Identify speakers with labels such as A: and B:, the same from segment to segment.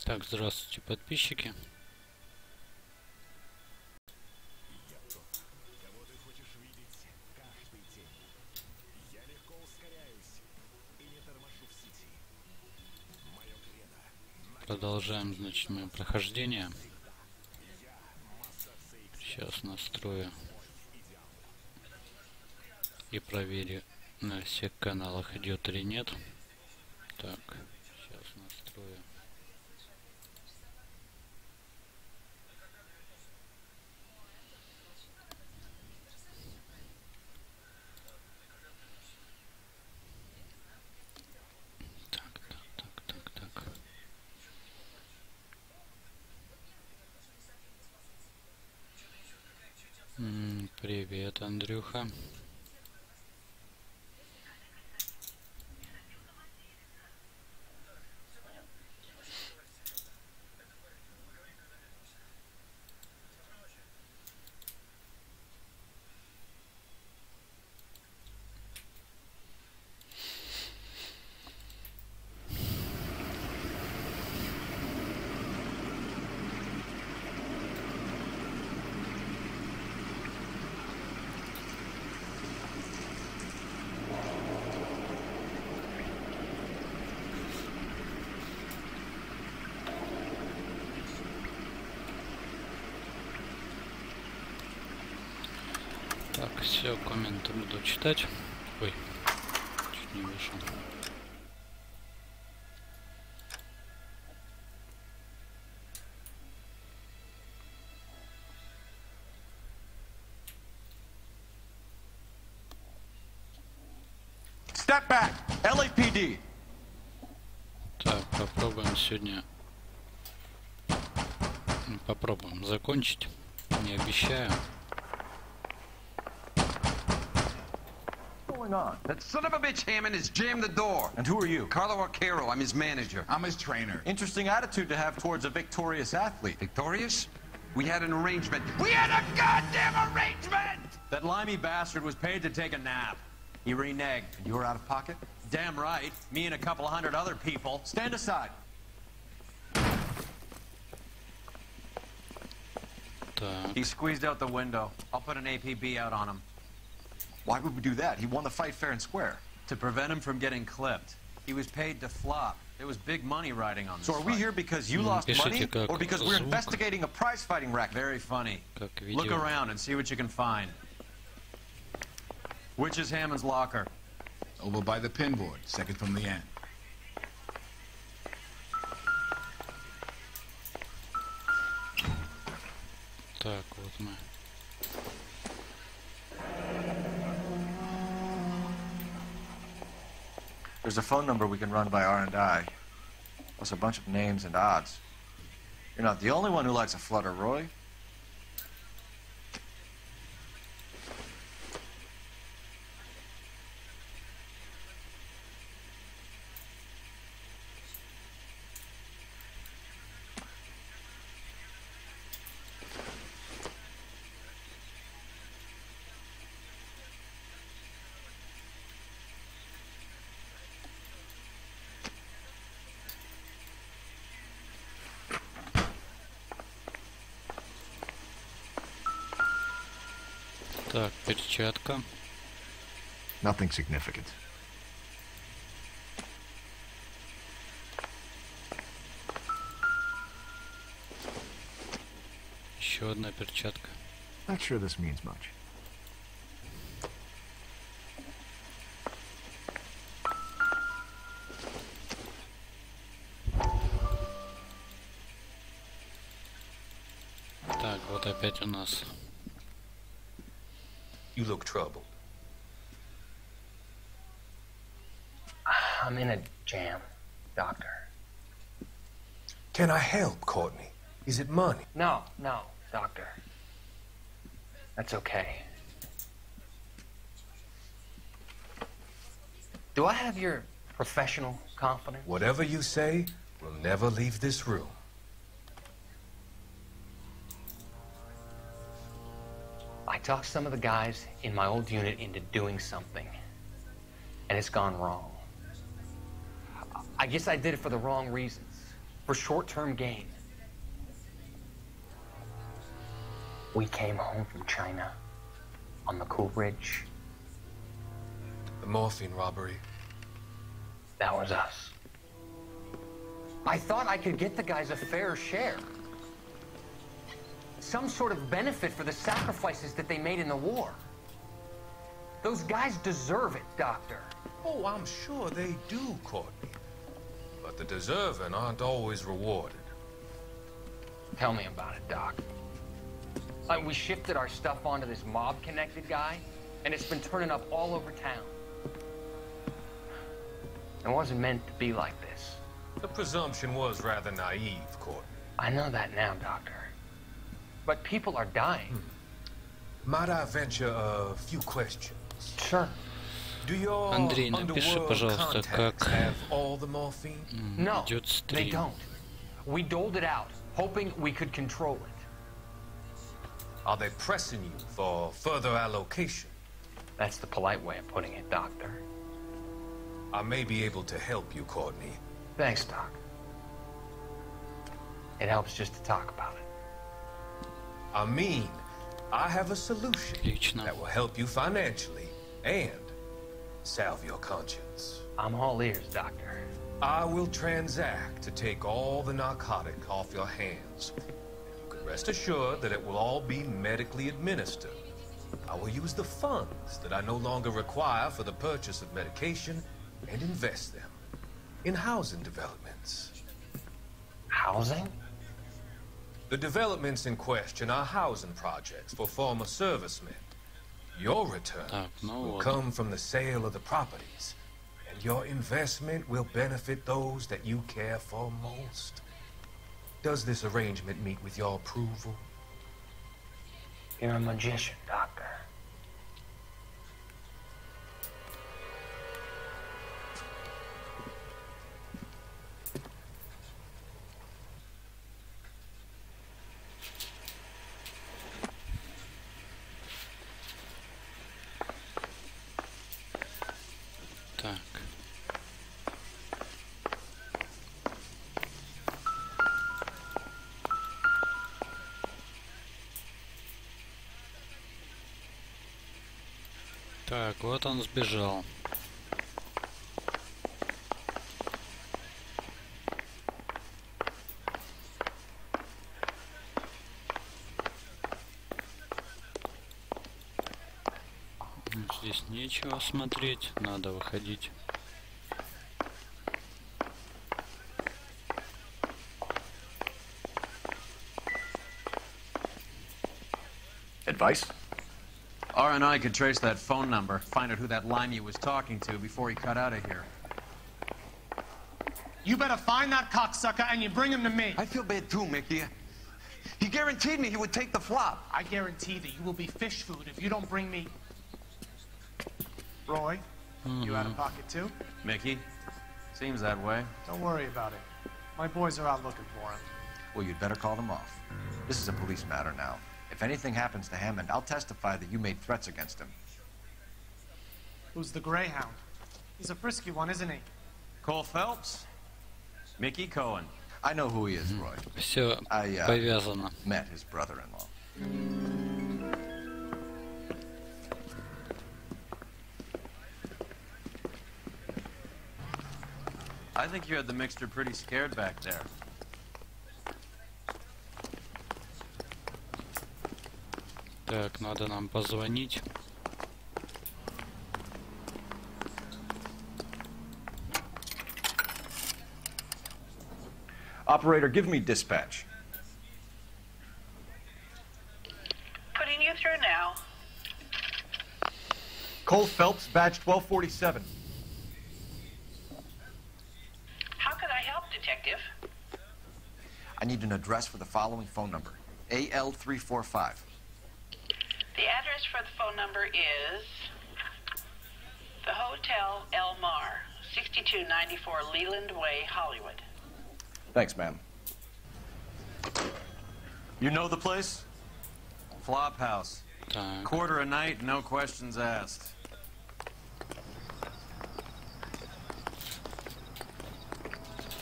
A: Так, здравствуйте, подписчики. Продолжаем, значит, мое прохождение. Сейчас настрою и проверю, на всех каналах идет или нет. Так, сейчас настрою. Так. Привет, Андрюха. Так, все, комменты буду читать. Ой, чуть не вышел.
B: Step back, L.A.P.D.
A: Так, попробуем сегодня. Попробуем закончить. Не обещаю.
B: What's going on?
C: That son of a bitch Hammond has jammed the door.
B: And who are you?
C: Carlo Arcaro, I'm his manager.
D: I'm his trainer.
B: Interesting attitude to have towards a victorious athlete.
C: Victorious? We had an arrangement. We had a goddamn arrangement!
B: That limey bastard was paid to take a nap. He reneged.
C: And you were out of pocket?
B: Damn right. Me and a couple hundred other people. Stand aside.
A: Так,
B: He squeezed out the window. I'll put an APB out on him.
D: Why would we do that? He won the fight fair and square.
B: To prevent him from getting clipped. He was paid to flop. There was big money riding on this
D: So are we
B: fight.
D: here because you lost money,
A: Пишите,
D: or because we're
A: звук.
D: investigating a prize-fighting racket?
B: Very funny.
A: как
B: Look
A: видео.
B: around and see what you can find. Which is Hammond's locker?
D: Over by the pinboard, second from the end.
A: Так, вот мы.
E: There's a phone number we can run by R&I, plus a bunch of names and odds. You're not the only one who likes a flutter, Roy.
A: Так, перчатка.
D: Nothing significant.
A: Еще одна перчатка.
D: Not sure this means much.
A: Так, вот опять у нас.
F: You look troubled.
G: I'm in a jam, Doctor.
F: Can I help, Courtney? Is it money?
G: No, Doctor. That's okay. Do I have your professional confidence?
F: Whatever you say, we'll never leave this room.
G: I talked some of the guys in my old unit into doing something, and it's gone wrong. I guess I did it for the wrong reasons. for short-term gain. We came home from China on the Cool Bridge.
F: The morphine robbery.
G: That was us. I thought I could get the guys a fair share. Some sort of benefit for the sacrifices that they made in the war. Those guys deserve it, Doctor.
F: Oh, I'm sure they do, Courtney. But the deserving aren't always rewarded.
G: Tell me about it, Doc. We shifted our stuff onto this mob-connected guy, and it's been turning up all over town. It wasn't meant to be like this.
F: The presumption was rather naive, Courtney.
G: I know that now, Doctor. But people are dying.
F: Might I venture a few questions?
G: Sure.
F: Do your
A: Андрей, напиши,
F: underworld
A: пожалуйста,
F: contacts
A: как
F: have all the morphine?
G: No,
A: идет
G: they
A: стрим.
G: don't. We doled it out, hoping we could control it.
F: Are they pressing you for further allocation?
G: That's the polite way of putting it, Doctor.
F: I may be able to help you, Courtney.
G: Thanks, Doc. It helps just to talk about it.
F: I mean, I have a solution
A: Отлично.
F: that will help you financially and salve your conscience.
G: I'm all ears, Doctor.
F: I will transact to take all the narcotic off your hands. You can rest assured that it will all be medically administered. I will use the funds that I no longer require for the purchase of medication and invest them in housing developments.
G: Housing?
F: The developments in question are housing projects for former servicemen. Your return
A: Так, ну
F: will
A: вот.
F: come from the sale of the properties, and your investment will benefit those that you care for most. Does this arrangement meet with your approval?
G: You're a magician, Doctor.
A: Так. Так, вот он сбежал. Здесь нечего смотреть, надо выходить.
E: Advice?
B: R&I could trace that phone number, find out who that limey was talking to before he cut out of here.
H: You better find that cocksucker and you bring him to me.
C: I feel bad too, Mickey. He guaranteed me he would take the flop.
H: I guarantee that you will be fish food if you don't bring me... Roy, you out of pocket too?
B: Mickey? Seems that way.
H: Don't worry about it. My boys are out looking for him.
E: Well, you'd better call them off. This is a police matter now. If anything happens to Hammond, I'll testify that you made threats against him.
H: Who's the Greyhound? He's a frisky one, isn't he?
B: Cole Phelps? Mickey Cohen.
E: I know who he is, Roy.
A: Все повязано.
E: Met his brother-in-law.
B: I think you had the mixture pretty scared back there.
A: Так, надо нам позвонить.
E: Operator, give me dispatch.
I: Putting you through now.
E: Cole Phelps, badge 1247.
I: How can I help, Detective?
E: I need an address for the following phone number. AL345.
I: The address for the phone number is the Hotel L.Noire, 6294 Leland Way, Hollywood.
E: Thanks, ma'am. You know the place?
B: Flop house.
A: Так,
B: Quarter a night, no questions asked.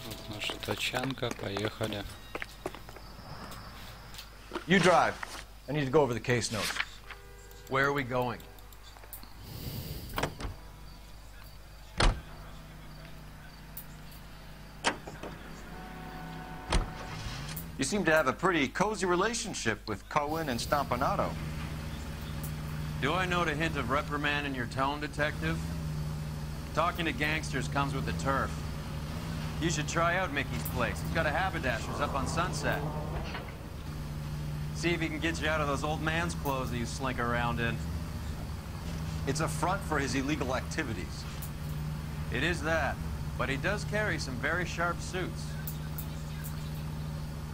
A: вот наша Тачанка, поехали.
E: You drive. I need to go over the case notes.
B: Where are we going?
E: You seem to have a pretty cozy relationship with Cohen and Stompanato.
B: Do I note a hint of reprimand in your tone, Detective? Talking to gangsters comes with the turf. You should try out Mickey's place. He's got a haberdasher's up on Sunset. See if he can get you out of those old man's clothes that you slink around in.
E: It's a front for his illegal activities.
B: It is that, but he does carry some very sharp suits.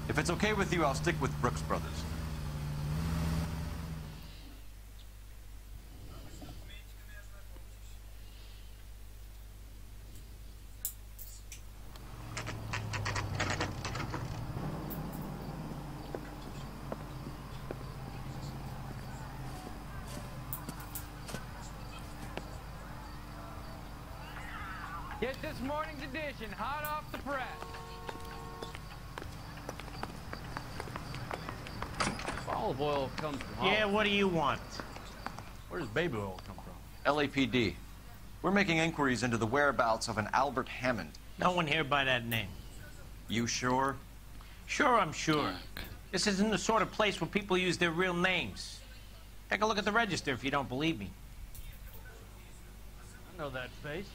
E: If it's okay with you, I'll stick with Brooks Brothers.
G: Get this morning's edition hot off the press.
J: Olive oil comes from Holland.
K: Yeah, what do you want?
J: Where does baby oil come from?
E: LAPD. We're making inquiries into the whereabouts of an Albert Hammond.
K: No one here by that name.
B: You sure?
K: Sure, I'm sure. This isn't the sort of place where people use their real names. Take a look at the register if you don't believe me.
J: I know that face.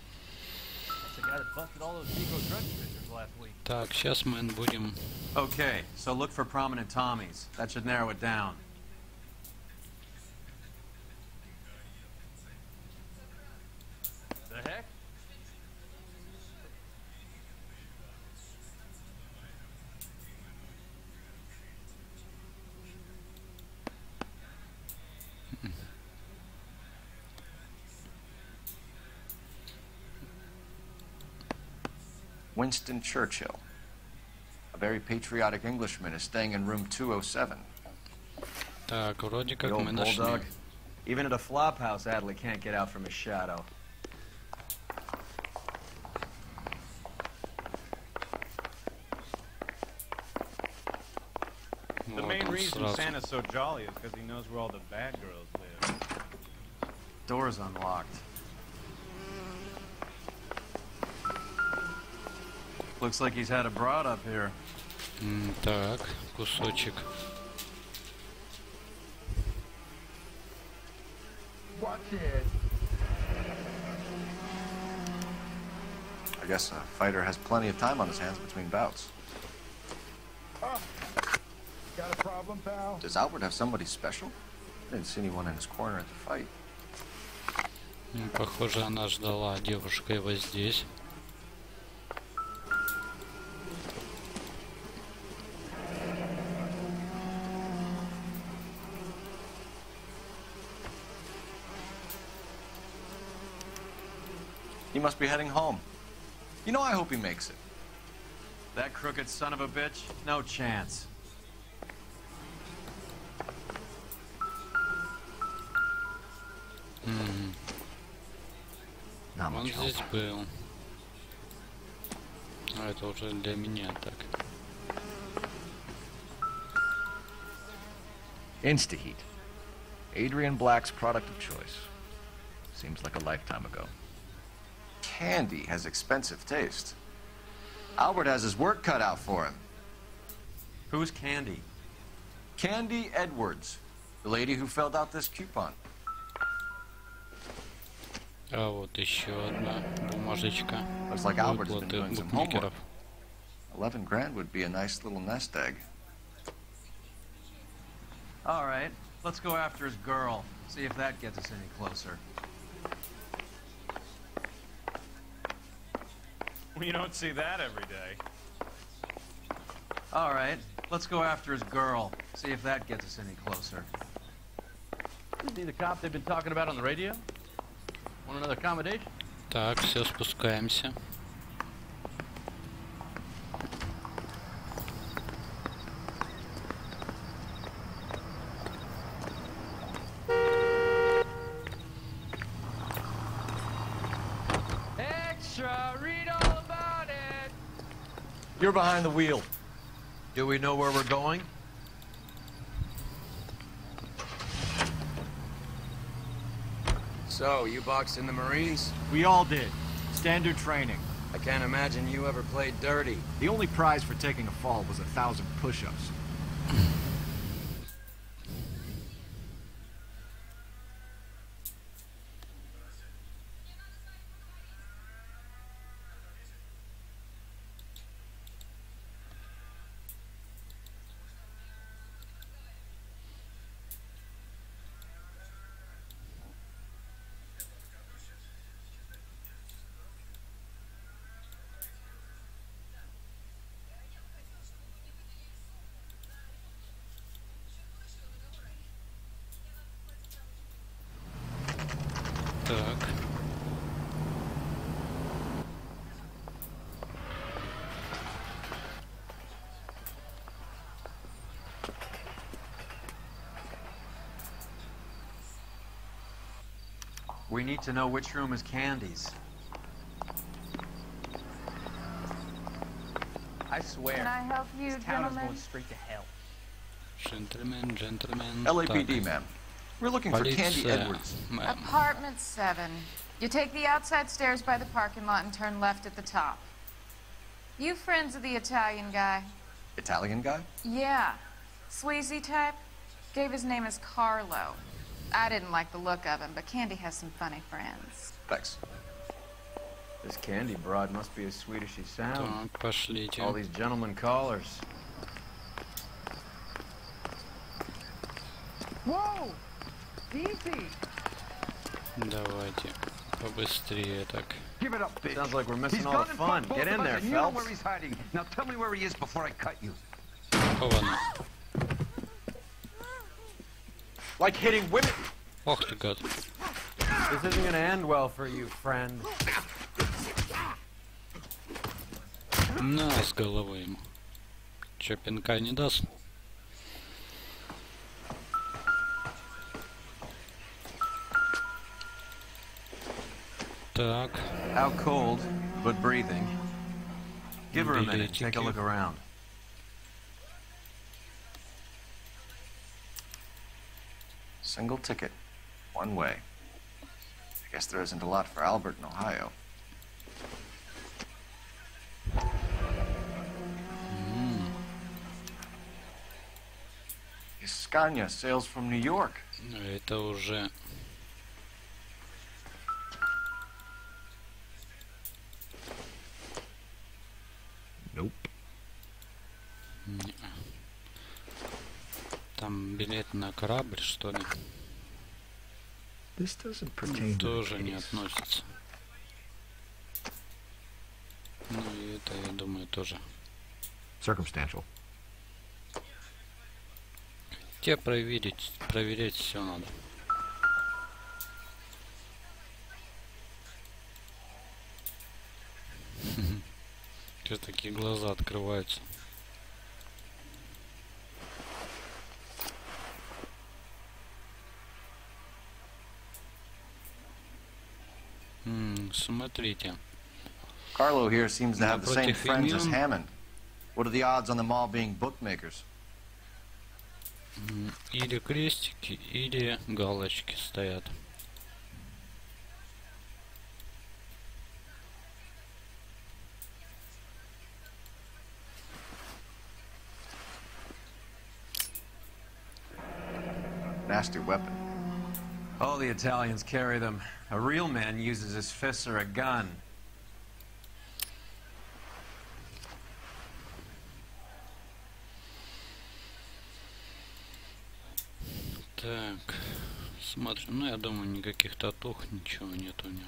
J: That's the guy that busted all those Chico drug fishers last week.
A: Так, сейчас мы будем...
B: Okay, so look for prominent Tommies. That should narrow it down.
J: The heck?
E: Winston Churchill. A very patriotic Englishman is staying in room 207.
A: Так, вроде как
B: The old
A: мы нашли.
B: bulldog. Even at a flop house, Adley can't get out from his shadow.
L: The
A: Вот
L: main
A: он
L: reason
A: сразу.
L: Santa's so jolly is because he knows where all the bad girls live.
B: Door's unlocked. Looks like he's had a broad up here.
A: Так, кусочек.
E: Watch it. I guess a fighter has plenty of time on his hands between bouts.
M: Got a problem, pal?
E: Does Albert have somebody special? I didn't see anyone in his corner at the fight.
A: Похоже, она ждала девушка его здесь.
E: He must be heading home. You know, I hope he makes it.
B: That crooked son of a bitch? No chance.
A: Он здесь был. А это уже для меня так.
N: Instaheat. Adrian Black's product of choice. Seems like a lifetime ago.
E: Candy has expensive taste. Albert has his work cut out for him.
B: Who's Candy?
E: Candy Edwards, the lady who filled out this coupon.
A: А вот еще одна бумажечка.
E: Looks like Albert's been
A: Выплаты
E: doing some
A: букмекеров.
E: homework. 11 grand would be a nice little nest egg.
B: All right, let's go after his girl. See if that gets us any closer.
L: Well, you don't see that every day.
B: All right, let's go after his girl. See if that gets us any closer.
J: Isn't he the cop they've been talking about on the radio? Want another accommodation?
A: Так, все, спускаемся.
G: Extra, read all about it.
E: You're behind the wheel.
B: Do we know where we're going?
O: So, you boxed in the Marines?
P: We all did. Standard training.
O: I can't imagine you ever played dirty.
P: The only prize for taking a fall was 1,000 push-ups.
A: Так.
B: We need to know which room is Candy's.
G: I swear.
Q: Can I help you,
G: this town is
Q: gentlemen?
G: going straight to hell.
A: Gentlemen.
E: LAPD, ma'am. We're looking for Candy
A: Полиция,
E: Edwards.
A: мэм.
Q: Apartment 7. You take the outside stairs by the parking lot and turn left at the top. You friends of the Italian guy?
E: Italian guy?
Q: Yeah. Sleazy type? Gave his name as Carlo. I didn't like the look of him, but Candy has some funny friends.
E: Thanks.
B: This Candy broad must be as sweet as she sounds.
A: Так, пошлите.
B: All these gentlemen callers.
C: Whoa! Easy!
A: Давайте побыстрее так.
C: Give it up, bitch.
B: Sounds like we're missing
C: He's
B: all
C: gone
B: the
C: and
B: fun.
C: fucked both
B: Get in
C: of us,
B: there,
C: and you know
B: Phelps.
C: where he's hiding. Now tell me where he is before I cut you.
A: Ховано.
E: Like hitting women.
A: Ох ты гад.
B: This isn't gonna end well for you, friend.
A: На, с головой ему. Че, пинка не даст? Так.
B: Out cold, but breathing. Give her a minute. Take a
A: Билетики.
B: look around.
E: Single ticket. One way. I guess there isn't a lot for Albert in Ohio. Scania sails from New York.
A: Это уже...
N: Nope.
A: Не. Там билет на корабль, что ли?
N: This doesn't pertain to the
A: Тоже не
N: case.
A: относится. Ну и это, я думаю, тоже.
N: Circumstantial.
A: Тебе проверять все надо. Что такие глаза открываются? Смотрите.
E: Carlo here seems to have the same
A: Напротив
E: friends as
A: имен.
E: Hammond. What are the odds on them all being bookmakers?
A: Или крестики, или галочки стоят.
E: Nasty weapon.
B: All the Italians carry them. A real man uses his fists or a gun.
A: Так, смотрим. Ну, я думаю, никаких татух, ничего нет у него.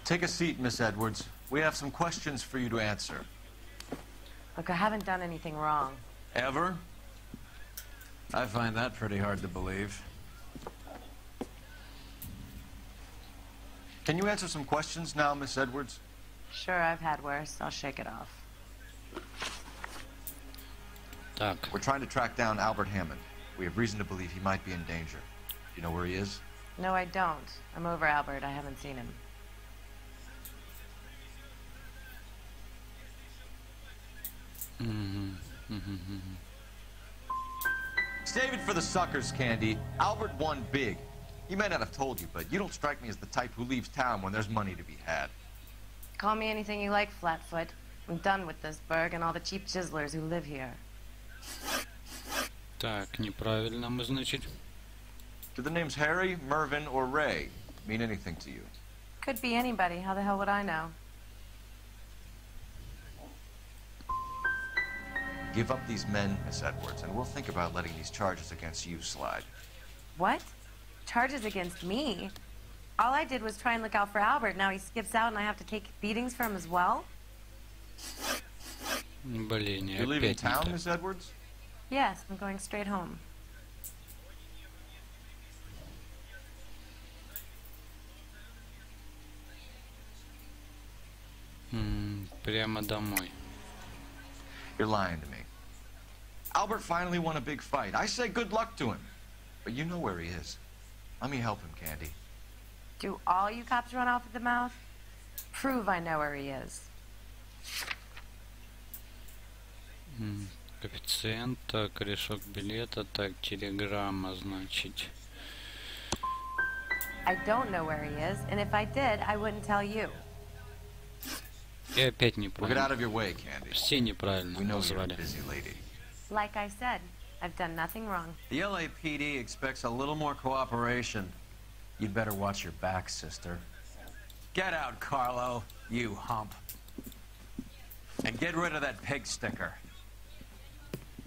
E: Take a seat, Miss Edwards. We have some questions for you to answer.
Q: Look, I haven't done anything wrong.
B: Ever? I find that pretty hard to believe.
E: Can you answer some questions now, Miss Edwards?
Q: Sure, I've had worse. I'll shake it off.
A: Так.
E: We're trying to track down Albert Hammond. We have reason to believe he might be in danger. Do you know where he is?
R: No, I don't. I'm over Albert. I haven't seen him.
E: Save it for the suckers, Candy. Albert won big. He may not have told you, but you don't strike me as the type who leaves town when there's money to be had.
R: Call me anything you like, Flatfoot. I'm done with this burg and all the cheap chiselers who live here.
A: Так, неправильно мы, значит.
E: Do the names Harry, Mervyn, or Ray mean anything to you?
R: Could be anybody. How the hell would I know?
E: Give up these men, Miss Edwards, and we'll think about letting these charges against you slide.
R: What? Charges against me? All I did was try and look out for Albert. Now he skips out and I have to take beatings for him as well?
A: Блин,
E: You're leaving town, Miss Edwards?
R: Yes, I'm going straight home.
A: Прямо домой.
E: You're lying to me. Albert finally won a big fight. I say good luck to him. But you know where he is. Let me help him, Candy.
R: Do all you cops run off at the mouth? Prove I know where he is.
A: Коэффициент, так, корешок билета, так, телеграмма, значит.
R: I don't know where he is, and if I did, I wouldn't tell you.
A: И опять
E: We'll get out of your way, Candy.
A: Все неправильно
E: We know you're a
A: назвали.
E: busy lady.
R: Like I said, I've done nothing wrong.
B: The LAPD expects a little more cooperation. You'd better watch your back, sister. Get out, Carlo, you hump. And get rid of that pig sticker.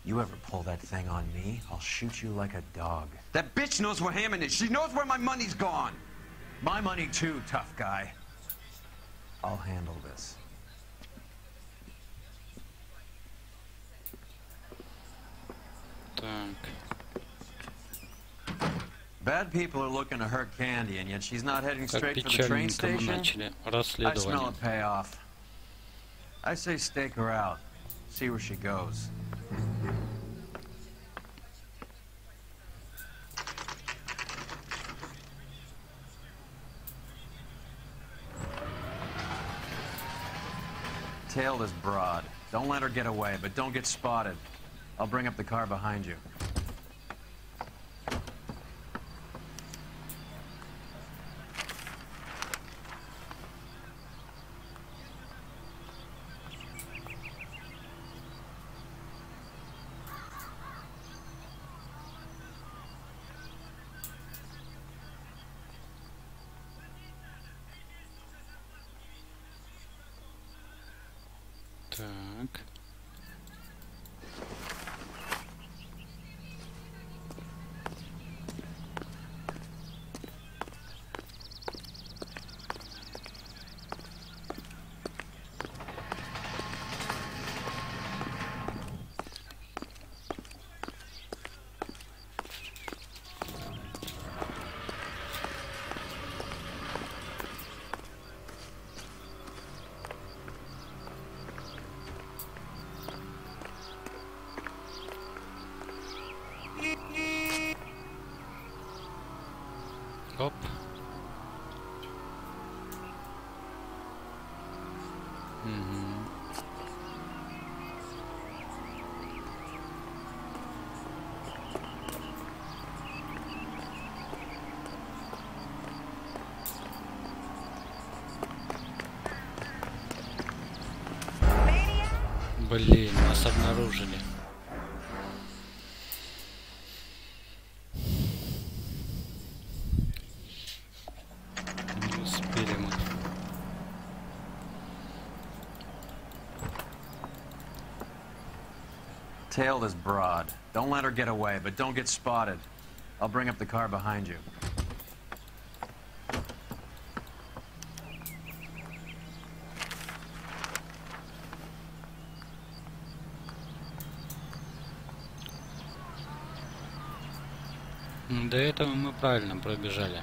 B: You ever pull that thing on me, I'll shoot you like a dog.
C: That bitch knows where Hammond is. She knows where my money's gone.
B: My money too, tough guy. I'll handle this.
A: Так.
B: Bad people are looking to hurt Candy, and yet she's not heading
A: Как
B: straight for the train
A: печальненько мы
B: station.
A: начали
B: I
A: расследование.
B: smell a payoff. I say stake her out. See where she goes. Tail this broad. Don't let her get away, but don't get spotted. I'll bring up the car behind you.
A: Так. Оп. Блин, нас обнаружили. Не успели мы.
B: Tail this broad. Don't let her get away, but don't get spotted. I'll bring up the car behind you.
A: До этого мы правильно пробежали.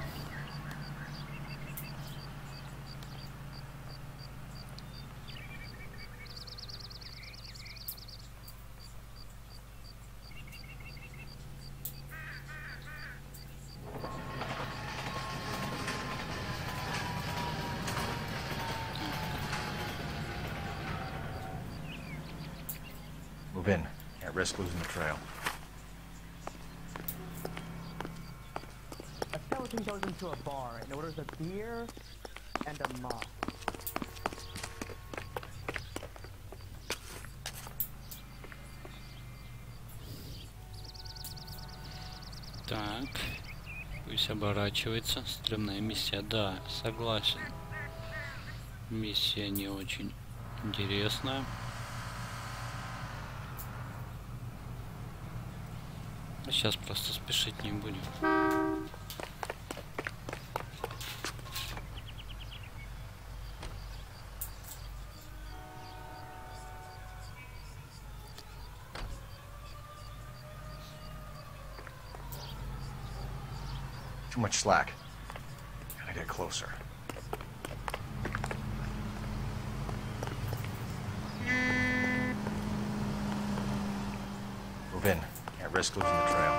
N: Move in. Can't risk losing the trail.
S: A skeleton goes into a bar and orders a beer and a mop.
A: Так, пусть оборачивается. Стремная миссия, да, согласен. Миссия не очень интересная. Сейчас просто спешить не будем.
N: Too much slack. Gotta get closer. Move in. Can't risk losing the trail.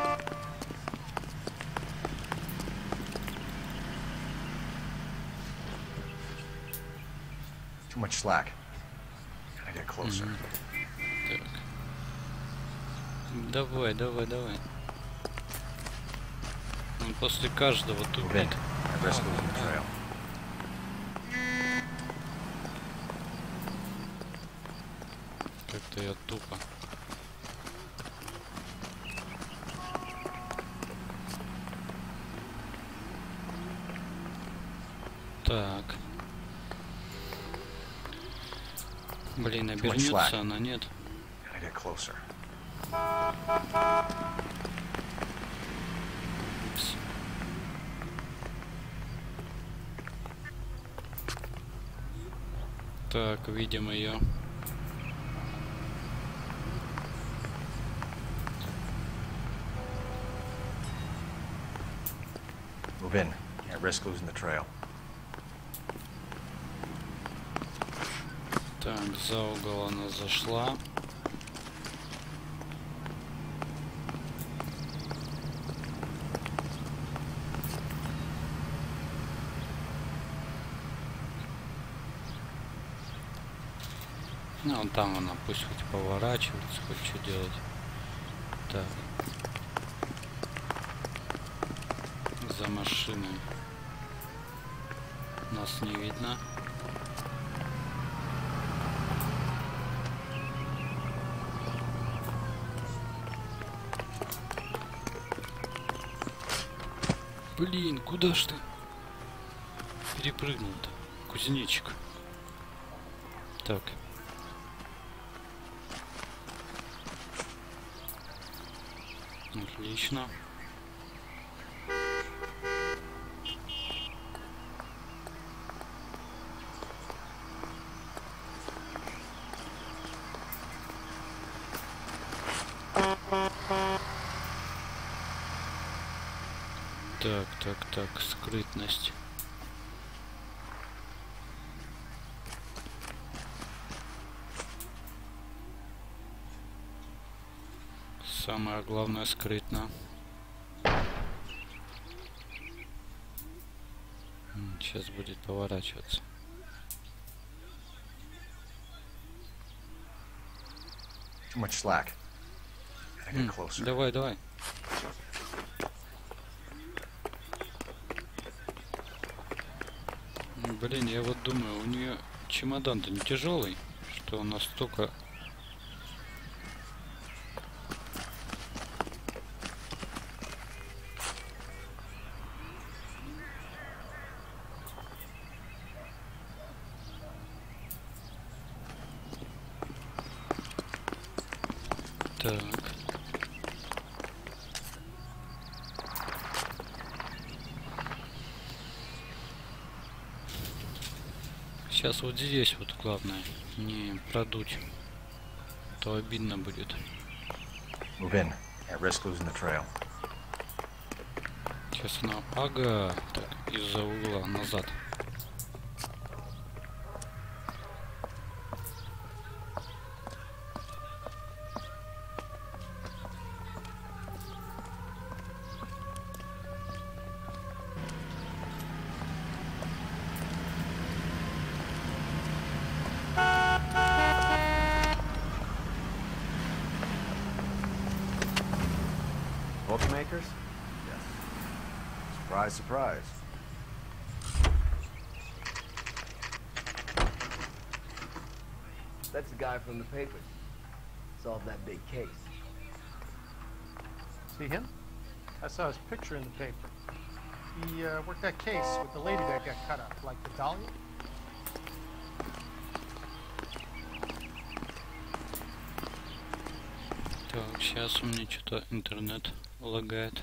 N: Too much slack. Gotta get closer.
A: Так. Давай, давай, давай. Он после каждого тупит. Как-то я тупо. Так. Блин, обернется она, нет? Так, видим ее.
N: Move in. Can't risk losing the trail.
A: Так, за угол она зашла. Ну, вон там она, пусть хоть поворачивается, хоть что делать. Так. За машиной. Нас не видно. Блин, куда ж ты перепрыгнул-то, кузнечик? Так. Отлично. Так, скрытность. Самое главное скрытно. Сейчас будет поворачиваться.
N: Too much slack. Gotta get closer.
A: Давай, давай. Блин, я вот думаю, у нее чемодан-то не тяжелый, что настолько... Так. Сейчас вот здесь вот главное не продуть, то обидно будет.
N: Move in. Can't risk losing the trail.
A: Сейчас она, ага, так, из-за угла назад.
S: bootmakers?
N: Yes. Surprise, surprise.
O: That's the guy from the papers. Solved that big case.
H: See him? I saw his picture in the paper. He worked that case with the lady that got cut up, like the Dahlia.
A: Так, сейчас у меня что-то интернет лагает.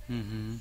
A: Угу.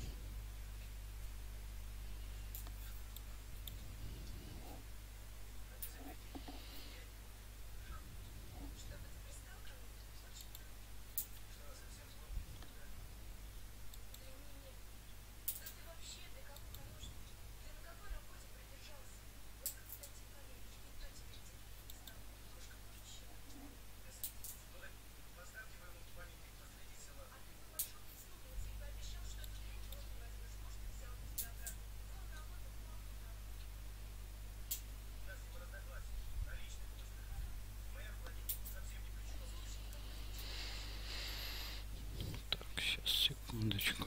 A: Секундочку.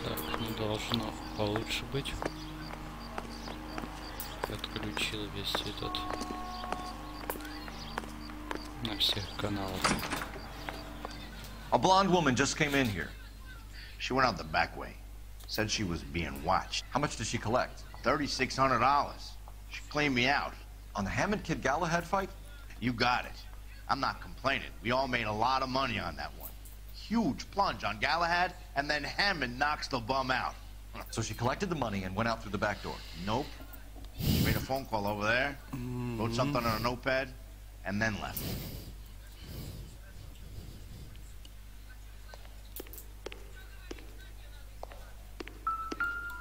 A: Так, ну должно получше быть. Отключил весь этот на всех каналах.
E: A blonde woman just came in here.
T: She went out the back way. Said she was being watched.
E: How much did she collect?
T: $3,600. She cleaned me out.
E: On the Hammond Kid Galahad fight?
T: You got it. I'm not complaining. We all made a lot of money on that one. Huge plunge on Galahad, and then Hammond knocks the bum out.
E: So she collected the money and went out through the back door?
T: Nope. She made a phone call over there, wrote something on a notepad, and then left.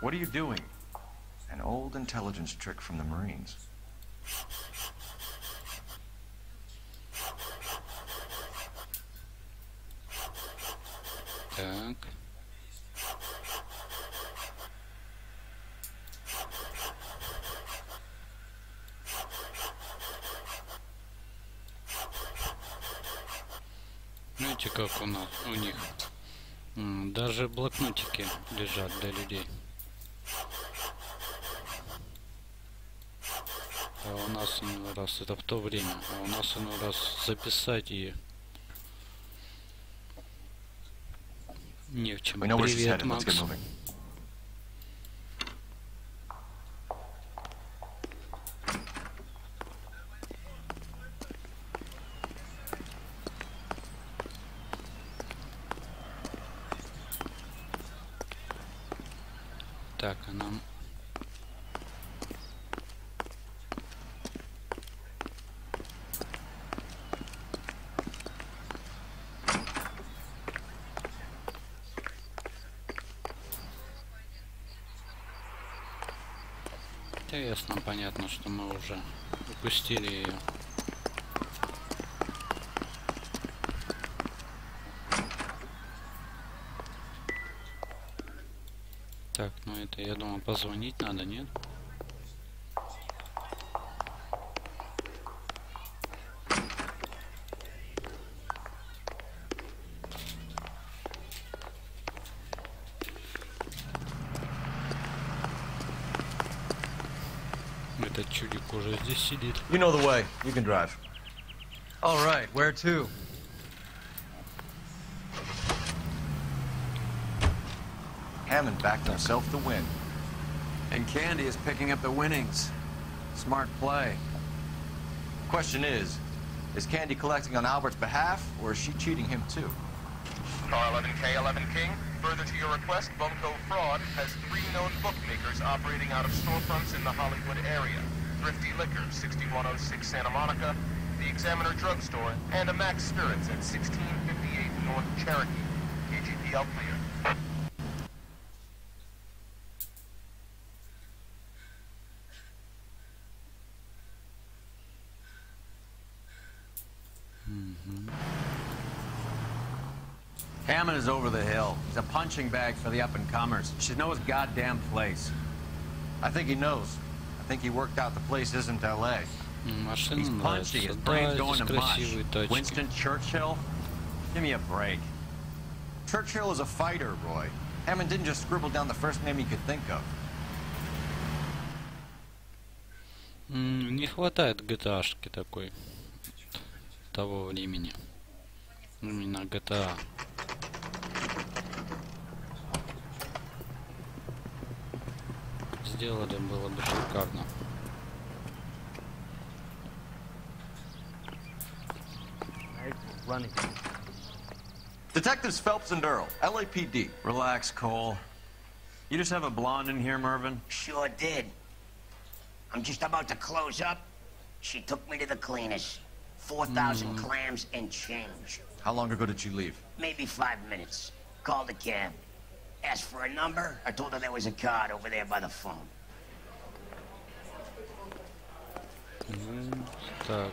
E: What are you doing? An old intelligence trick from the Marines.
A: Так. Знаете, как у нас, у них даже блокнотики лежат для людей. А у нас иной раз это в то время, а у нас иной раз записать и не в чем. Привет, Макс. Так, а нам... Ясно, понятно, что мы уже упустили ее. Так, ну это, я думаю, позвонить надо, нет? Этот чудик уже здесь сидит.
E: You know the way. You can drive.
B: All right, where to?
E: Hammond backed himself to win.
B: And Candy is picking up the winnings. Smart play.
E: Question is Candy collecting on Albert's behalf, or is she cheating him too?
U: Car 11K, 11 King. Further to your request, Bunko Fraud has 3 known bookmakers operating out of storefronts in the Hollywood area. Thrifty Liquor, 6106 Santa Monica, the Examiner Drugstore, and a Max Spirits at 1658 North Cherokee. KGPL clear.
B: Hammond is over the hill. He's a punching bag for the up-and-comers. Should know his goddamn place.
E: I think he knows. I think he worked out the place isn't L.A.
B: He's punchy. His brain's going to mush. Winston Churchill? Give me a break.
E: Churchill is a fighter, Roy. Hammond didn't just scribble down the first name he could think of.
A: Не хватает GTA-шки такой того времени. Именно GTA. Сделали было бы шикарно.
B: Running.
E: Detectives Phelps and Earl, LAPD.
B: Relax, Cole. You just have a blonde in here, Mervyn?
D: Sure did. I'm just about to close up. She took me to the cleaners. 4,000 clams and change.
E: How long ago did you leave?
D: Maybe 5 minutes. Called a cab. Asked for a number. I told her there was a card over there by the phone.
A: Так.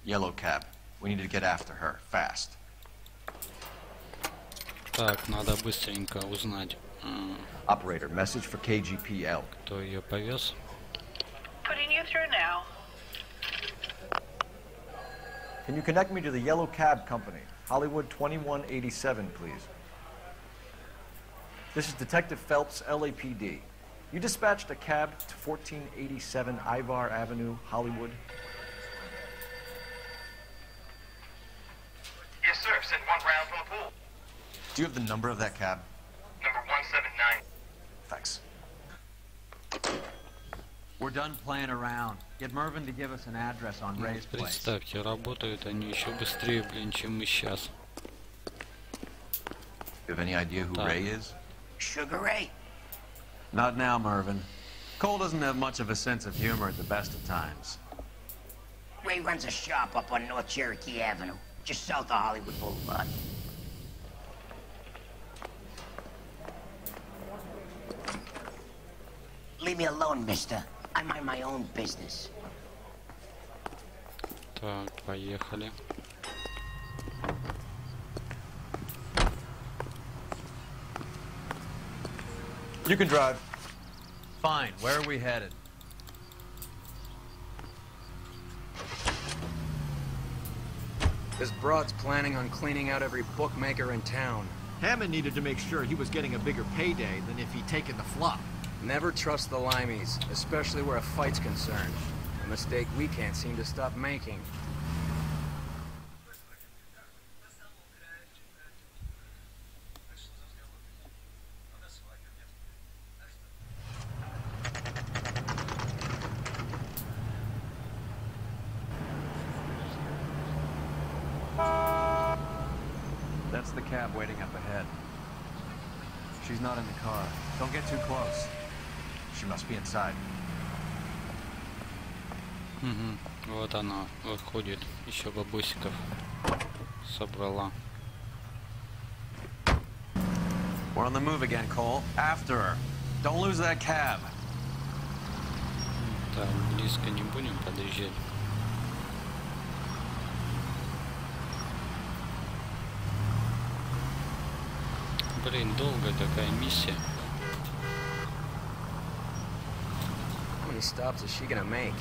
E: Yellow cab. We need to get after her, fast.
A: Так, надо быстренько узнать.
E: Operator, message for KGPL.
A: Кто ее повез?
I: Putting you through now.
E: Can you connect me to the Yellow Cab Company? Hollywood 2187, please. This is Detective Phelps, LAPD. You dispatched a cab to 1487 Ivar Avenue, Hollywood.
U: Yes, sir. Sent one round from the pool.
E: Do you have the number of that cab?
U: Number 179.
E: Thanks.
B: We're done playing around. Get Mervyn to give us an address on Ray's place.
A: Представьте, работают они еще быстрее, блин, чем мы сейчас.
E: You have any idea who Ray is?
D: Sugar Ray?
B: Not now, Mervyn. Cole doesn't have much of a sense of humor at the best of times.
D: Ray runs a shop up on North Cherokee Avenue, just south of Hollywood Boulevard. Leave me alone, mister. I mind my own business.
A: Так, поехали.
E: You can drive.
B: Fine. Where are we headed?
G: This broad's planning on cleaning out every bookmaker in town.
P: Hammond needed to make sure he was getting a bigger payday than if he'd taken the flop.
G: Never trust the limeys, especially where a fight's concerned. A mistake we can't seem to stop making.
B: That's the cab waiting up ahead. She's not in the car. Don't get too close.
E: She must be inside.
A: Вот она выходит. Еще бабусиков собрала.
B: We're on the move again, Cole. After her. Don't lose that cab.
A: Так, близко не будем подъезжать. Блин, долгая такая миссия.
G: How many stops is she gonna make?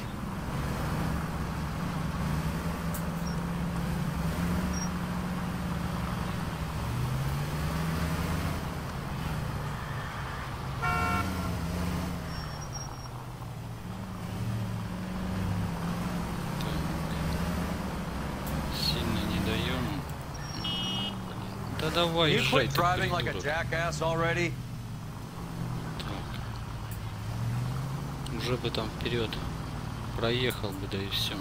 A: Сильно не даем. Да давай,
B: You
A: езжай,
B: quit
A: ты
B: driving like a
A: придурок.
B: jackass already?
A: Уже бы там вперед проехал бы, да и все.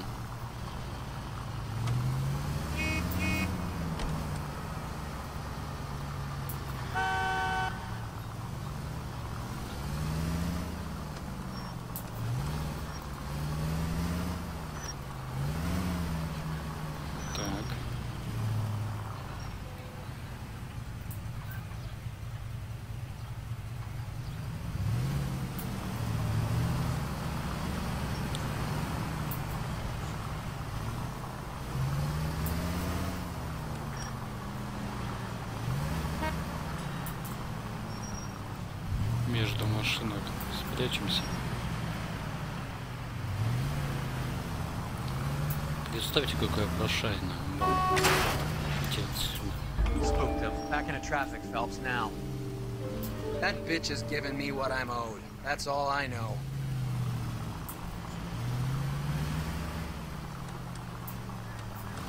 A: Так. между машинок спрячемся. Представьте, какая прошайная.
B: Spooked him. Back into traffic, Phelps, now.
F: That bitch has given me what I'm owed. That's all I know.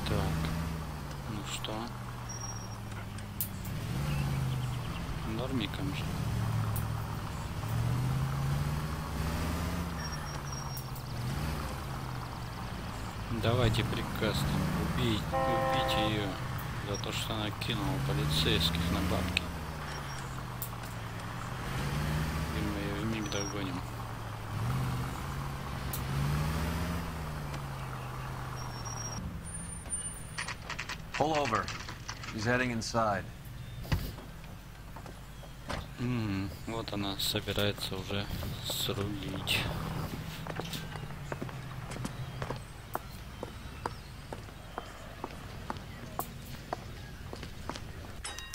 A: Так, ну что? Нормиком же. Давайте приказ убить ее за то, что она кинула полицейских на бабки. И мы ее вмиг догоним.
B: Pull over. He's heading inside.
A: Вот она собирается уже срулить.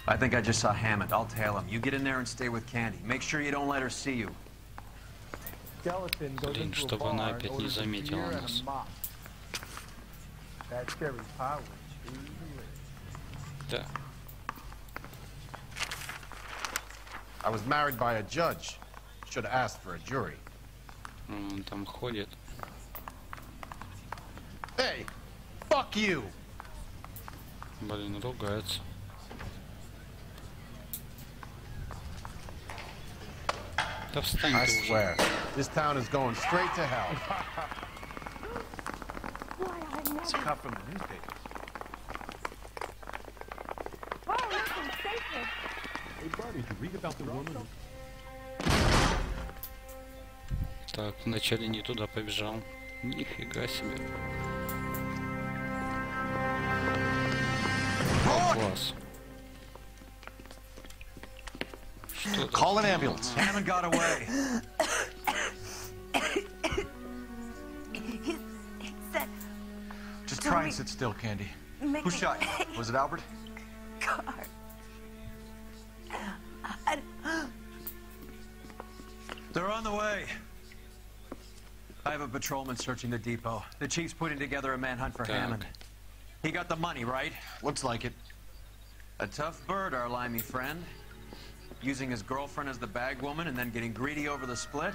B: I think I just saw Hammond. I'll tail him. You get in there and stay with Candy. Make sure you don't let her see you.
S: Skeleton goes
A: Блин,
S: into a
A: чтобы она
S: bar
A: опять
S: and
A: не
S: orders a
A: заметила
S: beer and a
A: нас.
S: mop. That carries power.
A: Да.
M: I was married by a judge. Should have asked for a jury.
A: Он там ходит.
M: Hey, fuck you.
A: Блин, ругается. Да встань
M: I
A: ты
M: swear,
A: уже.
M: this town is going straight to hell.
P: It's a cut from the newspapers.
V: Hey, Barney, did you read about the woman?
A: Так, вначале не туда побежал. Нифига себе. О, класс. Что это?
E: Call an ambulance.
B: Hammond got away.
R: He said...
E: Just try and sit still, Candy. Who shot you? Was it Albert?
R: Car.
B: They're on the way. I have a patrolman searching the depot. The chief's putting together a manhunt for Hammond. He got the money, right?
E: Looks like it.
B: A tough bird, our limey friend. Using his girlfriend as the bag woman and then getting greedy over the split.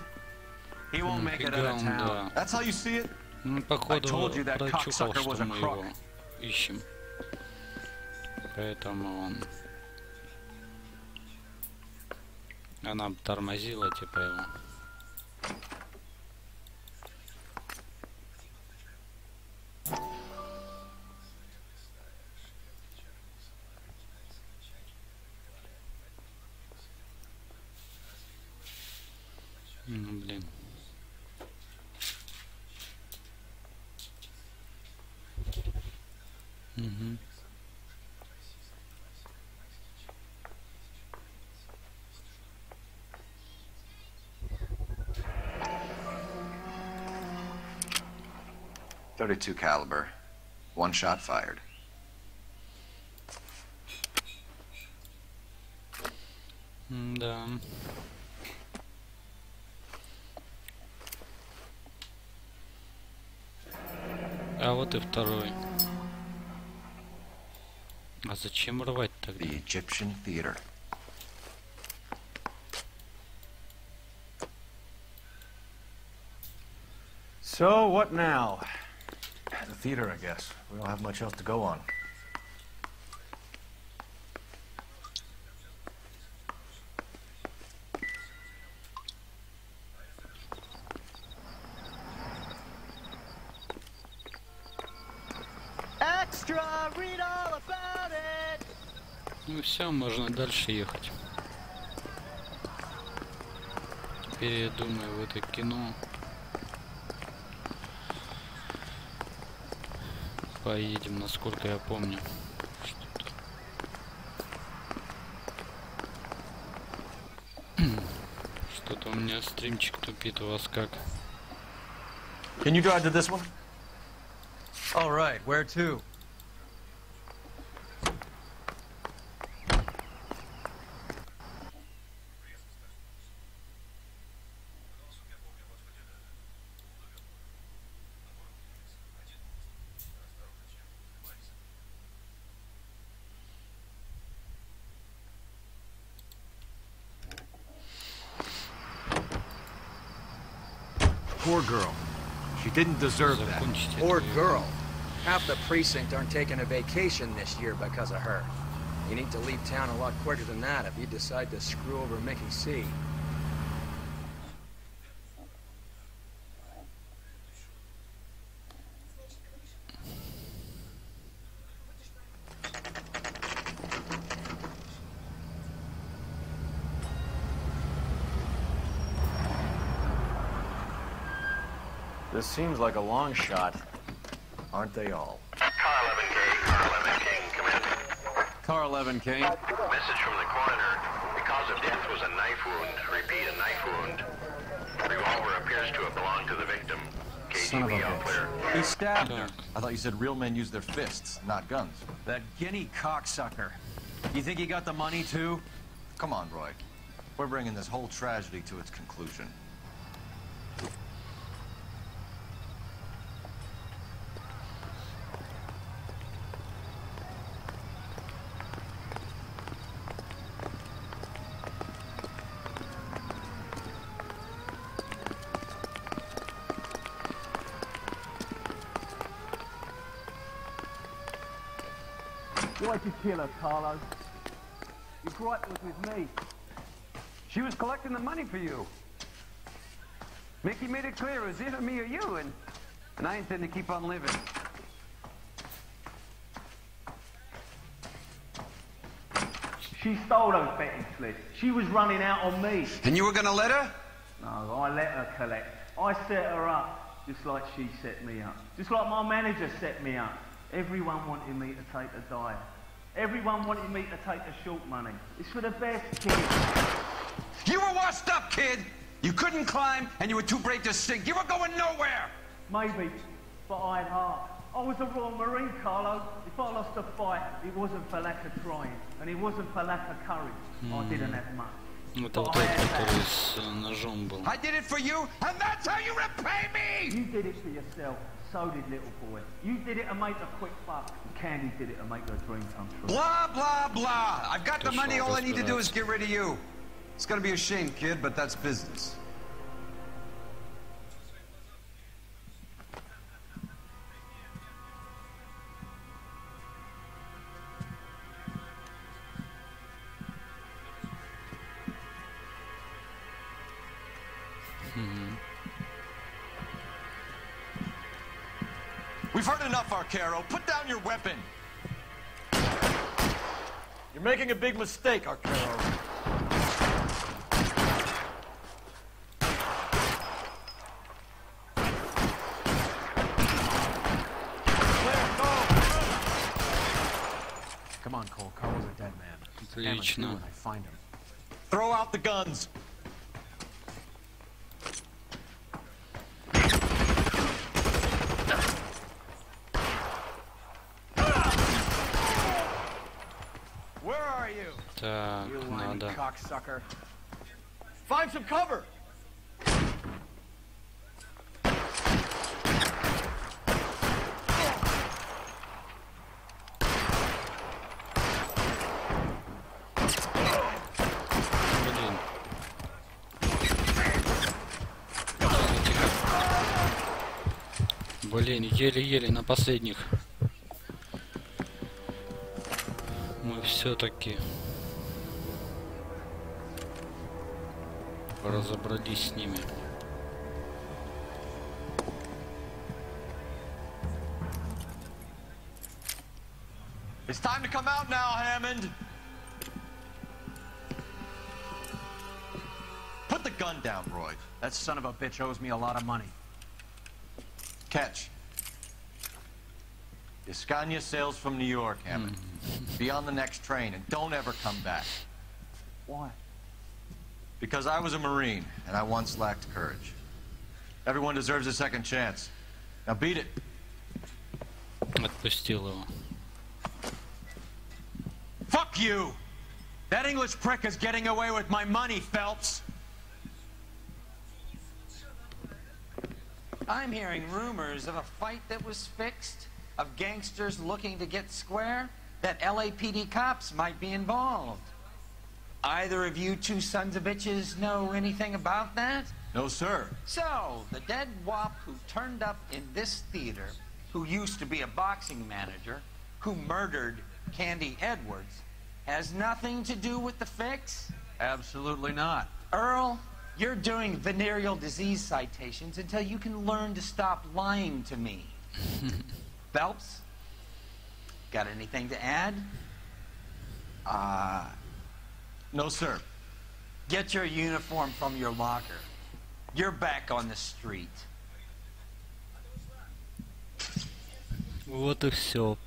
B: He won't make it out of town.
E: That's how you see it?
A: Ну, походу,
B: I told you that
A: прочухал,
B: cocksucker
A: что
B: was a
A: мы
B: crook.
A: его ищем. Поэтому он... Она тормозила, типа, его. Ну, блин. Угу.
N: .32 caliber. One shot fired.
A: Да. А вот и второй. А зачем рвать тогда?
N: The Egyptian theater.
B: So, what now?
P: The theater, I guess. We don't have much else to go on.
S: Extra, read all about it.
A: Ну все, можно дальше ехать. Теперь я думаю, в это кино поедем, насколько я помню. Что-то у меня стримчик тупит, у вас как?
E: Can you drive to this one?
B: All right, where to?
P: Poor girl. She didn't deserve that.
F: Poor girl. Half the precinct aren't taking a vacation this year because of her. You need to leave town a lot quicker than that if you decide to screw over Mickey C.
P: This seems like a long shot. Aren't they all?
U: Car 11K, come in.
B: Car 11K.
U: Message from the coroner. The cause of death was a knife wound. Repeat, a knife wound. Revolver appears to have belonged to the victim.
E: Son of a
U: KGB all clear.
B: He stabbed her.
E: I thought you said real men use their fists, not guns.
B: That guinea cocksucker. You think he got the money, too?
E: Come on, Roy. We're bringing this whole tragedy to its conclusion.
K: Why'd you kill her, Carlo? Your gripe was with me.
C: She was collecting the money for you. Mickey made it clear it was either me or you, and I intend to keep on living.
K: She stole those betting slips. She was running out on me.
C: And you were gonna let her?
K: No, I let her collect. I set her up, just like she set me up. Just like my manager set me up. Everyone wanted me to take a dive. Everyone wanted me to take the short money. It's for the best, kid.
C: You were washed up, kid! You couldn't climb, and you were too brave to sink. You were going nowhere!
K: Maybe, but I had heart. I was a Royal Marine, Carlo. If I lost a fight, it wasn't for lack of trying, and it wasn't for lack of courage. I didn't have much.
A: Это вот тот, который с ножом был.
C: I did it for you, and that's how you repay me!
K: You did it for yourself. So did little boy. You did it to make a quick buck. And Candy did it to make her dream come true.
C: Blah, blah, blah. I've got the money. All I need to do is get rid of you. It's gonna be a shame, kid, but that's business.
E: We've heard enough, Arcaro. Put down your weapon.
P: You're making a big mistake, Arcaro.
B: Come on, Cole. Carlo's a dead man.
A: Отлично.
B: When I find him.
E: Throw out the guns.
A: Так, надо.
P: Cocksucker. Find some cover.
A: Блин, еле-еле на последних. Мы все-таки разобрались с ними.
E: It's time to come out now, Hammond. Put the gun down, Roy.
B: That son of a bitch owes me a lot of money.
E: Catch. Escania sails from New York, Hammond. Be on the next train and don't ever come back.
K: Why?
E: Because I was a Marine and I once lacked courage. Everyone deserves a second chance. Now beat it.
A: Отпустил его.
B: Fuck you! That English prick is getting away with my money, Phelps!
L: I'm hearing rumors of a fight that was fixed, of gangsters looking to get square, that LAPD cops might be involved. Either of you two sons of bitches know anything about that?
E: No, sir.
L: So, the dead wop who turned up in this theater, who used to be a boxing manager, who murdered Candy Edwards, has nothing to do with the fix?
B: Absolutely not.
L: Earl, you're doing venereal disease citations until you can learn to stop lying to me. Phelps, got anything to add?
E: No, sir.
L: Get your uniform from your locker. You're back on the street.
A: Вот и все.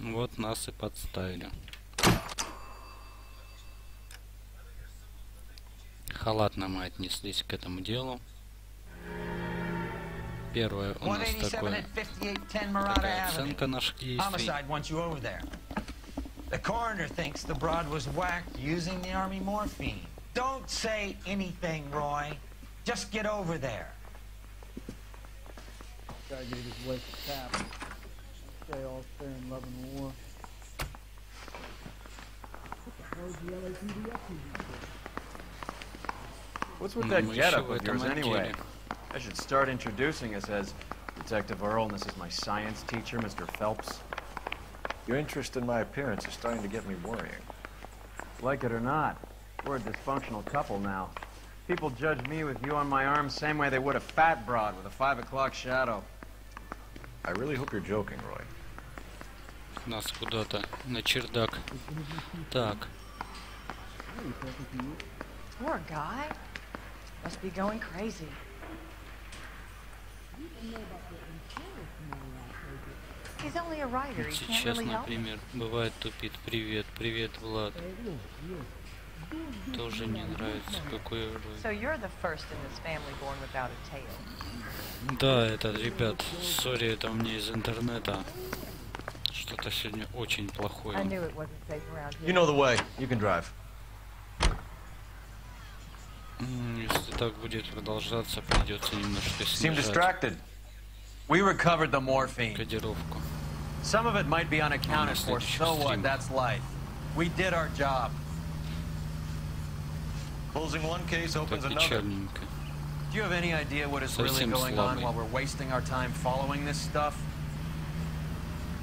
A: Вот нас и подставили. Халатно мы отнеслись к этому делу. Первое у нас такая оценка наших действий.
L: The coroner thinks the broad was whacked using the army morphine. Don't say anything, Roy. Just get over there.
S: Guy gave his wife a tap. Stay all fair in love and war. What the hell is the LAPD up to these days?
P: What's with that getup of yours anyway? I should start introducing us as Detective Earl, and this is my science teacher, Mr. Phelps.
N: Your interest in my appearance is starting to get me worrying.
P: Like it or not, we're a dysfunctional couple now. People judge me with you on my arm same way they would a fat broad with a 5 o'clock shadow.
N: I really hope you're joking, Roy.
A: Нас куда-то на чердак. Так.
J: Poor guy. Must be going crazy. He's only a writer. He can't
A: Сейчас,
J: really help.
A: например, бывает тупит. Привет, привет, Влад. Тоже не нравится, какой Рой.
J: So you're the first in this family born without a tail.
A: Да, это, ребят, сори, это у меня из интернета. Что-то сегодня очень плохое.
J: I knew it wasn't safe around here.
E: You know the way. You can drive.
A: Если так будет продолжаться, придется немножко
B: Seem
A: снижать
B: distracted. We recovered the morphine.
A: кодировку.
B: Some of it might be unaccounted for, so what? That's life. We did our job.
E: Closing one case opens
A: Так
E: another.
A: печальненько.
B: Do you have any idea what is really
A: Совсем
B: going on
A: слабый.
B: while we're wasting our time following this stuff?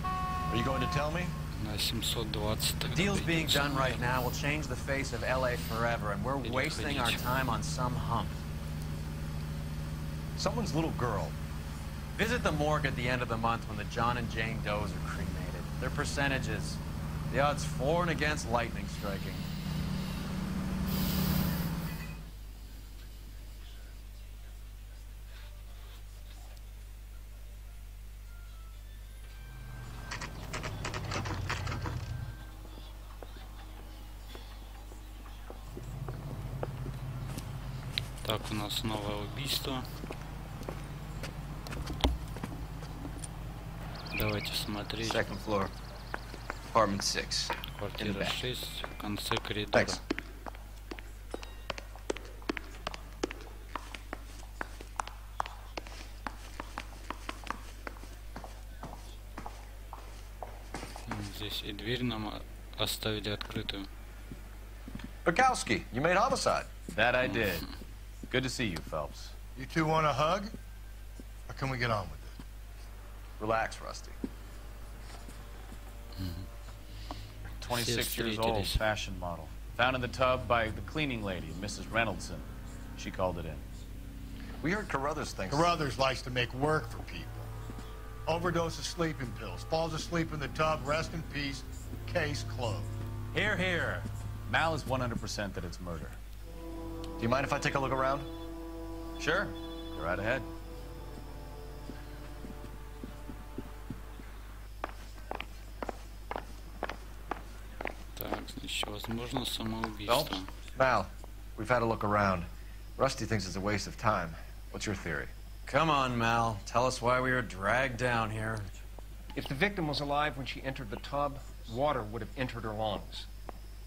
E: Are you going to tell me?
A: На 720
B: The deals being done right now will change the face of L.A. forever, and we're wasting our time on some hump.
E: Someone's little girl.
B: Visit the morgue at the end of the month when the John and Jane Does are cremated. Their percentages. The odds for and against lightning striking.
A: Так, у нас новое убийство. Давайте смотреть.
Q: Second floor. Apartment 6.
A: Квартира 6 в конце коридора.
Q: Thanks.
A: Здесь и дверь нам оставили открытую.
E: Bukowski, you made homicide.
P: That I did. Good to see you, Phelps.
T: You two want a hug? Or can we get on with it?
E: Relax, Rusty.
P: 26 years old, fashion model. Found in the tub by the cleaning lady, Mrs. Reynoldson. She called it in.
E: We heard Carruthers thinks...
T: Carruthers likes to make work for people. Overdose of sleeping pills. Falls asleep in the tub. Rest in peace. Case closed.
P: Here, here. Mal is 100% that it's murder.
E: Do you mind if I take a look around?
P: Sure. Go right ahead.
A: Так, значит, возможно самоубийство.
E: Mal, we've had a look around. Rusty thinks it's a waste of time. What's your theory?
B: Come on, Mal. Tell us why we were dragged down here.
F: If the victim was alive when she entered the tub, water would have entered her lungs.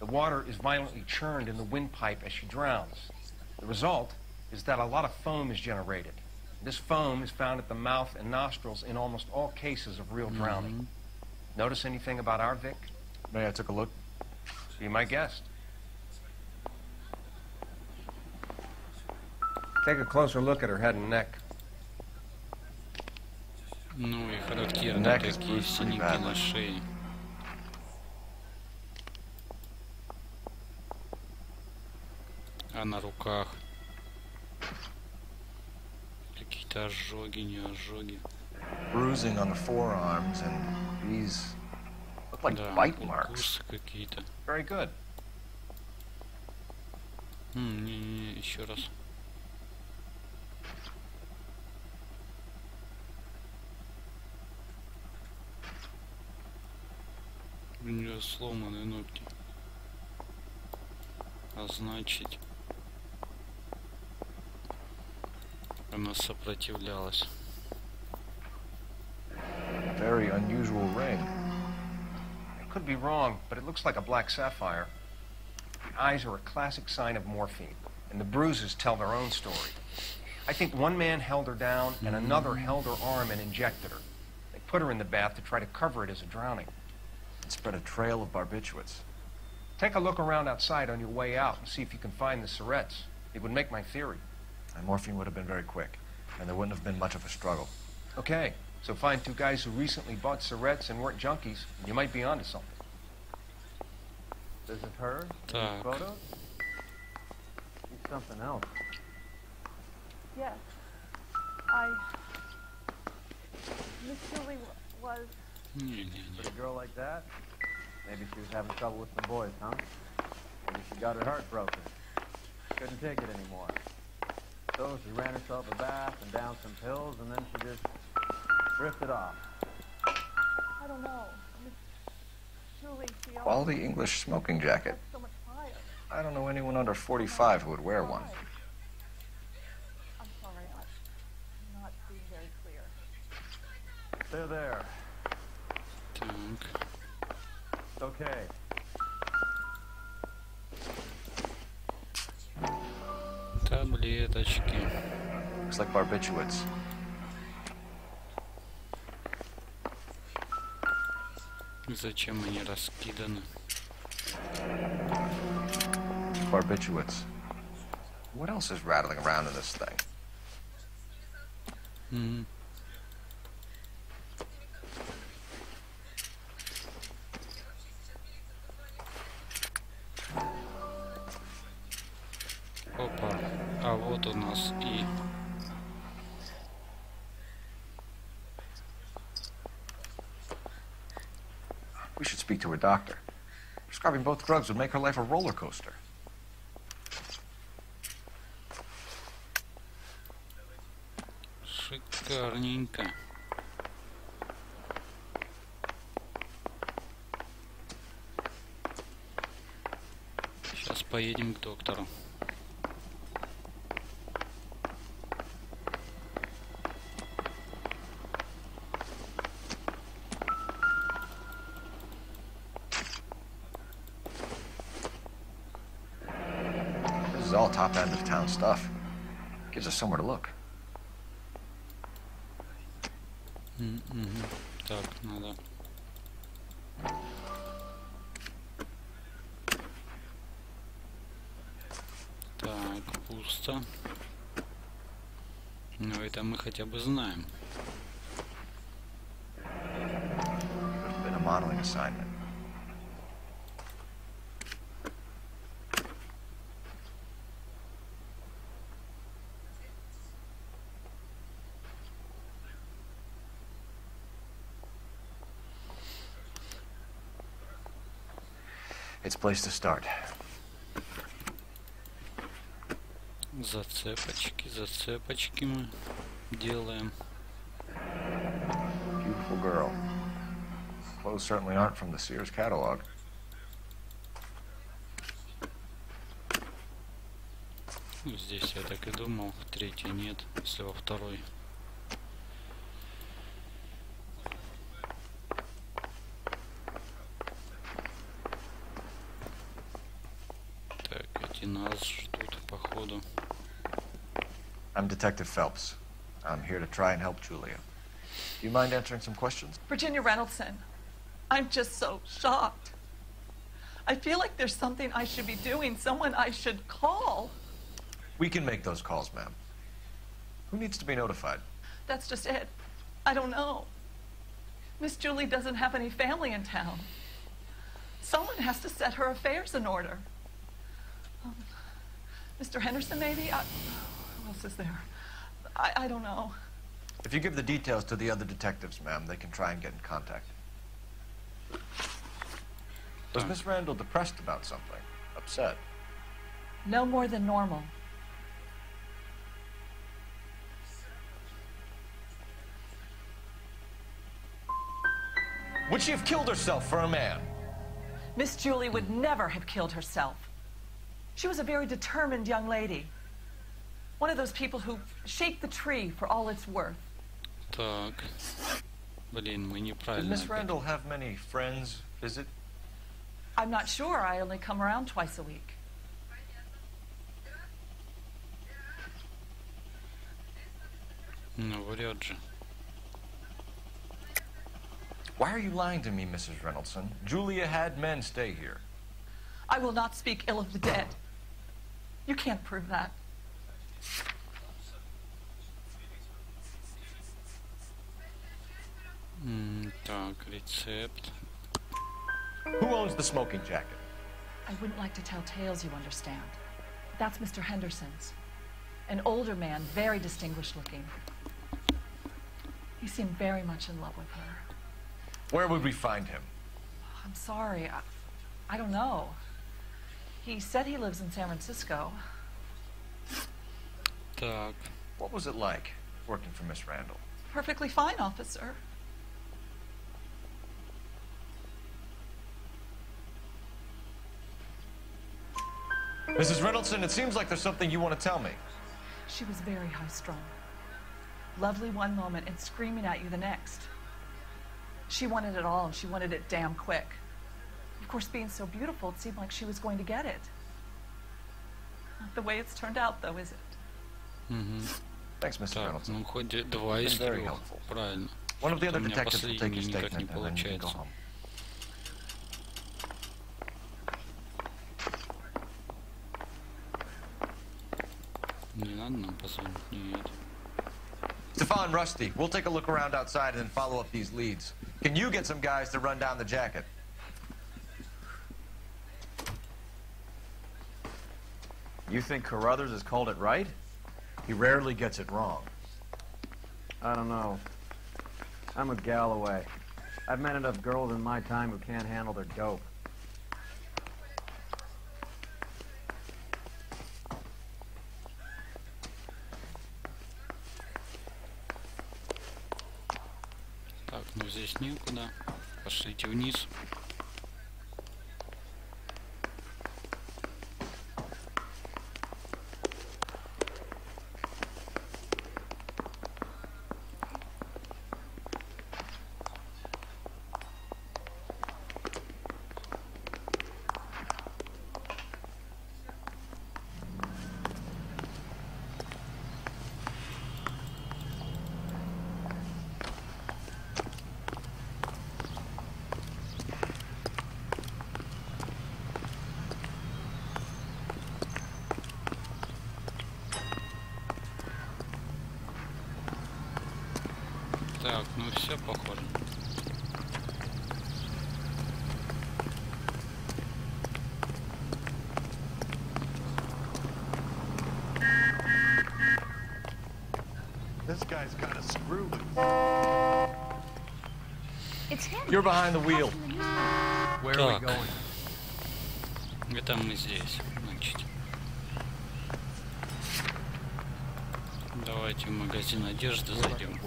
F: The water is violently churned in the windpipe as she drowns. The result is that a lot of foam is generated. This foam is found at the mouth and nostrils in almost all cases of real drowning. Notice anything about our Vic?
E: May I took a look?
F: Be my guest. Take a closer look at her head and neck.
A: Ну и характерно такие синяки на шее. А на руках какие-то ожоги, не ожоги.
N: Bruising on the forearms, and these look like bite marks.
A: Какие-то.
F: Very good.
A: Не, еще раз. У нее сломаны ногти. А значит, она сопротивлялась.
N: Very unusual ring.
F: I could be wrong, but it looks like a black sapphire. The eyes are a classic sign of morphine, and the bruises tell their own story. I think one man held her down, and another held her arm and injected her. They put her in the bath to try to cover it as a drowning.
N: It spread a trail of barbiturates.
F: Take a look around outside on your way out and see if you can find the syrettes. It would make my theory.
N: And morphine would have been very quick, and there wouldn't have been much of a struggle.
F: Okay, so find two guys who recently bought syrettes and weren't junkies, and you might be onto something.
P: This is her?
A: Так.
P: Photos? She's something else.
H: Yes. Miss Julie was...
P: Pretty girl like that? Maybe she was having trouble with some boys, huh? Maybe she got her heart broken. Couldn't take it anymore. So she ran herself a bath and down some pills, and then she just drifted off.
H: I don't know. Miss Julie, she always...
N: Quality English smoking jacket.
H: So much fire.
N: I don't know anyone under 45 who would wear one.
H: I'm sorry, I'm not being very clear.
P: They're there.
A: Так.
P: It's okay.
A: Таблеточки.
N: Looks like barbiturates.
A: Зачем они раскиданы?
N: Barbiturates. What else is rattling around in this thing?
A: Опа, а вот у нас и...
N: We should speak to her doctor. Prescribing both drugs would make her life a roller coaster.
A: Шикарненько. Сейчас поедем к доктору.
N: This is all top end of town stuff. Gives us somewhere to look.
A: Так, надо. Так, пусто. Ну, это мы хотя бы знаем.
N: Could have been a modeling assignment. It's a place to start.
A: Зацепочки мы делаем.
N: Beautiful girl. Clothes certainly aren't from the Sears catalog.
A: Ну, здесь я так и думал, в третьей нет, если во второй. Так, эти нас ждут, походу.
N: I'm Detective Phelps. I'm here to try and help Julia. Do you mind answering some questions?
O: Virginia Reynoldson, I'm just so shocked. I feel like there's something I should be doing, someone I should call.
N: We can make those calls, ma'am. Who needs to be notified?
O: That's just it. I don't know. Miss Julie doesn't have any family in town. Someone has to set her affairs in order. Mr. Henderson, maybe? Who else is there? I don't know.
N: If you give the details to the other detectives, ma'am, they can try and get in contact. Was Miss Randall depressed about something? Upset?
O: No more than normal.
N: Would she have killed herself for a man?
O: Miss Julie would never have killed herself. She was a very determined young lady. One of those people who shake the tree for all it's worth.
A: Так. Блин, мы
N: Did
A: неправильно.
N: Miss Randall have many friends visit?
O: I'm not sure. I only come around twice a week.
A: Ну, врет же.
N: Why are you lying to me, Mrs. Reynoldson? Julia had men stay here.
O: I will not speak ill of the dead. You can't prove that.
A: Так, рецепт.
N: Who owns the smoking jacket?
O: I wouldn't like to tell tales, you understand. That's Mr. Henderson's. An older man, very distinguished looking. He seemed very much in love with her.
N: Where would we find him?
O: I'm sorry. I don't know. He said he lives in San Francisco.
A: Так.
N: What was it like working for Miss Randall?
O: Perfectly fine, officer.
N: Mrs. Reynoldson, it seems like there's something you want to tell me.
O: She was very high-strung. Lovely one moment and screaming at you the next. She wanted it all, and she wanted it damn quick. Of course, being so beautiful, it seemed like she was going to get it. Not the way it's turned out, though, is it?
N: Thanks, Mr.
A: Так,
N: Reynoldson.
A: ну хоть два из
N: Very
A: трех.
N: helpful.
A: Правильно.
N: One of the
A: Что-то
N: other
A: у меня
N: detectives will take your
A: последний никак не
N: statement, and then you can go
A: получается.
N: home.
A: Не надо нам позвонить? Нет.
N: Stefan, Rusty, we'll take a look around outside and then follow up these leads. Can you get some guys to run down the jacket?
P: You think Carruthers has called it right?
M: He rarely gets it wrong.
P: I don't know. I'm with Galloway. I've met enough girls in my time who can't handle their dope.
A: Так, ну здесь некуда. Пошлите вниз. Так, ну все похоже.
M: This guy's got a screw loose.
R: It's him.
N: You're behind the wheel.
M: Where are we
A: Так.
M: going?
A: Это мы здесь, значит. Давайте в магазин одежды зайдем.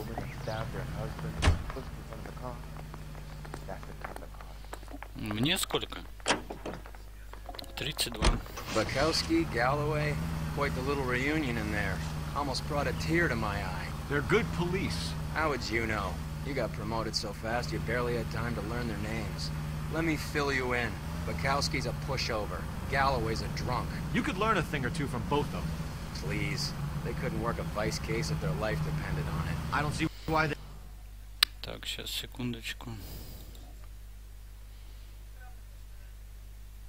A: Мне сколько? 32.
G: Bukowski, Galloway, quite the little reunion in there. Almost brought a tear to my eye.
M: They're good police.
G: How would you know? You got promoted so fast you barely had time to learn their names. Let me fill you in. Bukowski's a pushover. Galloway's a drunk.
M: You could learn a thing or two from both of them.
G: Please. They couldn't work a vice case if their life depended on it.
M: I don't see why they...
A: Так, сейчас, секундочку.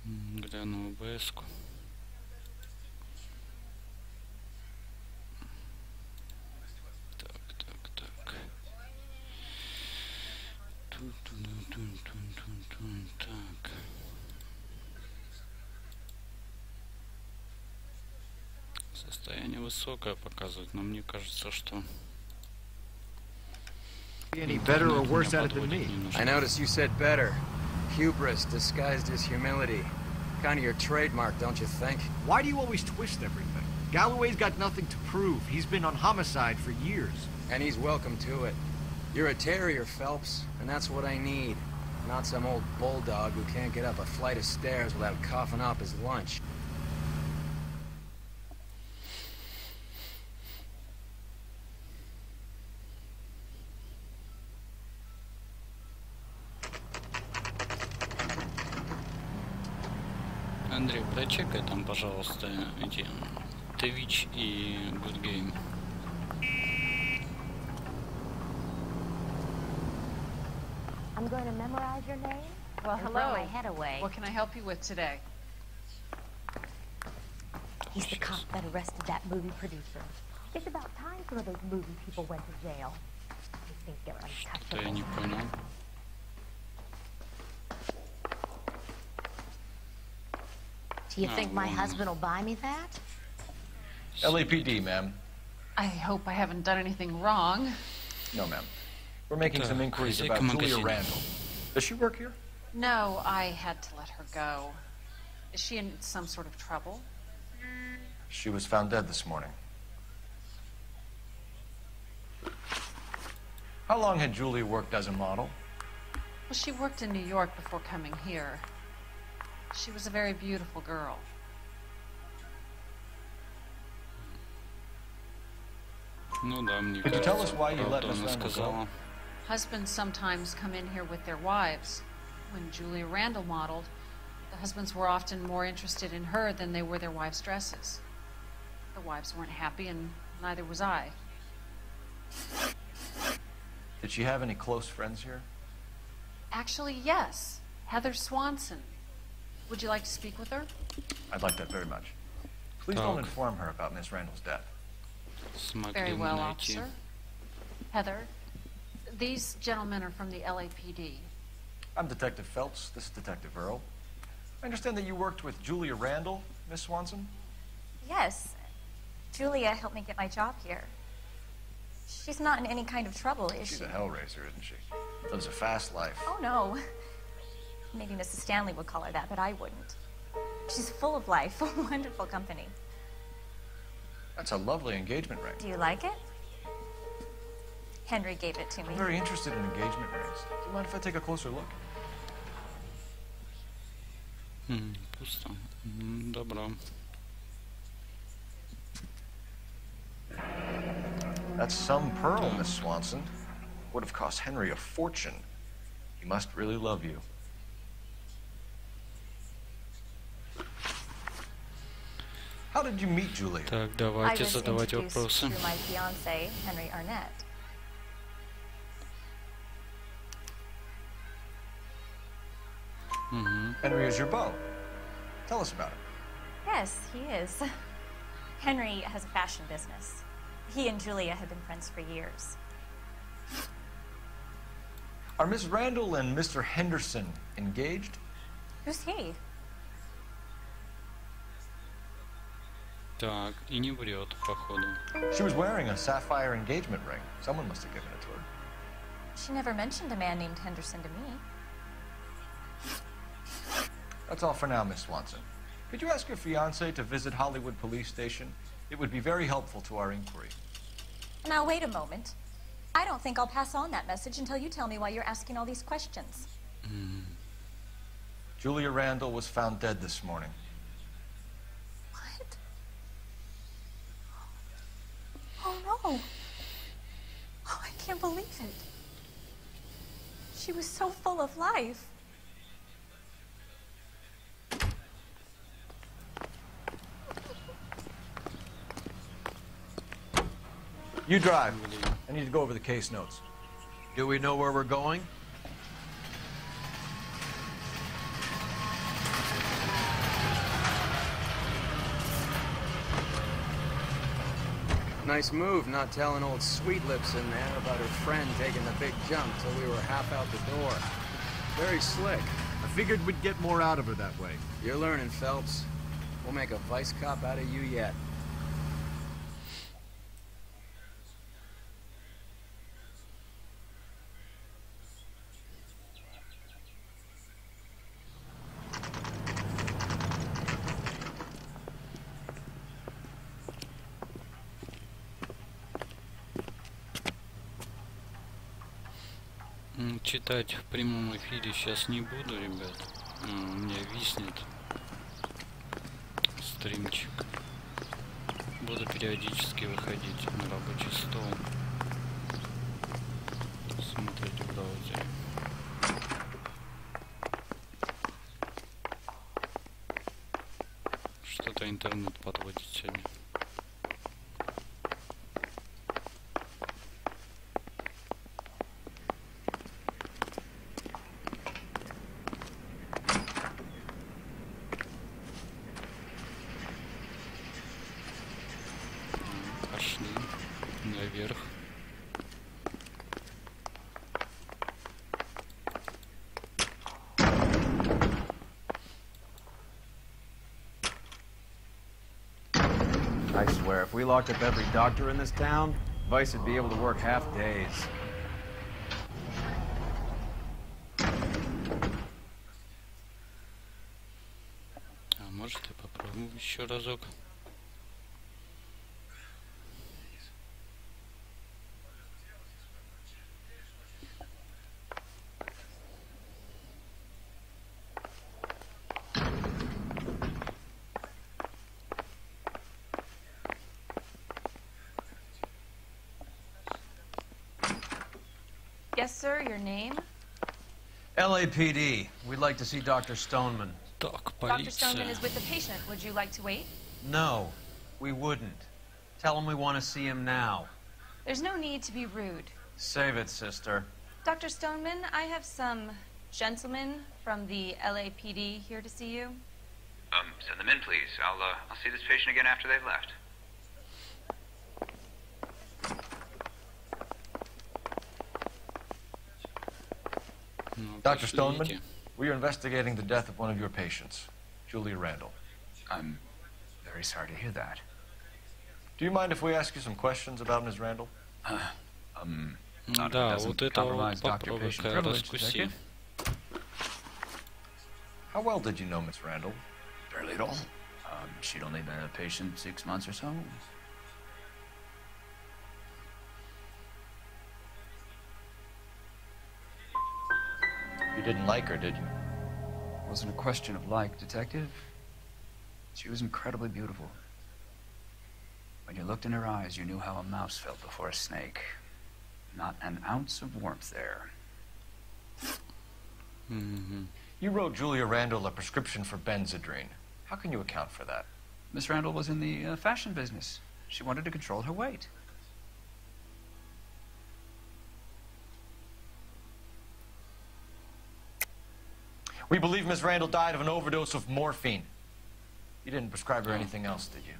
A: Гляну ОБС-ку. Так. Состояние высокое показывает, но мне кажется, что...
D: Any better or worse at it than me?
I: I noticed you said better. Hubris disguised as humility. Kind of your trademark, don't you think?
D: Why do you always twist everything? Galloway's got nothing to prove. He's been on homicide for years.
I: And he's welcome to it. You're a terrier, Phelps, and that's what I need. Not some old bulldog who can't get up a flight of stairs without coughing up his lunch.
A: Андрей, прочекай там, пожалуйста, эти Twitch и Good Game.
W: I'm going to memorize your name.
O: Well,
W: and
O: hello.
W: throw my head away.
O: What can I help you with today?
W: He's the cop that arrested that movie producer. It's about time some of those movie people went to jail. They think they're
A: Что я не понял.
W: Do you think my husband will buy me that?
N: LAPD, ma'am.
O: I hope I haven't done anything wrong.
N: No, ma'am. We're making some inquiries about Julia Randall. Does she work here?
O: No, I had to let her go. Is she in some sort of trouble?
N: She was found dead this morning. How long had Julia worked as a model?
O: Well, she worked in New York before coming here. She was a very beautiful girl.
A: Ну да, мне
N: Could you tell us
A: кажется,
N: why you let
A: правда
N: Miss
A: она
N: Randall
A: сказала.
N: go?
O: Husbands sometimes come in here with their wives. When Julia Randall modeled, the husbands were often more interested in her than they were their wives' dresses. The wives weren't happy, and neither was I.
N: Did she have any close friends here?
O: Actually, yes. Heather Swanson. Would you like to speak with her?
N: I'd like that very much. Please don't inform her about Miss Randall's death.
O: Very well, officer. Heather, these gentlemen are from the LAPD.
N: I'm Detective Phelps. This is Detective Earl. I understand that you worked with Julia Randall, Miss Swanson?
X: Yes. Julia helped me get my job here. She's not in any kind of trouble, is
N: She's
X: she?
N: a hellraiser, isn't she? Lives a fast life.
X: Oh, no. Maybe Mrs. Stanley would call her that, but I wouldn't. She's full of life, wonderful company.
N: That's a lovely engagement ring.
X: Do you like it? Henry gave it to me.
N: I'm very interested in engagement rings. Do you mind if I take a closer look?
A: Пусто. Добро.
N: That's some pearl, Miss Swanson. Would have cost Henry a fortune. He must really love you. How did you meet Julia?
A: Так,
X: I
A: давайте
X: was
A: задавать
X: introduced
A: вопросы.
X: through my fiancé, Henry Arnett.
N: Henry is your beau. Tell us about it.
X: Yes, he is. Henry has a fashion business. He and Julia have been friends for years.
N: Are Miss Randall and Mr. Henderson engaged?
X: Who's he?
A: Так, и не врет, походу.
N: She was wearing a sapphire engagement ring. Someone must have given it to her.
X: She never mentioned a man named Henderson to me.
N: That's all for now, Miss Swanson. Could you ask your fiancé to visit Hollywood Police Station? It would be very helpful to our inquiry.
X: Now, wait a moment. I don't think I'll pass on that message until you tell me why you're asking all these questions.
N: Julia Randall was found dead this morning.
X: What? Oh, no. Oh, I can't believe it. She was so full of life.
N: You drive. I need to go over the case notes.
T: Do we know where we're going?
I: Nice move not telling old Sweet Lips in there about her friend taking the big jump till we were half out the door. Very slick.
D: I figured we'd get more out of her that way.
I: You're learning, Phelps. We'll make a vice cop out of you yet.
A: Читать в прямом эфире сейчас не буду, ребят. У меня виснет стримчик. Буду периодически выходить на рабочий стол, смотреть в браузере. Что-то интернет подводит сегодня. Наверх.
P: I swear, if we locked up every doctor in this town, Vice would be able to work half days.
A: А может, и попробуем еще разок.
C: Yes, sir, your name?
P: L.A.P.D. We'd like to see Dr. Stoneman.
C: Dr. Stoneman is with the patient. Would you like to wait?
P: No, we wouldn't. Tell him we want to see him now.
C: There's no need to be rude.
P: Save it, sister.
C: Dr. Stoneman, I have some gentlemen from the L.A.P.D. here to see you.
K: Send them in, please. I'll see this patient again after they've left.
N: Dr. Stoneman, we are investigating the death of one of your patients, Julia Randall.
K: I'm very sorry to hear that.
N: Do you mind if we ask you some questions about Ms. Randall?
A: Да, вот это попробуй-ка раскуси.
N: How well did you know Miss Randall?
K: Very little. She'd only been a patient 6 months or so.
N: You didn't like her, did you?
K: It wasn't a question of like, Detective. She was incredibly beautiful. When you looked in her eyes, you knew how a mouse felt before a snake. Not an ounce of warmth there.
N: You wrote Julia Randall a prescription for Benzedrine. How can you account for that?
K: Miss Randall was in the fashion business. She wanted to control her weight.
N: We believe Miss Randall died of an overdose of morphine. You didn't prescribe her anything else, did you?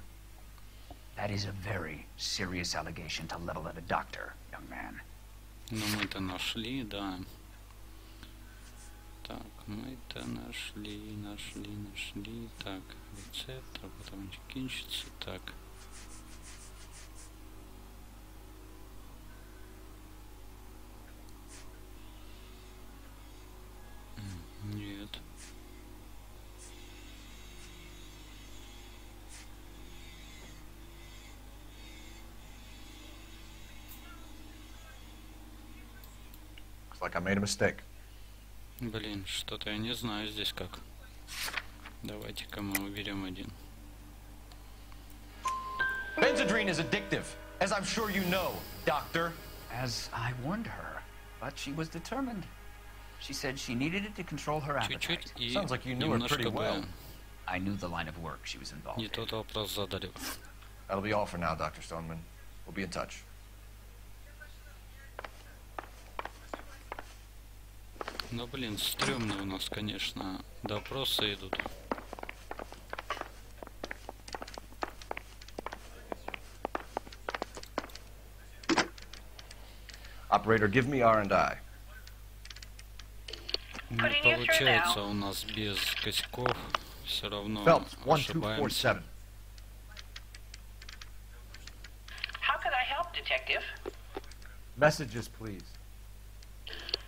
K: That is a very serious allegation to level at a doctor, young man.
A: Ну, мы-то нашли, да. Так, мы-то нашли. Так, рецепт, а потом кинчится. Так. Нет.
N: Looks like I made a mistake.
A: Блин, что-то я не знаю здесь как. Давайте-ка мы уберем один.
N: Benzedrine is addictive, as I'm sure you know, doctor.
K: As I warned her, but she was determined. She said she needed it to control her appetite.
N: Sounds like you knew her pretty well.
K: I knew the line of work she was involved
A: Не тот вопрос задали.
N: That'll be all for now, Dr. Stoneman. We'll be in touch.
A: Ну, блин, стрёмные у нас, конечно, допросы идут.
N: Operator, give me R&I.
A: Не получается у нас без косяков. Все равно
M: Phelps,
A: ошибаемся.
M: 1247.
L: How could I help, Detective?
M: Messages, please.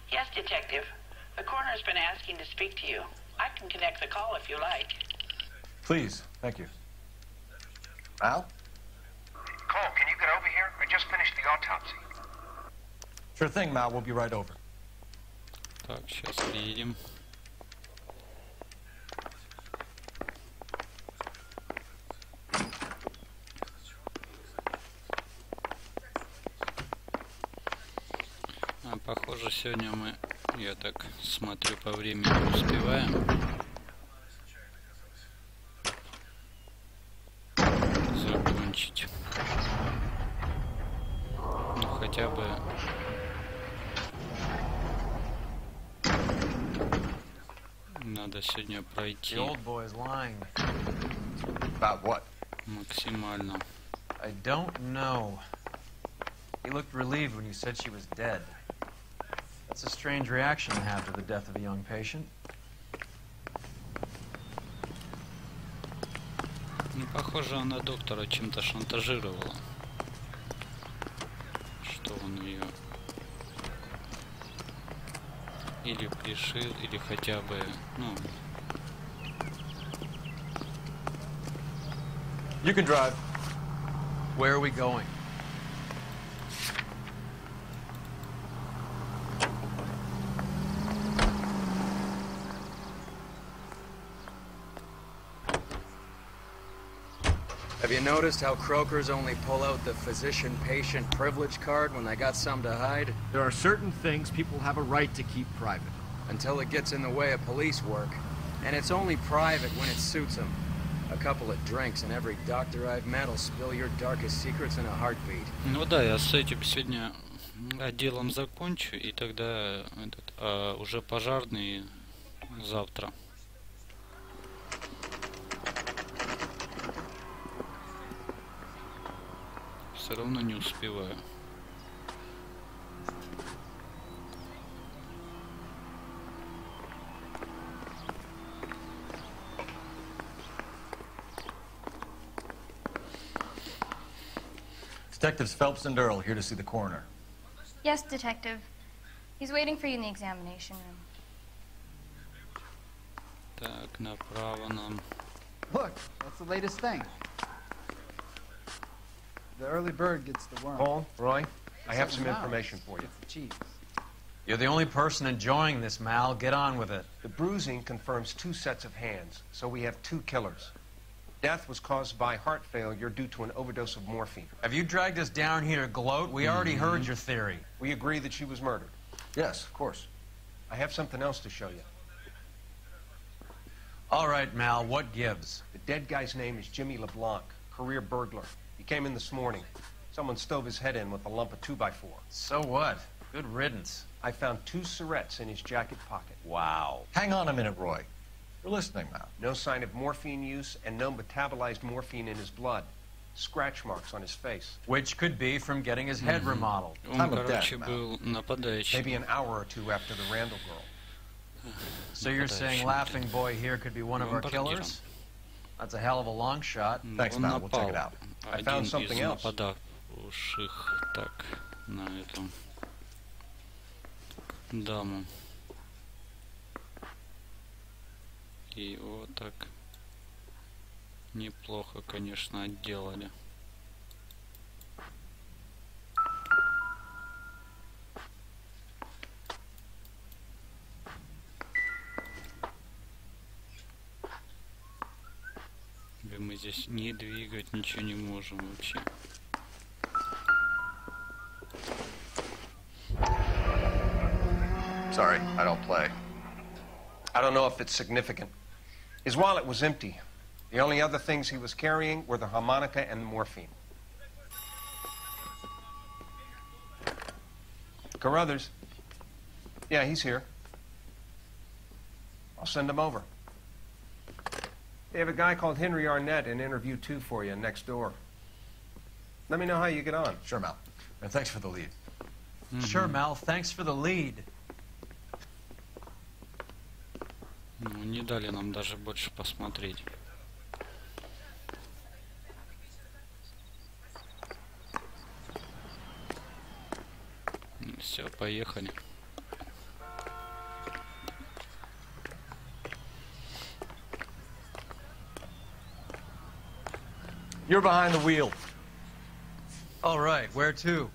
L: Yes, Detective. The coroner's been asking to speak to you. I can connect the call if you like.
N: Please, thank you. Al?
F: Cole, can you get over here? I just finished the autopsy.
N: Sure thing, Mal. We'll be right over.
A: Так, сейчас приедем. Похоже, сегодня мы, я так смотрю, по времени успеваем. Закончить. Ну, хотя бы... Надо сегодня пройти.
B: The old boy is lying.
N: About what?
A: Максимально.
B: I don't know. He looked relieved when you said she was dead. That's a strange reaction to have to the death of a young patient.
A: Ну, похоже, она доктора чем-то шантажировала. Что он ее или пришил, или хотя бы, ну...
N: You can drive.
B: Where are we going?
I: Have you noticed how croakers only pull out the physician-patient privilege card when they got something to hide?
D: There are certain things people have a right to keep private.
I: Until it gets in the way of police work. And it's only private when it suits them. A couple of drinks and every doctor I've met will spill your darkest secrets in a heartbeat.
A: Ну да, я с этим сегодня отделом закончу, и тогда уже пожарный завтра. Все равно не успеваю.
N: Detectives Phelps and Earl here to see the coroner.
S: Yes, Detective. He's waiting for you in the examination room.
A: Так, направо нам.
K: Look, that's the latest thing. The early bird gets the worm.
F: Cole, Roy, I have some information for you.
K: Cheese.
B: You're the only person enjoying this, Mal. Get on with it.
F: The bruising confirms 2 sets of hands, so we have 2 killers. Death was caused by heart failure due to an overdose of morphine.
B: Have you dragged us down here to gloat? We already heard your theory.
F: We agree that she was murdered.
N: Yes, of course.
F: I have something else to show you.
B: All right, Mal, what gives?
F: The dead guy's name is Jimmy LeBlanc, career burglar. He came in this morning. Someone stove his head in with a lump of 2x4.
B: So what? Good riddance.
F: I found 2 cigarettes in his jacket pocket.
B: Wow.
N: Hang on a minute, Roy. We're listening now.
F: No sign of morphine use and no metabolized morphine in his blood. Scratch marks on his face.
B: Which could be from getting his head remodeled.
A: Он, короче, был нападающим.
F: Maybe an hour or 2 after the Randall girl.
B: So you're saying Laughing Boy here could be one of our killers? That's a hell of a long shot.
N: Thanks, Mal. We'll check it out.
F: I found something else.
A: Нападавших так на эту даму. И вот так неплохо, конечно, отделали. И мы здесь не двигать ничего не можем вообще.
N: Sorry, I don't play.
F: I don't know if it's significant. His wallet was empty. The only other things he was carrying were the harmonica and the morphine. Carruthers. Yeah, he's here. I'll send him over. They have a guy called Henry Arnett in interview 2 for you next door. Let me know how you get on.
N: Sure, Mal. And thanks for the lead.
B: Sure, Mel. Thanks for the lead.
A: Ну, не дали нам даже больше посмотреть. Все, поехали.
N: You're behind the wheel.
B: All right, where to?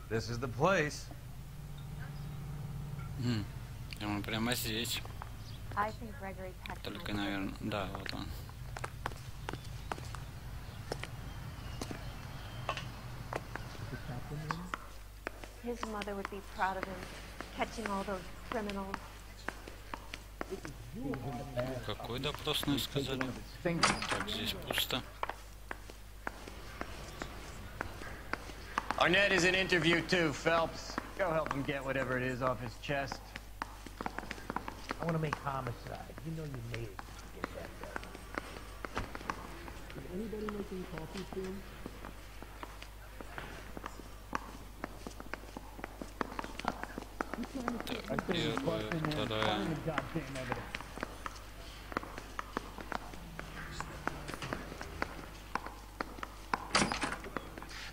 B: This is the place.
A: Он прямо здесь.
W: I think Gregory texted
A: Только,
W: me.
A: наверное, да, вот он.
W: His mother would be proud of him, catching all those criminals.
A: Какой допросный сказали? Так, здесь пусто.
P: Arnett is in interview too, Phelps. Go help him get whatever it is off his chest.
J: I want to make homicide. You know you made it to get that done. Is anybody making coffee soon?
A: Так, первая, вторая.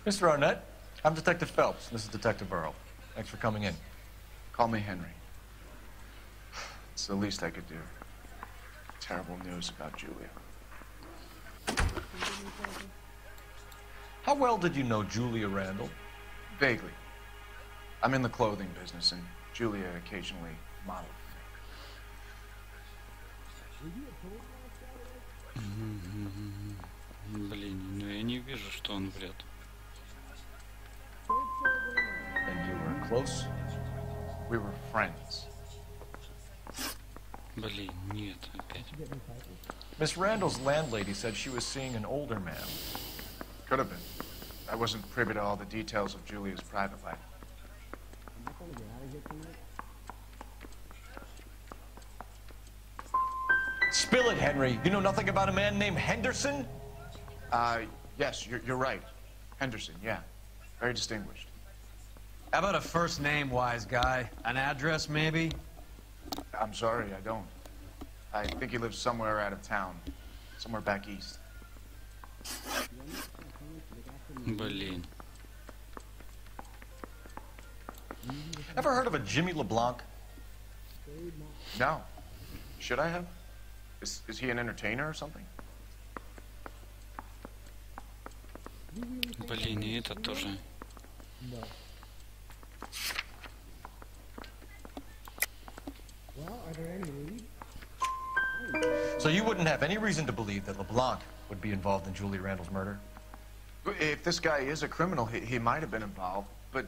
N: Mr. Arnett, I'm Detective Phelps. This is Detective Earl. Thanks for coming in.
Q: Call me Henry. It's the least I could do. Terrible news about Julia.
N: How well did you know Julia Randall?
Q: Vaguely. I'm in the clothing business, and Julia occasionally modeled.
A: Блин, ну я не вижу, что он врет.
N: And you were close?
Q: We were friends.
A: Блин, нет, опять.
N: Miss Randall's landlady said she was seeing an older man.
Q: Could have been. I wasn't privy to all the details of Julia's private life.
N: Spill it, Henry. You know nothing about a man named Henderson?
Q: Yes, you're right. Henderson, yeah. Very distinguished.
B: How about a first name, wise guy? An address, maybe?
Q: I'm sorry, I don't. I think he lives somewhere out of town. Somewhere back east.
A: Блин.
N: Ever heard of a Jimmy LeBlanc?
Q: No. Should I have? Is he an entertainer or something?
A: Блин, и это тоже.
N: So you wouldn't have any reason to believe that LeBlanc would be involved in Julia Randall's murder?
Q: If this guy is a criminal, he might have been involved. But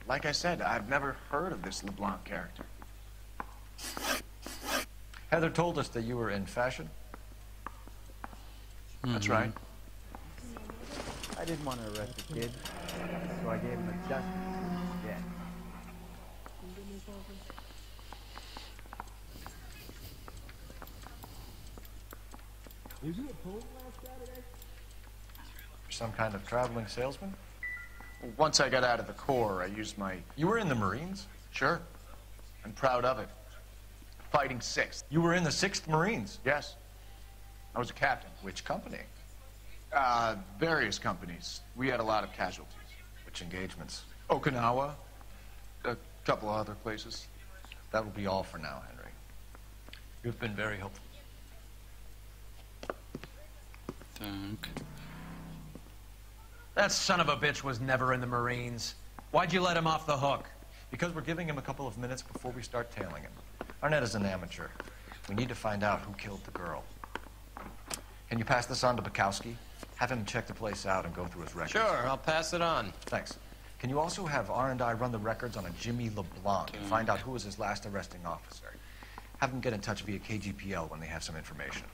Q: like I said, I've never heard of this LeBlanc character.
N: Heather told us that you were in fashion.
Q: That's right.
P: I didn't want to arrest the kid, so I gave him a justice instead.
J: Was you a poet last Saturday?
N: You're some kind of traveling salesman?
Q: Once I got out of the Corps, I used my...
N: You were in the Marines?
Q: Sure. I'm proud of it. Fighting 6th.
N: You were in the 6th Marines?
Q: Yes. I was a captain.
N: Which company?
Q: Various companies. We had a lot of casualties.
N: Which engagements?
Q: Okinawa. A couple of other places.
N: That will be all for now, Henry. You've been very helpful.
A: Так.
B: That son of a bitch was never in the Marines. Why'd you let him off the hook?
N: Because we're giving him a couple of minutes before we start tailing him. Arnett is an amateur. We need to find out who killed the girl. Can you pass this on to Bukowski? Have him check the place out and go through his records.
G: Sure, I'll pass it on.
N: Thanks. Can you also have R&I run the records on a Jimmy LeBlanc and find out who was his last arresting officer? Have them get in touch via KGPL when they have some information.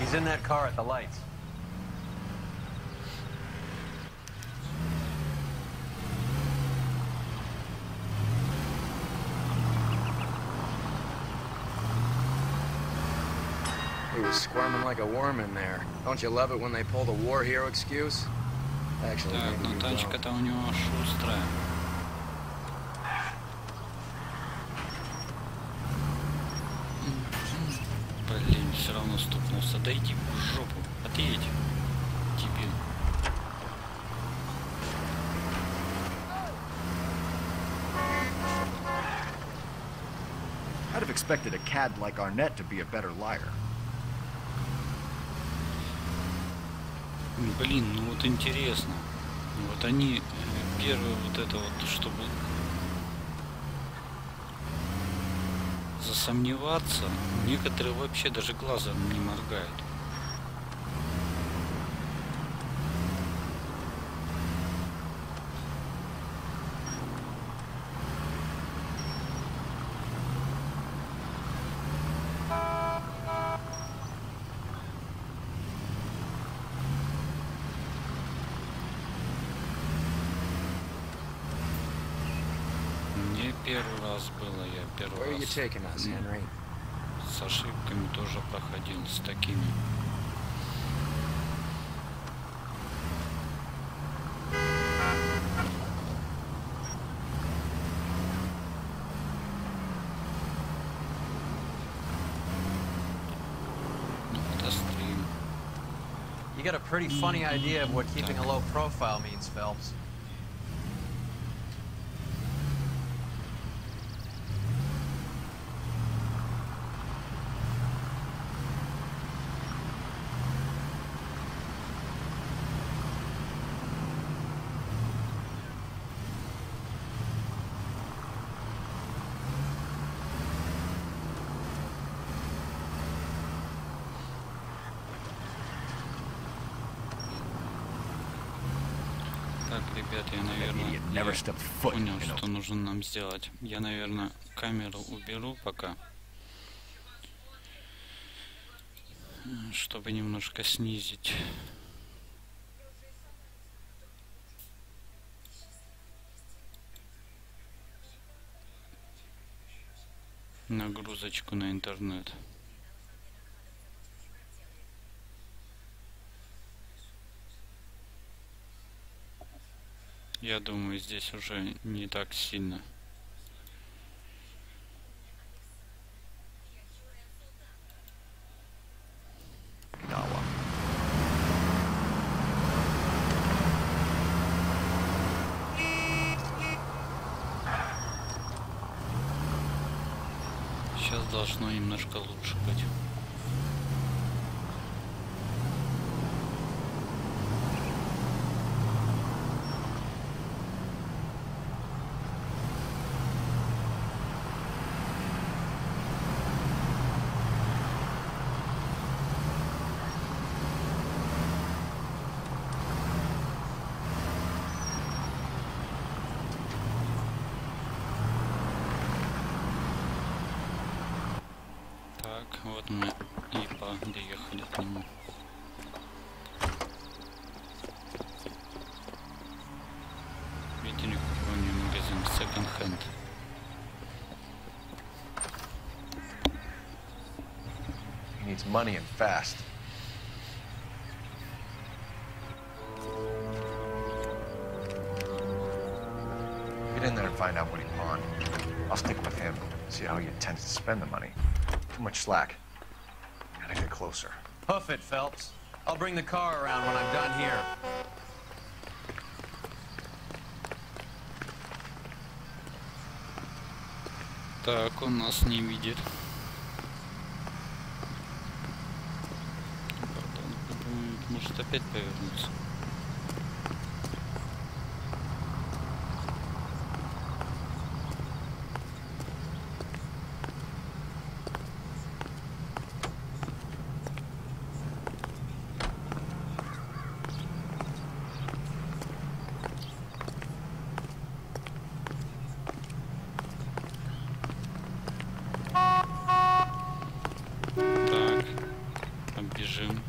B: He's in that car at the lights.
I: He was squirming like a worm in there. Don't you love it when they pull the war hero excuse? Actually,
A: Так,
I: maybe
A: но
I: you don't.
A: тачка-то у него шустрая. Блин, все равно стукнулся. Да иди в жопу. Отъедь. Дебил.
D: I'd have expected a cad like Arnett to be a better liar.
A: Блин, ну вот интересно. Вот они первые вот это вот, чтобы засомневаться, некоторые вообще даже глазом не моргают. Мне первый раз было, я первый
I: Where are you
A: раз
I: taking us, Henry?
A: с ошибками тоже проходил, с такими. Ну, это стрим.
B: You got a pretty funny idea of what keeping a low profile means, Phelps.
A: Так, ребят, я, наверное, понял, что нужно нам сделать. Я, наверное, камеру уберу пока, чтобы немножко снизить нагрузочку на интернет. Я думаю, здесь уже не так сильно. Сейчас должно немножко лучше быть. Вот мы и подъехали к нему. Видели, какой у него магазин? Second Hand.
N: He needs money and fast. Get in there and find out what he pawned. I'll stick with him, see how he intends to spend the money. Too much slack. Gotta get closer.
B: Hoof it, Phelps. I'll bring the car around when I'm done here.
A: Так, он нас не видит. Может опять повернуться. Бежим.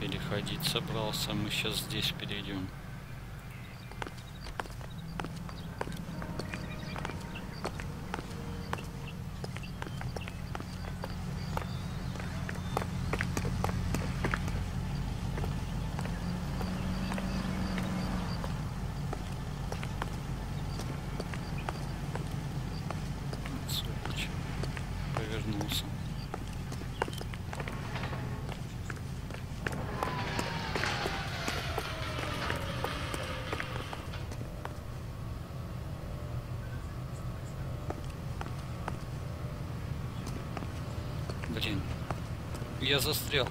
A: переходить собрался. Мы сейчас здесь перейдем. Сволочь. Повернулся. Блин, я застрял.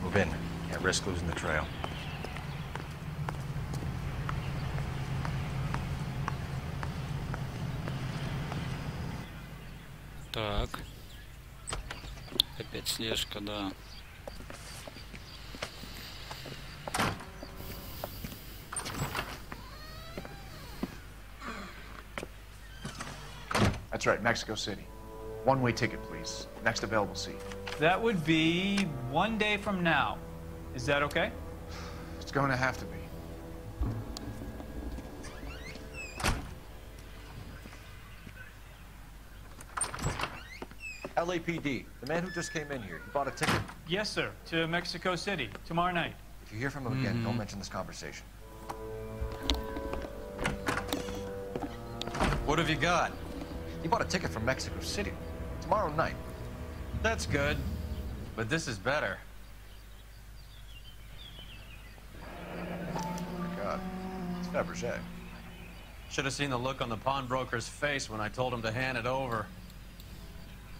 N: Move in. Can't risk losing the trail.
A: Так. Опять слежка, да.
N: That's right, Mexico City. One-way ticket, please. Next available seat.
E: That would be 1 day from now. Is that okay?
N: It's going to have to be. L.A.P.D. The man who just came in here. He bought a ticket?
E: Yes, sir. To Mexico City. Tomorrow night.
N: If you hear from him again, don't mention this conversation.
B: What have you got?
N: He bought a ticket from Mexico City. Tomorrow night.
B: That's good. But this is better.
N: Oh my God. It's Fabergé.
B: Should have seen the look on the pawnbroker's face when I told him to hand it over.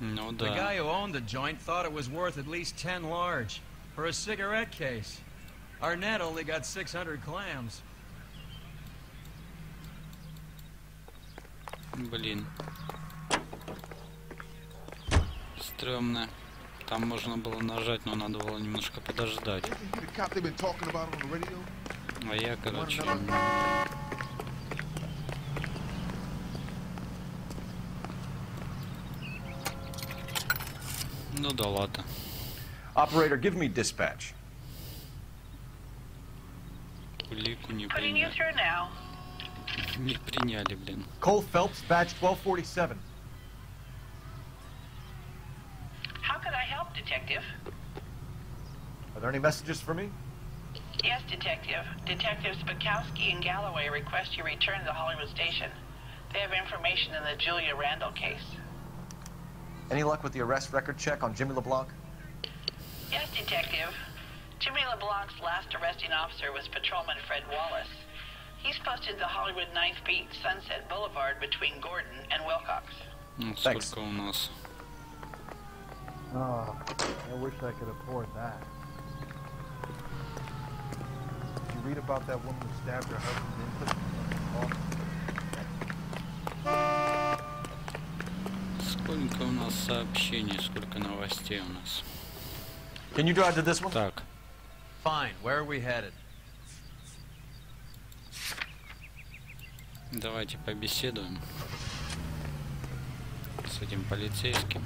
A: No,
I: The guy who owned the joint thought it was worth at least 10 large for a cigarette case. Arnett only got 600 clams.
A: Блин. Стрёмно. Там можно было нажать, но надо было немножко подождать. А я, короче... Ну да ладно.
N: Operator, give me dispatch.
A: Улику не
L: Putting you
A: приняли.
L: through now.
A: Не приняли, блин.
N: Cole Phelps, badge 1247.
L: How could I help, Detective?
N: Are there any messages for me?
L: Yes, Detective. Detectives Bukowski and Galloway request you return to Hollywood Station. They have information in the Julia Randall case.
N: Any luck with the arrest record check on Jimmy LeBlanc?
L: Yes, Detective. Jimmy LeBlanc's last arresting officer was Patrolman Fred Wallace. He's posted the Hollywood 9th Beat, Sunset Boulevard between Gordon and Wilcox.
A: Ну, сколько у нас?
P: Oh, I wish I could afford that.
M: Did you read about that woman who stabbed her husband in the
A: Сколько у нас сообщений, сколько новостей у нас?
N: Can you drive to this one?
A: Так.
B: Fine. Where are we headed?
A: Давайте побеседуем с этим полицейским.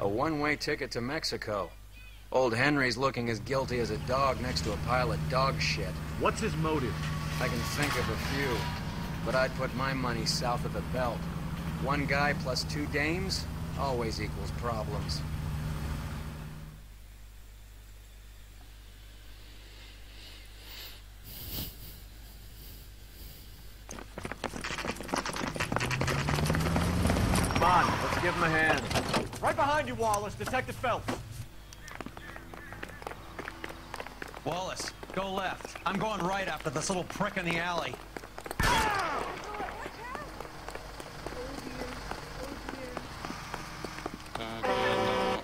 I: A one-way ticket to Mexico. Old Henry's looking as guilty as a dog next to a pile of dog shit.
D: What's his motive?
I: I can think of a few, but I'd put my money south of the belt. One guy plus 2 dames always equals problems.
B: Come on, let's give him a hand.
N: Right behind you, Wallace. Detective Phelps.
B: Wallace, go left. I'm going right after this little prick in the alley.
A: Так, я одного.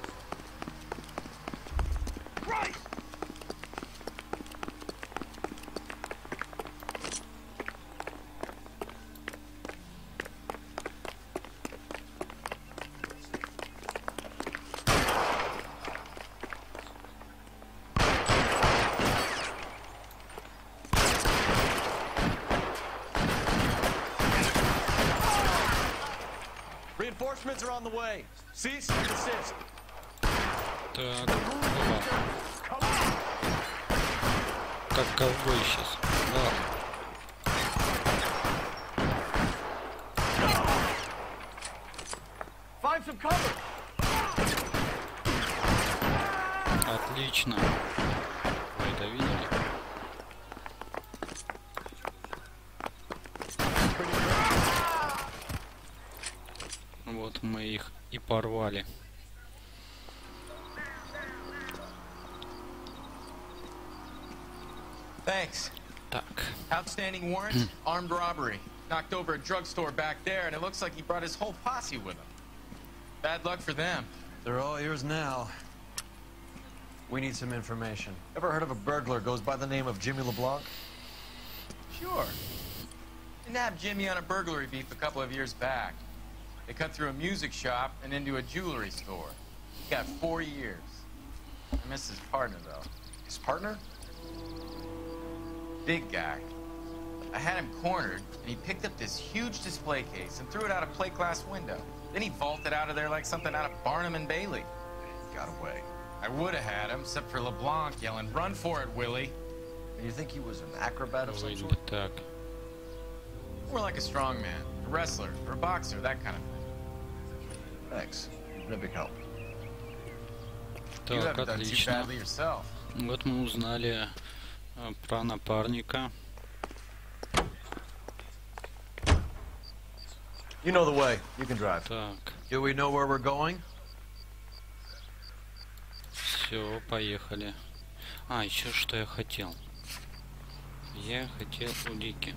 B: Reinforcements are on the way. Cease and desist.
A: Так, как ковбой сейчас. Да.
B: Find some cover.
A: Отлично. Вы это видели? Вот мы их и порвали.
G: Thanks.
A: Так.
G: Outstanding warrant, armed robbery. Knocked over a drugstore back there, and it looks like he brought his whole posse with him. Bad luck for them.
B: They're all yours now. We need some information.
N: Ever heard of a burglar goes by the name of Jimmy LeBlanc?
G: Sure. Nabbed Jimmy on a burglary beef a couple of years back. They cut through a music shop and into a jewelry store. He got 4 years. I miss his partner, though.
N: His partner?
G: Big guy. I had him cornered, and he picked up this huge display case and threw it out a plate glass window. Then he vaulted out of there like something out of Barnum and Bailey.
N: He got away.
G: I would have had him, except for LeBlanc yelling, "Run for it, Willie!"
N: And you think he was an acrobat of some sort?
A: Так.
G: More like a strongman, a wrestler, or a boxer, that kind of thing.
N: Thanks. You've been a big help.
G: You
A: Так,
G: haven't done too
A: отлично.
G: badly yourself.
A: Вот мы узнали про напарника.
N: You know the way. You can drive.
A: Так.
B: Do we know where we're going?
A: Все, поехали. А, еще что я хотел. Я хотел улики.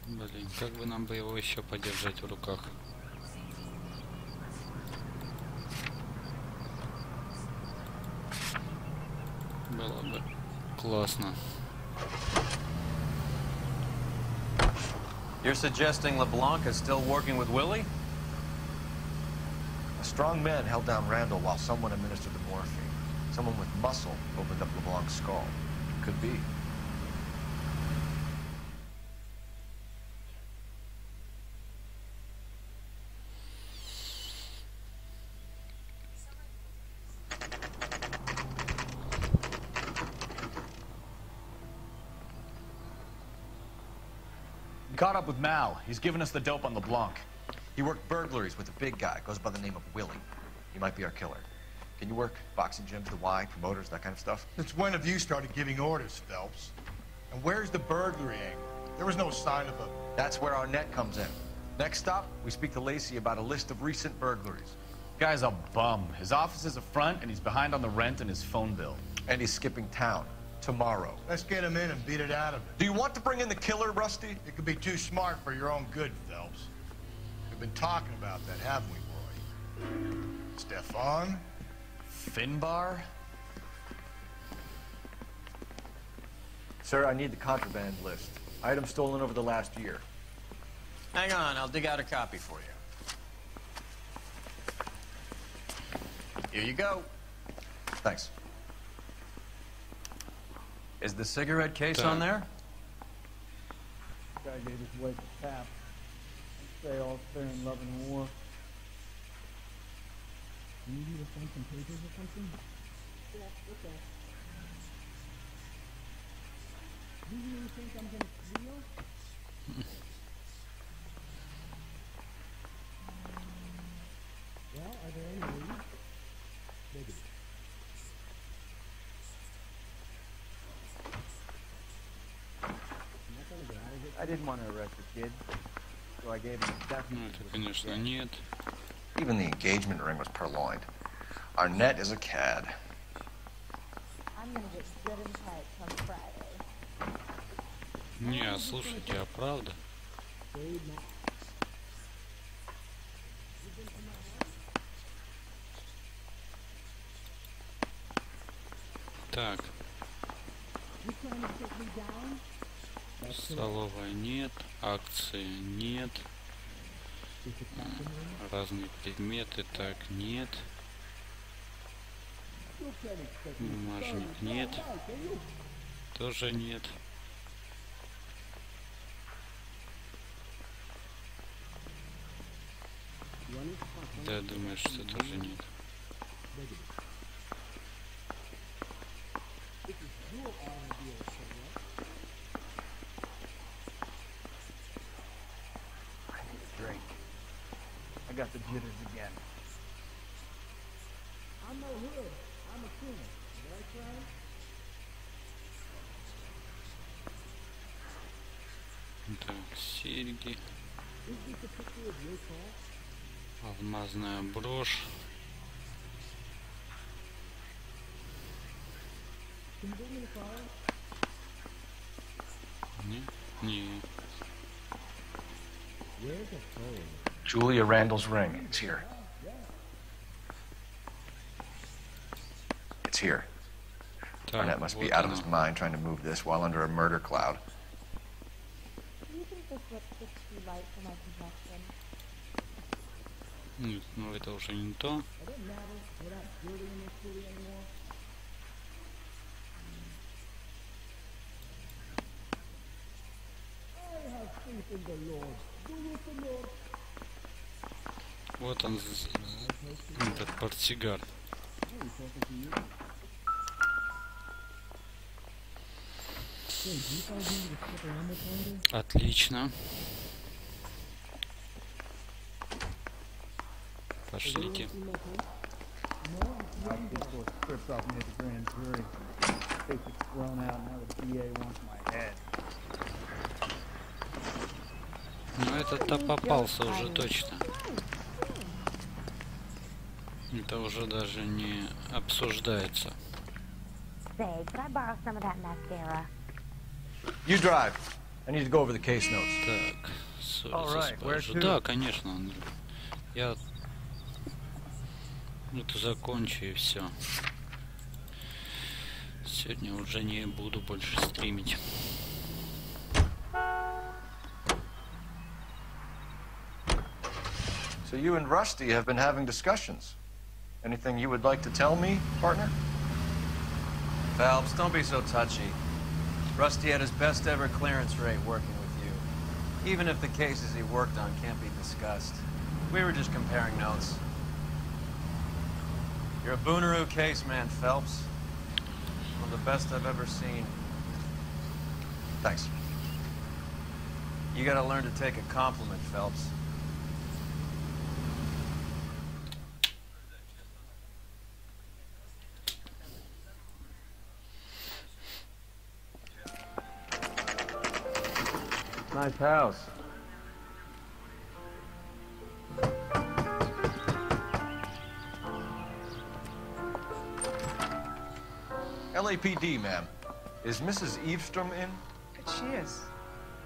A: Блин, как бы нам бы его еще подержать в руках? Было бы классно.
B: You're suggesting LeBlanc is still working with Willie?
N: A strong man held down Randall while someone administered the morphine. Someone with muscle opened up LeBlanc's skull. Could be.
H: Caught up with Mal. He's given us the dope on LeBlanc.
N: He worked burglaries with a big guy. Goes by the name of Willie. He might be our killer. Can you work boxing gyms, the Y, promoters, that kind of stuff?
R: Since when have you started giving orders, Phelps? And where's the burglary angle? There was no sign of a...
N: That's where our net comes in. Next stop, we speak to Lacey about a list of recent burglaries.
H: Guy's a bum. His office is a front, and he's behind on the rent and his phone bill.
N: And he's skipping town. Tomorrow.
R: Let's get him in and beat it out of it.
N: Do you want to bring in the killer, Rusty?
R: It could be too smart for your own good, Phelps. We've been talking about that, haven't we, Roy? Stefan?
H: Finbar?
N: Sir, I need the contraband list. Items stolen over the last year.
B: Hang on, I'll dig out a copy for you. Here you go.
N: Thanks.
B: Is the cigarette case on there?
U: Guy gave his wife a tap. Say all fair in love and war. You need to find some papers or something? Yeah, okay. Do you really think I'm gonna steal? Well, are there any leads? Maybe. I didn't want to arrest the kid, so I gave him a death.
A: Ну, это, конечно, нет.
N: Even the engagement ring was purloined. Our net is a cad.
W: I'm gonna get good and tight come Friday.
A: Не, слушайте, а правда? Так. Столовая нет, акции нет, разные предметы так нет. Бумажник нет. Тоже нет. Да, думаю, что тоже нет.
E: I got the jitters again.
U: I'm no hood. I'm a king. Right, Brian?
A: Так, серьги.
U: Is this a picture of your car?
A: Алмазная брошь.
U: Can you bring me the car?
A: Не.
U: Where's the phone?
F: Julia Randall's ring. It's here. It's here.
N: Arnett must be out of his mind trying to move this while under a murder cloud.
W: Do you think this lipstick's too light for my complexion?
A: Нет, ну это уже не то.
U: It doesn't matter. We're not dirty in this city anymore. I have faith in the Lord. Do you, the Lord?
A: Вот он, этот портсигар. Отлично. Пошлите. Ну этот-то попался уже точно. Это уже даже не обсуждается.
W: Say, could I borrow some of that mascara?
N: You drive. I need to go over the case notes.
A: Так, сори, да, конечно. Я это закончу и все. Сегодня уже не буду больше стримить.
N: So you and Rusty have been having discussions. Anything you would like to tell me, partner?
B: Phelps, don't be so touchy. Rusty had his best ever clearance rate working with you. Even if the cases he worked on can't be discussed. We were just comparing notes. You're a Booneroo case man, Phelps. One of the best I've ever seen.
N: Thanks.
B: You gotta learn to take a compliment, Phelps.
P: Nice house.
N: LAPD, ma'am. Is Mrs. Eavestrom in?
O: She is.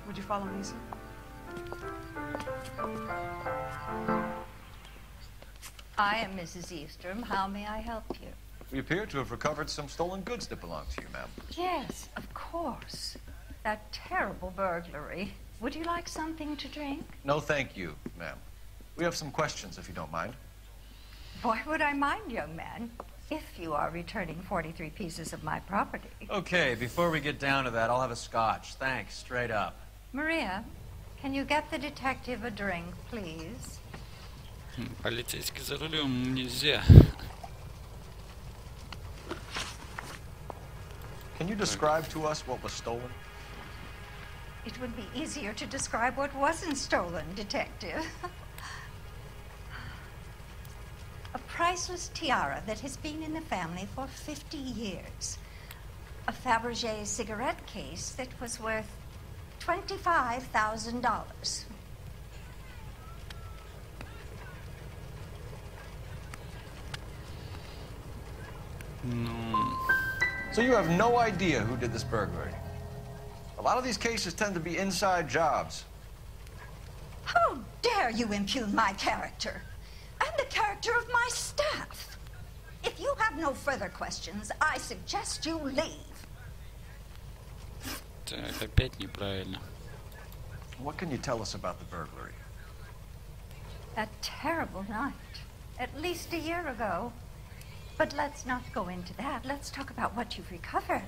O: Would you follow me, sir?
T: I am Mrs. Eavestrom. How may I help you?
N: We appear to have recovered some stolen goods that belong to you, ma'am.
T: Yes, of course. That terrible burglary. Would you like something to drink?
N: No, thank you, ma'am. We have some questions, if you don't mind.
T: Why would I mind, young man, if you are returning 43 pieces of my property?
B: Okay, before we get down to that, I'll have a scotch. Thanks, straight up.
T: Maria, can you get the detective a drink, please?
A: Полицейский за рулем нельзя.
N: Can you describe to us what was stolen?
T: It would be easier to describe what wasn't stolen, detective. A priceless tiara that has been in the family for 50 years. A Fabergé cigarette case that was worth $25,000.
A: No.
N: So you have no idea who did this burglary? A lot of these cases tend to be inside jobs.
T: How dare you impugn my character and the character of my staff? If you have no further questions, I suggest you leave.
A: Так, опять неправильно.
N: What can you tell us about the burglary?
T: That terrible night, at least a year ago, But let's not go into that. Let's talk about what you've recovered.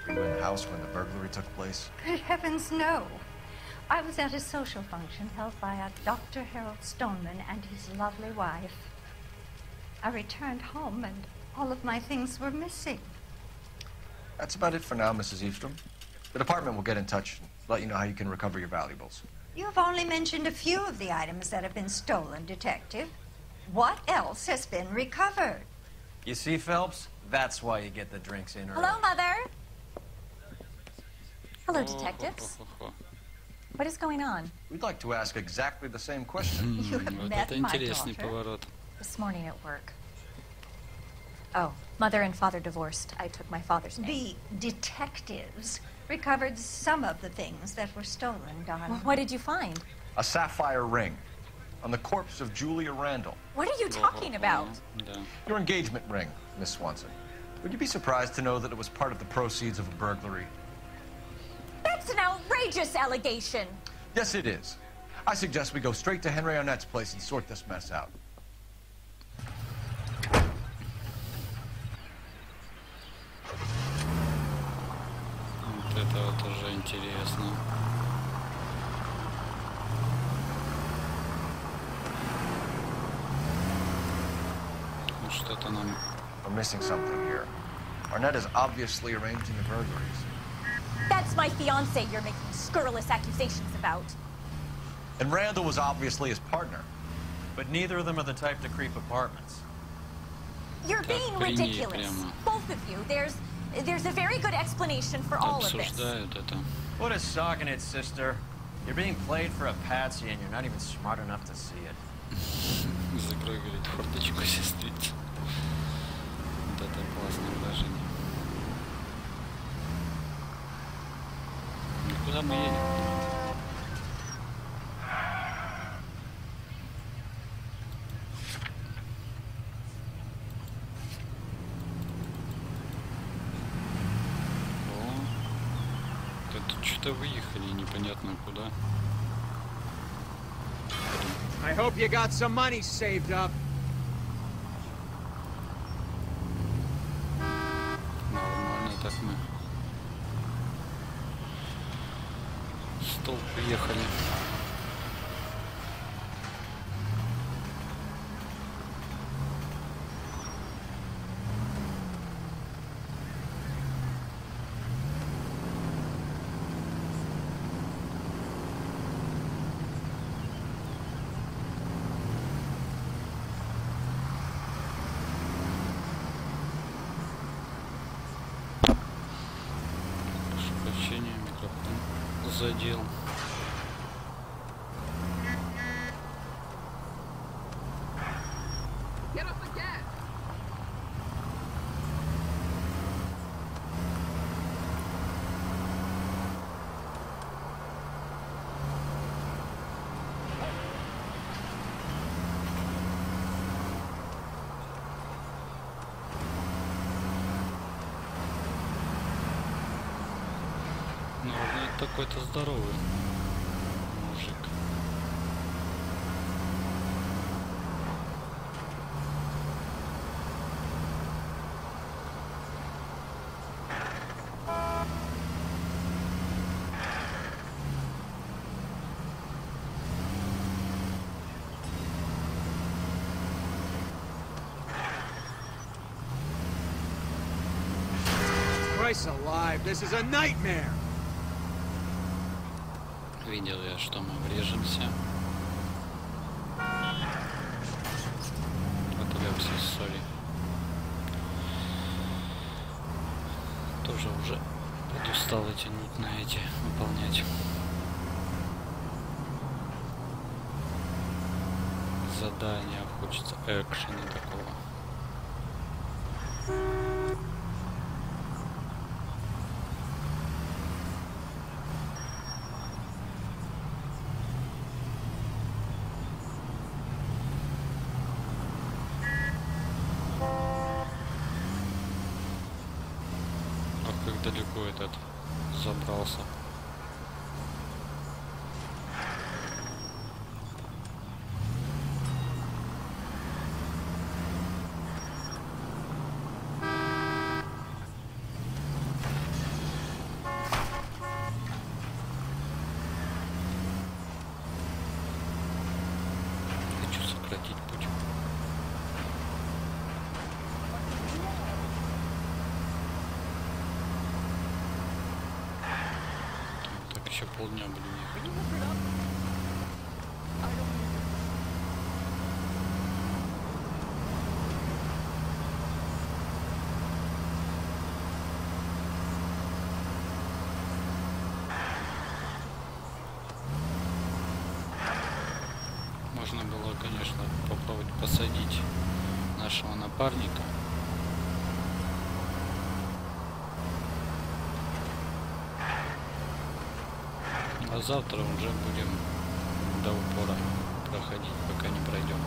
N: Were you in the house when the burglary took place?
T: Good heavens, no. I was at a social function held by a Dr. Harold Stoneman and his lovely wife. I returned home and all of my things were missing.
N: That's about it for now, Mrs. Eastrom. The department will get in touch and let you know how you can recover your valuables.
T: You've only mentioned a few of the items that have been stolen, Detective. What else has been recovered?
B: You see, Phelps? That's why you get the drinks in early.
W: Hello, Mother. Hello, detectives. What is going on?
N: We'd like to ask exactly the same question.
T: You have met my daughter.
W: This morning at work. Oh, mother and father divorced. I took my father's name.
T: The detectives recovered some of the things that were stolen, darling.
W: Well, what did you find?
N: A sapphire ring on the corpse of Julia Randall.
W: What are you talking about?
N: Your engagement ring, Miss Swanson. Would you be surprised to know that it was part of the proceeds of a burglary?
W: That's an outrageous allegation.
N: Yes, it is. I suggest we go straight to Henry Arnett's place and sort this mess out.
A: Вот это вот уже интересно. Ну что-то нам...
N: We're missing something here. Arnett is obviously arranging the burglaries.
W: That's my fiance you're making scurrilous accusations about.
N: And Randall was obviously his partner.
B: But neither of them are the type to creep apartments.
W: You're being ridiculous. Both of you. There's a very good explanation for all of this.
B: What a sock in it, sister. You're being played for a patsy and you're not even smart enough to see it.
A: Закрой, говорит, форточку, сестрица. Вот это классное выражение. Куда мы едем? Что-то выехали, непонятно куда.
D: I hope you got some money saved up.
A: Нормально так мы. Стол приехали. Микрофон задел.
C: Get off the gas!
A: Ну, это такой-то здоровый мужик.
D: Christ alive, this is a nightmare.
A: Видел я, что мы врежемся. Апокалипсис, сори. Тоже уже подустал эти нудные эти выполнять. Задания, хочется экшена такого. Далеко этот забрался. сократить путь. Так еще полдня будем ехать. Можно было, конечно, попробовать посадить нашего напарника. А завтра уже будем до упора проходить, пока не пройдем.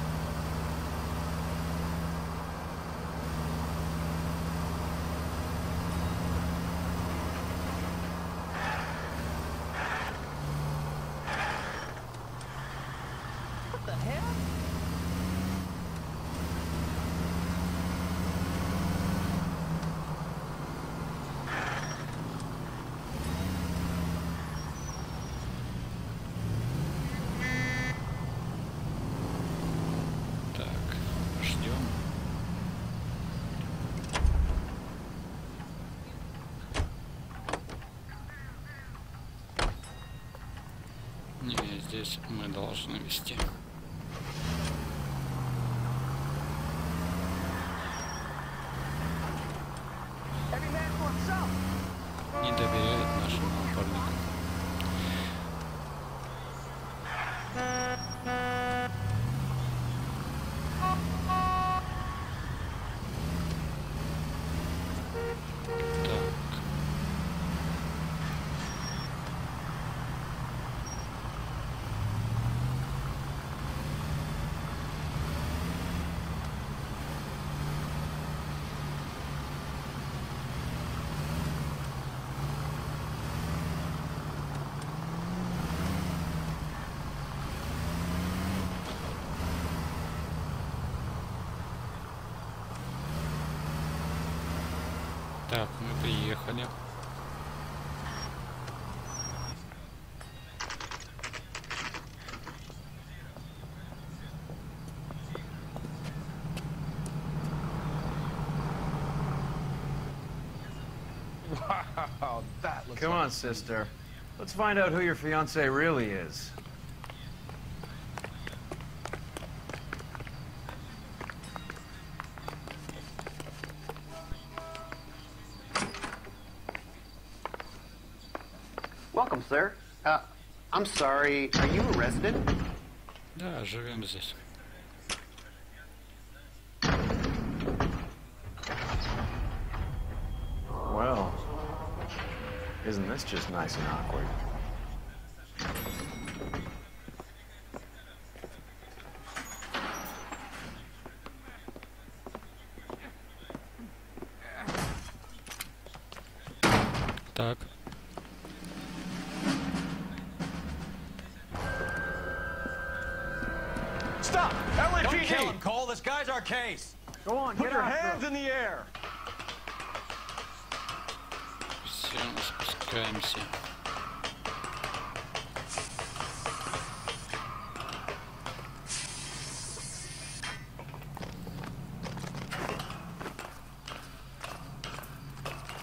A: Не, здесь мы должны вести. Не доверяет нашему напарнику. Так, мы приехали.
B: Wow, that looks Come on, sister. Let's find out who your fiancé really is.
C: Welcome, sir. I'm sorry, are you a resident?
A: Да, живем здесь.
B: Well, isn't this just nice and awkward?
A: Так.
B: Stop! LAPD! Don't kill him, Cole. This guy's our case. Go on, put your hands in the air.
A: Все, спускаемся.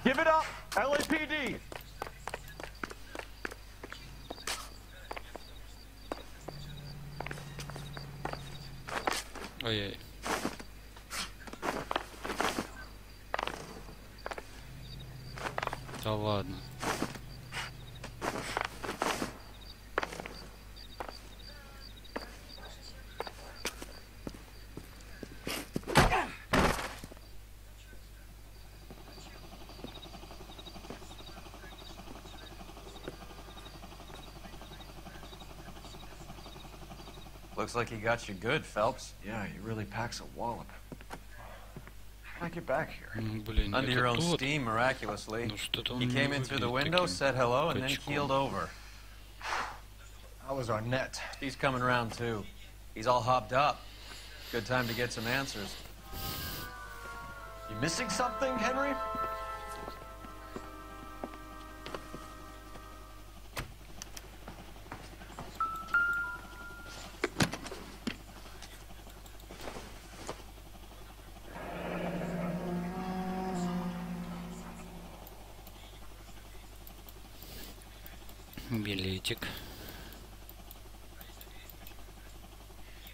B: Give it up, LAPD!
A: Ой-ой. Да ладно.
B: Looks like he got you good, Phelps.
N: Yeah, he really packs a wallop. How did I get back here?
A: Блин,
B: Under your own steam, miraculously. He came in through the window, said hello, and then keeled over.
N: How was Arnett?
B: He's coming around, too. He's all hopped up. Good time to get some answers.
N: You missing something, Henry?
A: Билетик.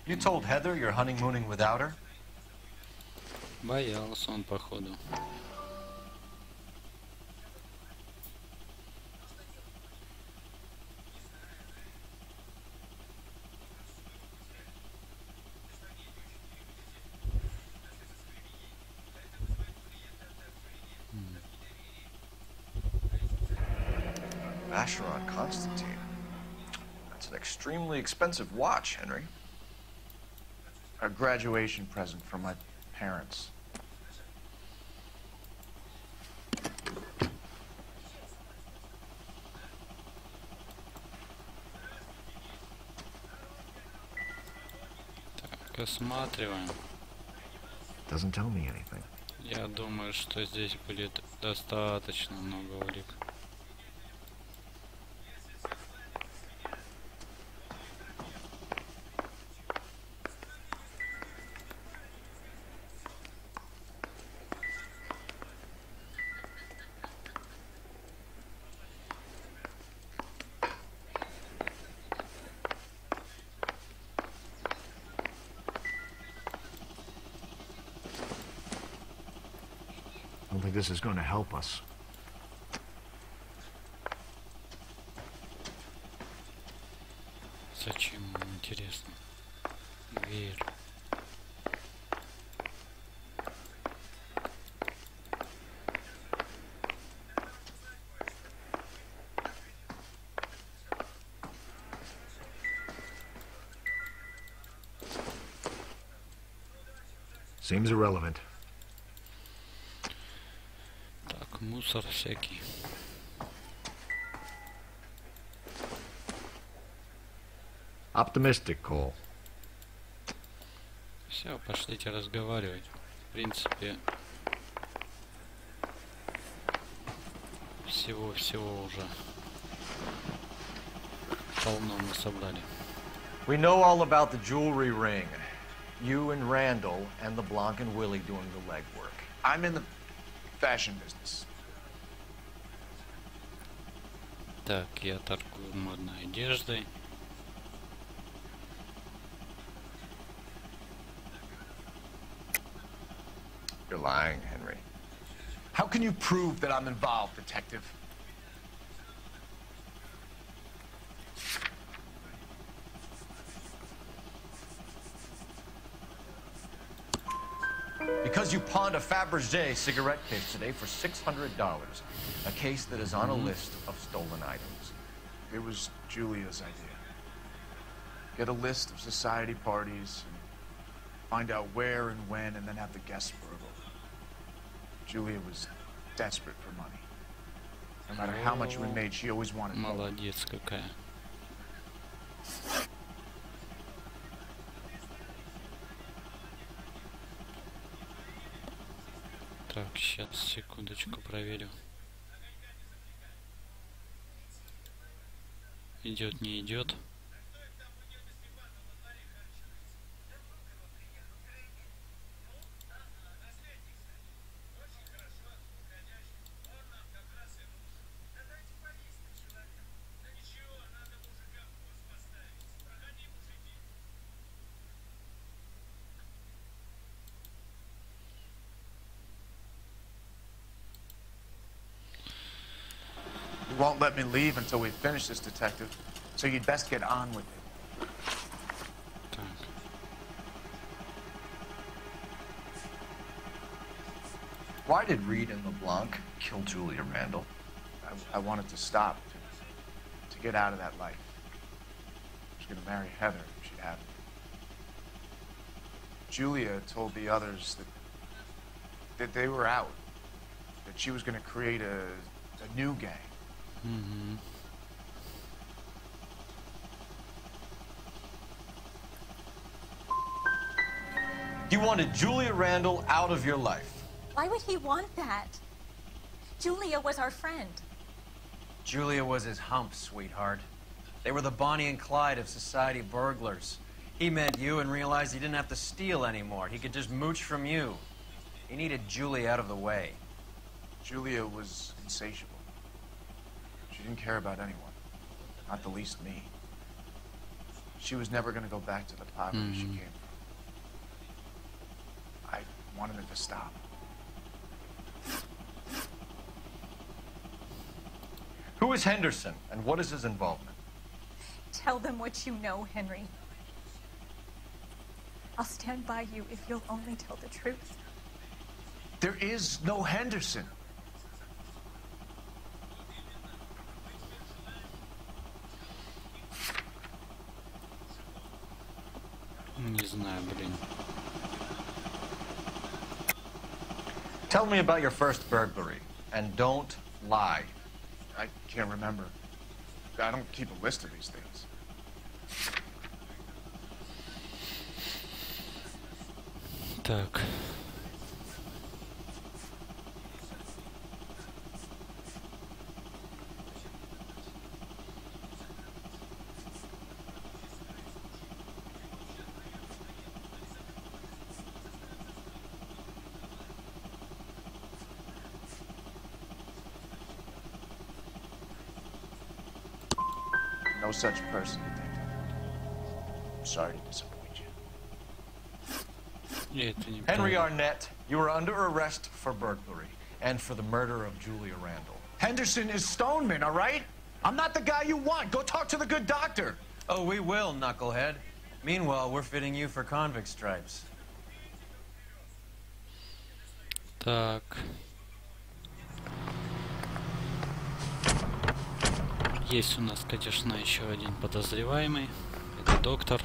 N: You told Heather you're honeymooning without her?
A: Боялся он, походу.
N: Vacheron Constantine. That's an extremely expensive watch, Henry.
Q: A graduation present from my parents.
A: Так, осматриваем.
D: Doesn't tell me anything.
A: Я думаю, что здесь будет достаточно много улик.
D: I don't think this is going to help us.
A: Зачем ему, интересно? Веер.
D: Seems irrelevant.
A: Так, мусор всякий.
D: Optimistic, Cole.
A: Все, пошлите разговаривать. В принципе, всего уже полно мы собрали.
N: We know all about the jewelry ring. You and Randall and LeBlanc and Willie doing the legwork.
Q: I'm in the fashion business.
A: Так, я торгую модной одеждой.
Q: You're lying, Henry. How can you prove that I'm involved, detective?
N: Because you pawned a Fabergé cigarette case today for $600. A case that is on a list of stolen items.
Q: It was Julia's idea. Get a list of society parties, and find out where and when, and then have the guests burgled. Julia was desperate for money. No matter how much we made, she always wanted more.
A: Молодец какая. Так, сейчас, секундочку, проверю. Идет, не идет.
Q: You won't let me leave until we finish this, detective. So you'd best get on with it.
N: Why did Reed and LeBlanc kill Julia Randall?
Q: I wanted to stop, to get out of that life. I was going to marry Heather if she'd have me. Julia told the others that they were out, that she was going to create a new gang.
A: Mm-hmm.
N: You wanted Julia Randall out of your life.
W: Why would he want that? Julia was our friend.
B: Julia was his hump, sweetheart. They were the Bonnie and Clyde of society burglars. He met you and realized he didn't have to steal anymore. He could just mooch from you. He needed Julia out of the way.
Q: Julia was insatiable. She didn't care about anyone. not the least me. She was never going to go back to the poverty she came from. I wanted it to stop.
N: Who is Henderson, and what is his involvement?
K: Tell them what you know, Henry. I'll stand by you if you'll only tell the truth.
Q: There is no Henderson.
A: Не знаю, блин.
N: Tell me about your first burglary, and don't lie.
Q: I can't remember. I don't keep a list of these things.
A: Так.
Q: No such person, Detective. I'm sorry to disappoint you.
N: Henry Arnett, you are under arrest for burglary and for the murder of Julia Randall.
Q: Henderson is Stoneman, all right? I'm not the guy you want. Go talk to the good doctor.
B: Oh, we will, knucklehead. Meanwhile, we're fitting you for convict stripes.
A: Так. Есть у нас, конечно, еще один подозреваемый. Это доктор.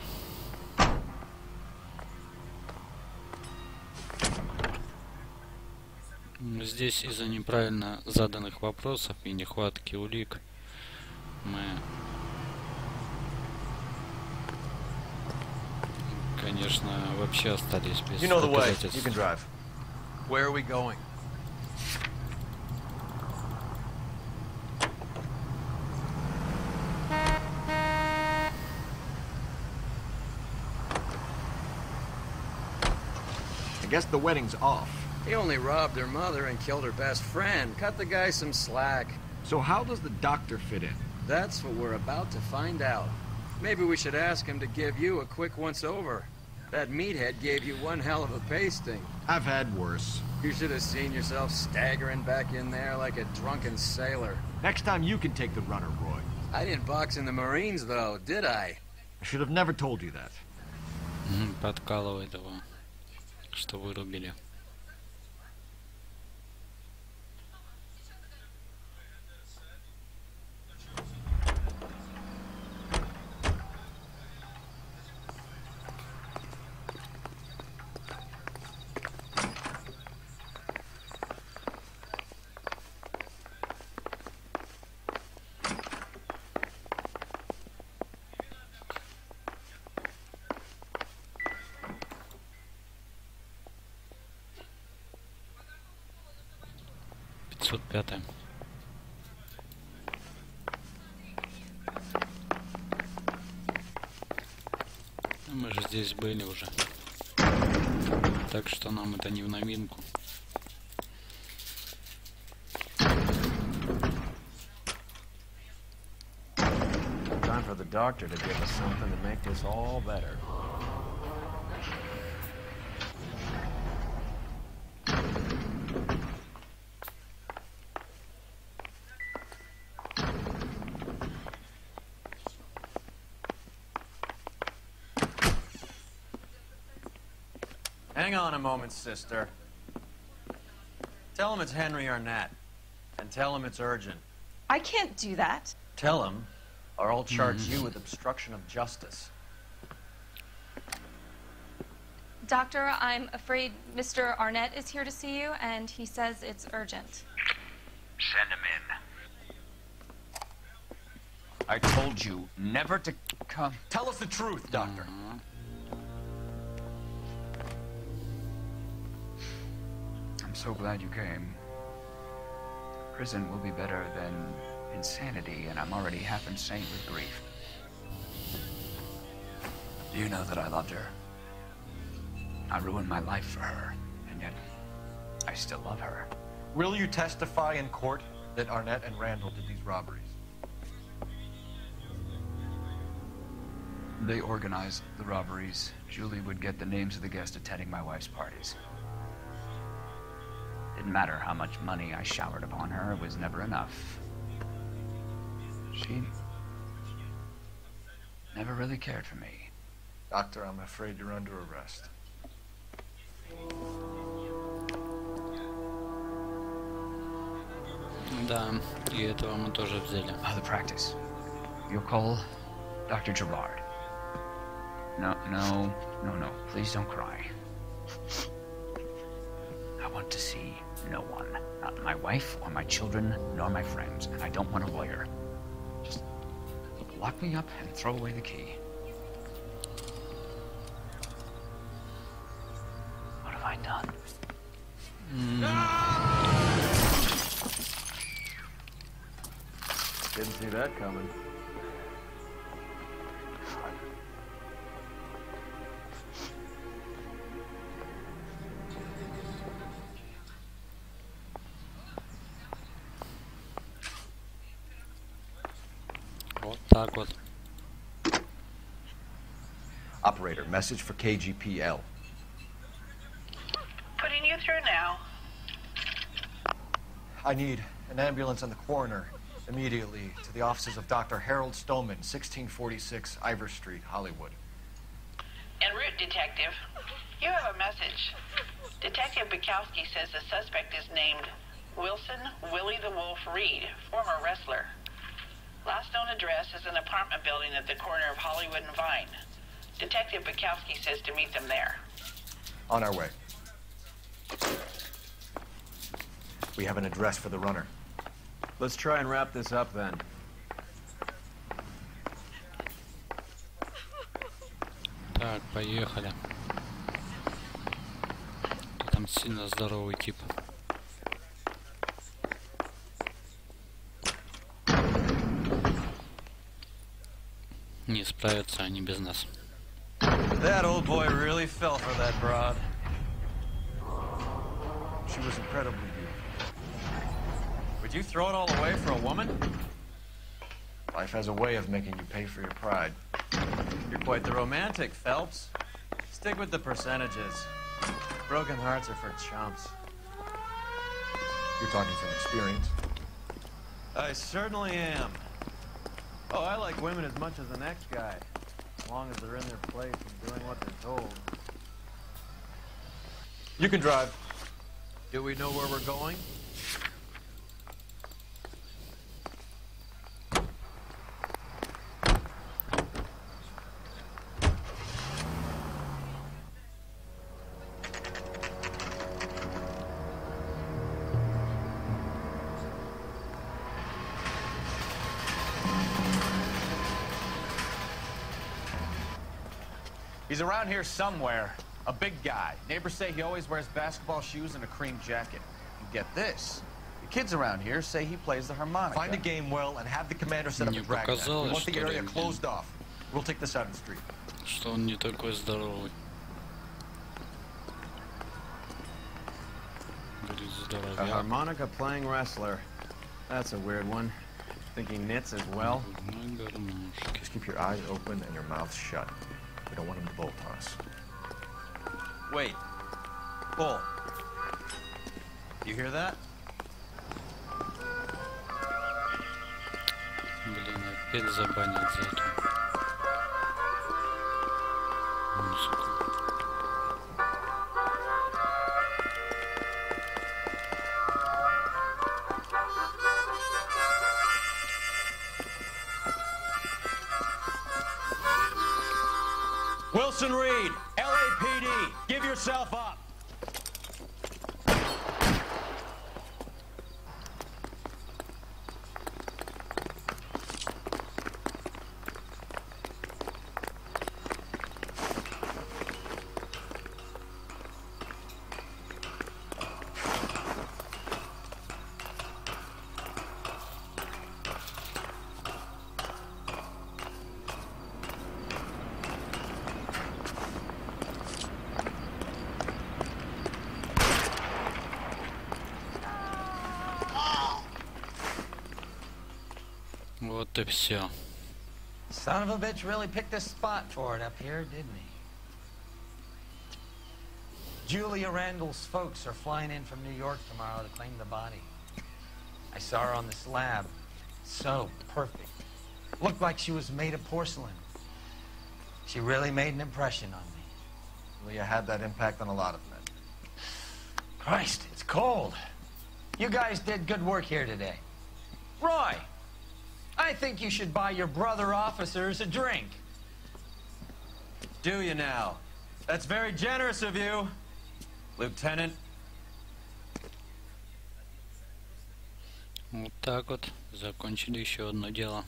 A: Здесь из-за неправильно заданных вопросов и нехватки улик мы, конечно, вообще остались без доказательств.
B: Where are we going?
D: I guess the wedding's off.
I: He only robbed her mother and killed her best friend. Cut the guy some slack.
D: So how does the doctor fit in?
I: That's what we're about to find out. Maybe we should ask him to give you a quick once-over. That meathead gave you one hell of a pasting.
D: I've had worse.
I: You should have seen yourself staggering back in there like a drunken sailor.
D: Next time you can take the runner, Roy.
I: I didn't box in the Marines, though, did I?
D: I should have never told you that.
A: Подкалывает его, что вырубили. Пятое. Мы же здесь были уже, так что нам это не в новинку.
I: Time for the doctor to give us something to make this all better.
B: Hang on a moment, sister. Tell him it's Henry Arnett. And tell him it's urgent.
O: I can't do that.
B: Tell him, or I'll charge you with obstruction of justice.
K: Doctor, I'm afraid Mr. Arnett is here to see you, and he says it's urgent.
S: Send him in. I told you never to come.
N: Tell us the truth, Doctor.
S: I'm so glad you came. Prison will be better than insanity, and I'm already half insane with grief. You know that I loved her. I ruined my life for her, and yet I still love her.
N: Will you testify in court that Arnett and Randall did these robberies?
S: They organized the robberies. Julie would get the names of the guests attending my wife's parties. Didn't matter how much money I showered upon her, it was never enough. She never really cared for me.
N: Doctor, I'm afraid you're under arrest.
A: Да, и этого мы тоже взяли.
S: The practice. You'll call Dr. Gerard. No, please don't cry. I want to see no one. Not my wife, or my children, nor my friends. And I don't want a lawyer. Just lock me up and throw away the key. What have I done?
P: Didn't see that coming.
A: Вот так вот.
N: Operator, message for KGPL.
J: Putting you through now.
N: I need an ambulance and the coroner immediately to the offices of Dr. Harold Stoneman, 1646 Ivor Street, Hollywood.
J: En route, Detective. You have a message. Detective Bukowski says the suspect is named Wilson Willie the Wolf Reed, former wrestler. Last known address is an apartment building at the corner of Hollywood and Vine. Detective Bukowski says to meet them there.
N: On our way. We have an address for the runner.
P: Let's try and wrap this up then.
A: Так, поехали. Там сильно здоровый тип. Не справятся они без нас.
B: That old boy really fell for that broad.
N: She was incredibly beautiful.
B: Would you throw it all away for a woman?
N: Life has a way of making you pay for your pride.
B: You're quite the romantic, Phelps. Stick with the percentages. Broken hearts are for chumps.
N: You're talking from experience.
B: I certainly am. Oh, I like women as much as the next guy. As long as they're in their place and doing what they're told.
N: You can drive.
B: Do we know where we're going?
H: He's around here somewhere. A big guy. Neighbors say he always wears basketball shoes and a cream jacket. And get this. The kids around here say he plays the harmonica.
N: Find a game well and have the commander set up a dragnet. We want the area closed off. We'll take this out of the street.
A: Что он не такой здоровый.
B: A harmonica playing wrestler. That's a weird one. Think he knits as well?
N: Just keep your eyes open and your mouth shut. We don't want him to bolt on us.
B: Wait. Bull. You hear that?
A: Блин, опять забанят за эту музыку.
B: Wilson Reed, LAPD, give yourself up.
A: Вот и все.
I: Son of a bitch really picked a spot for it up here, didn't he? Julia Randall's folks are flying in from New York tomorrow to claim the body. I saw her on the slab. So perfect. Looked like she was made of porcelain. She really made an impression on me.
N: Julia had that impact on a lot of men.
I: Christ, it's cold. You guys did good work here today. Roy, I think you should buy your brother officers a drink.
B: Do you now? That's very generous of you, Lieutenant.
A: Вот так вот. Закончили еще одно дело.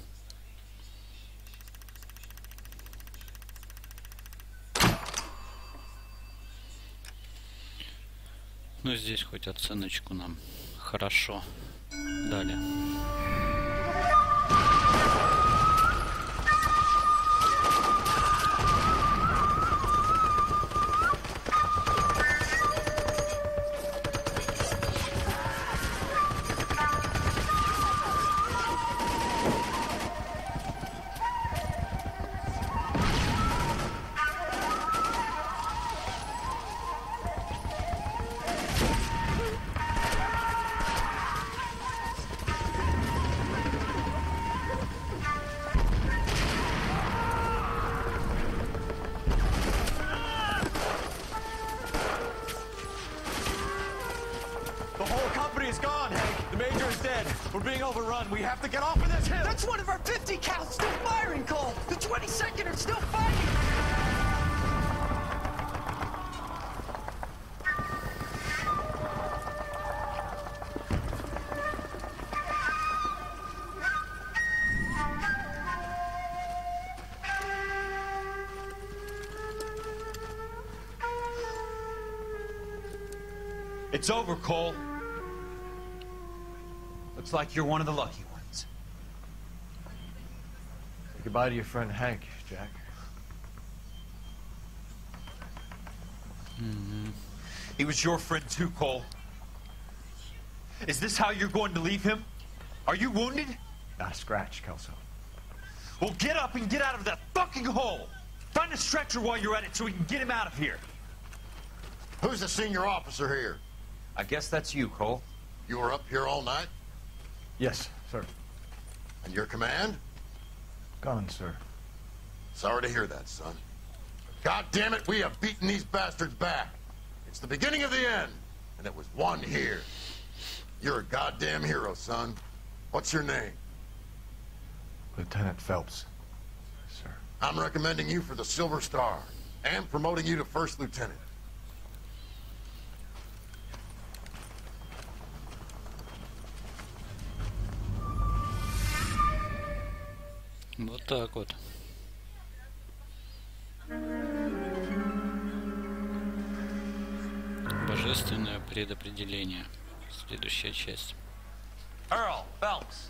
A: Ну, здесь хоть оценочку нам хорошо дали.
L: We're being overrun. We have to get off of this hill. That's one of our 50 cal still firing, Cole. The 22nd are still fighting.
H: It's over, Cole. Looks like you're one of the lucky ones.
N: Say goodbye to your friend Hank, Jack.
H: He was your friend too, Cole. Is this how you're going to leave him? Are you wounded?
N: Not a scratch, Kelso.
H: Well, get up and get out of that fucking hole! Find a stretcher while you're at it so we can get him out of here.
R: Who's the senior officer here?
H: I guess that's you, Cole.
R: You were up here all night?
N: Yes, sir.
R: And your command?
N: Gone, sir.
R: Sorry to hear that, son. God damn it, we have beaten these bastards back. It's the beginning of the end, and it was one here. You're a goddamn hero, son. What's your name?
N: Lieutenant Phelps, sir.
R: I'm recommending you for the Silver Star, and promoting you to First Lieutenant.
A: Вот так вот. Божественное предопределение. Следующая часть.
I: Earl Phelps,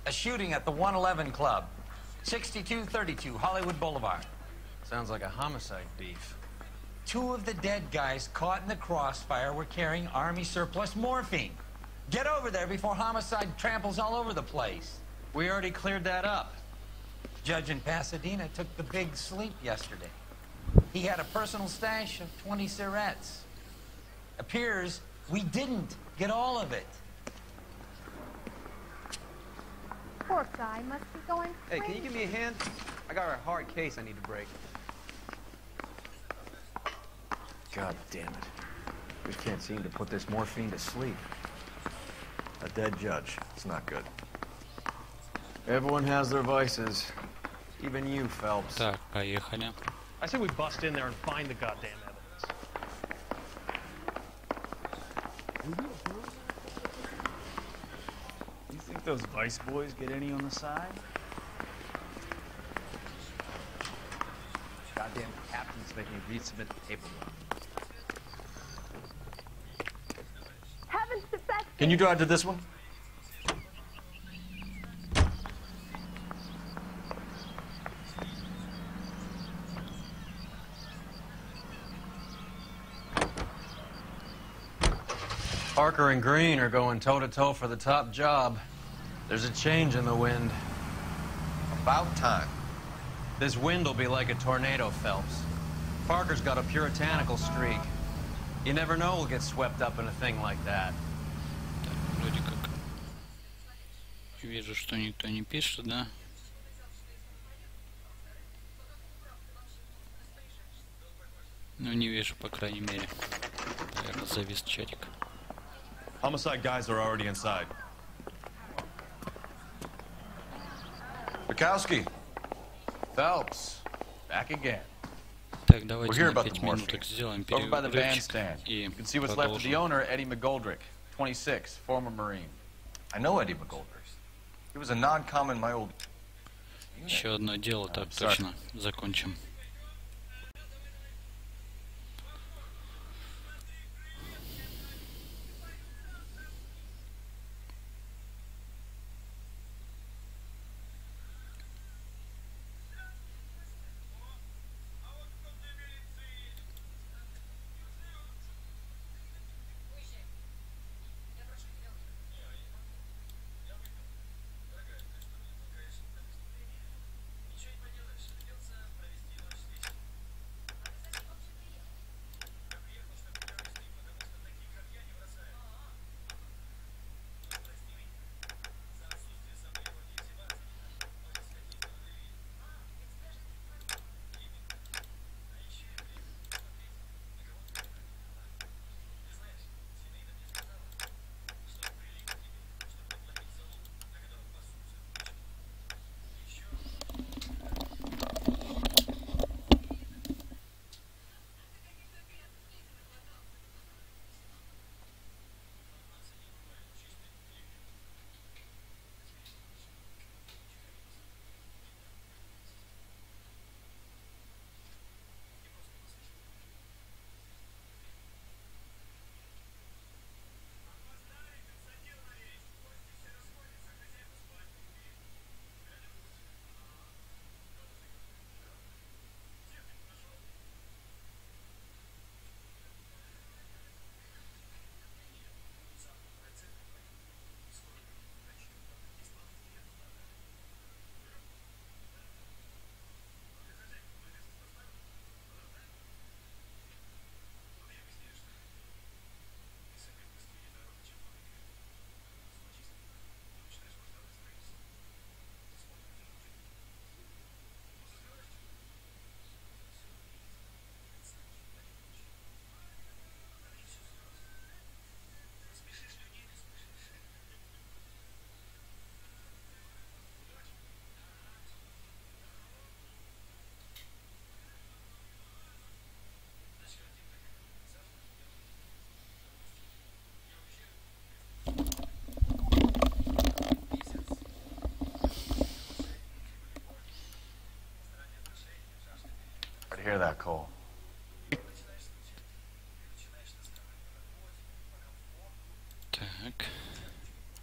I: a shooting at the 111 Club, 6232 Hollywood Boulevard.
B: Sounds like a homicide beef.
I: Two of the dead guys caught in the crossfire were carrying Army surplus morphine. Get over there before homicide tramples all over the place.
B: We already cleared that up.
I: Judge in Pasadena took the big sleep yesterday. He had a personal stash of 20 cigarettes. Appears we didn't get all of it.
W: Poor guy must be going
P: Hey,
W: crazy.
P: can you give me a hand? I got a hard case I need to break.
N: God damn it. We can't seem to put this morphine to sleep. A dead judge. It's not good.
P: Everyone has their vices. Even you, Phelps.
A: Так, поехали.
M: I say we bust in there and find the goddamn evidence.
E: You think those Vice boys get any on the side?
P: Goddamn captain's making me resubmit the paperwork.
W: Heavens to best.
N: Can you drive to this one?
B: Parker and Green are going toe-to-toe for the top job. There's a change in the wind.
N: About time.
B: This wind will be like a tornado, Phelps. Parker's got a puritanical streak. You never know we'll get swept up in a thing like that.
A: Так, вроде как вижу, что никто не пишет, да? Ну, не вижу, по крайней мере. Наверное, завис чатик.
H: Homicide guys are already inside.
N: Bukowski.
H: Phelps. Back again.
A: Так, давайте на 5 минуток сделаем перерывчик и
H: You can see what's left of the owner, Eddie McGoldrick, 26, former Marine.
N: I know Eddie McGoldrick. He was a non-com in my old...
A: Еще одно дело, так точно, закончим.
N: Hear that, Cole?
A: Так.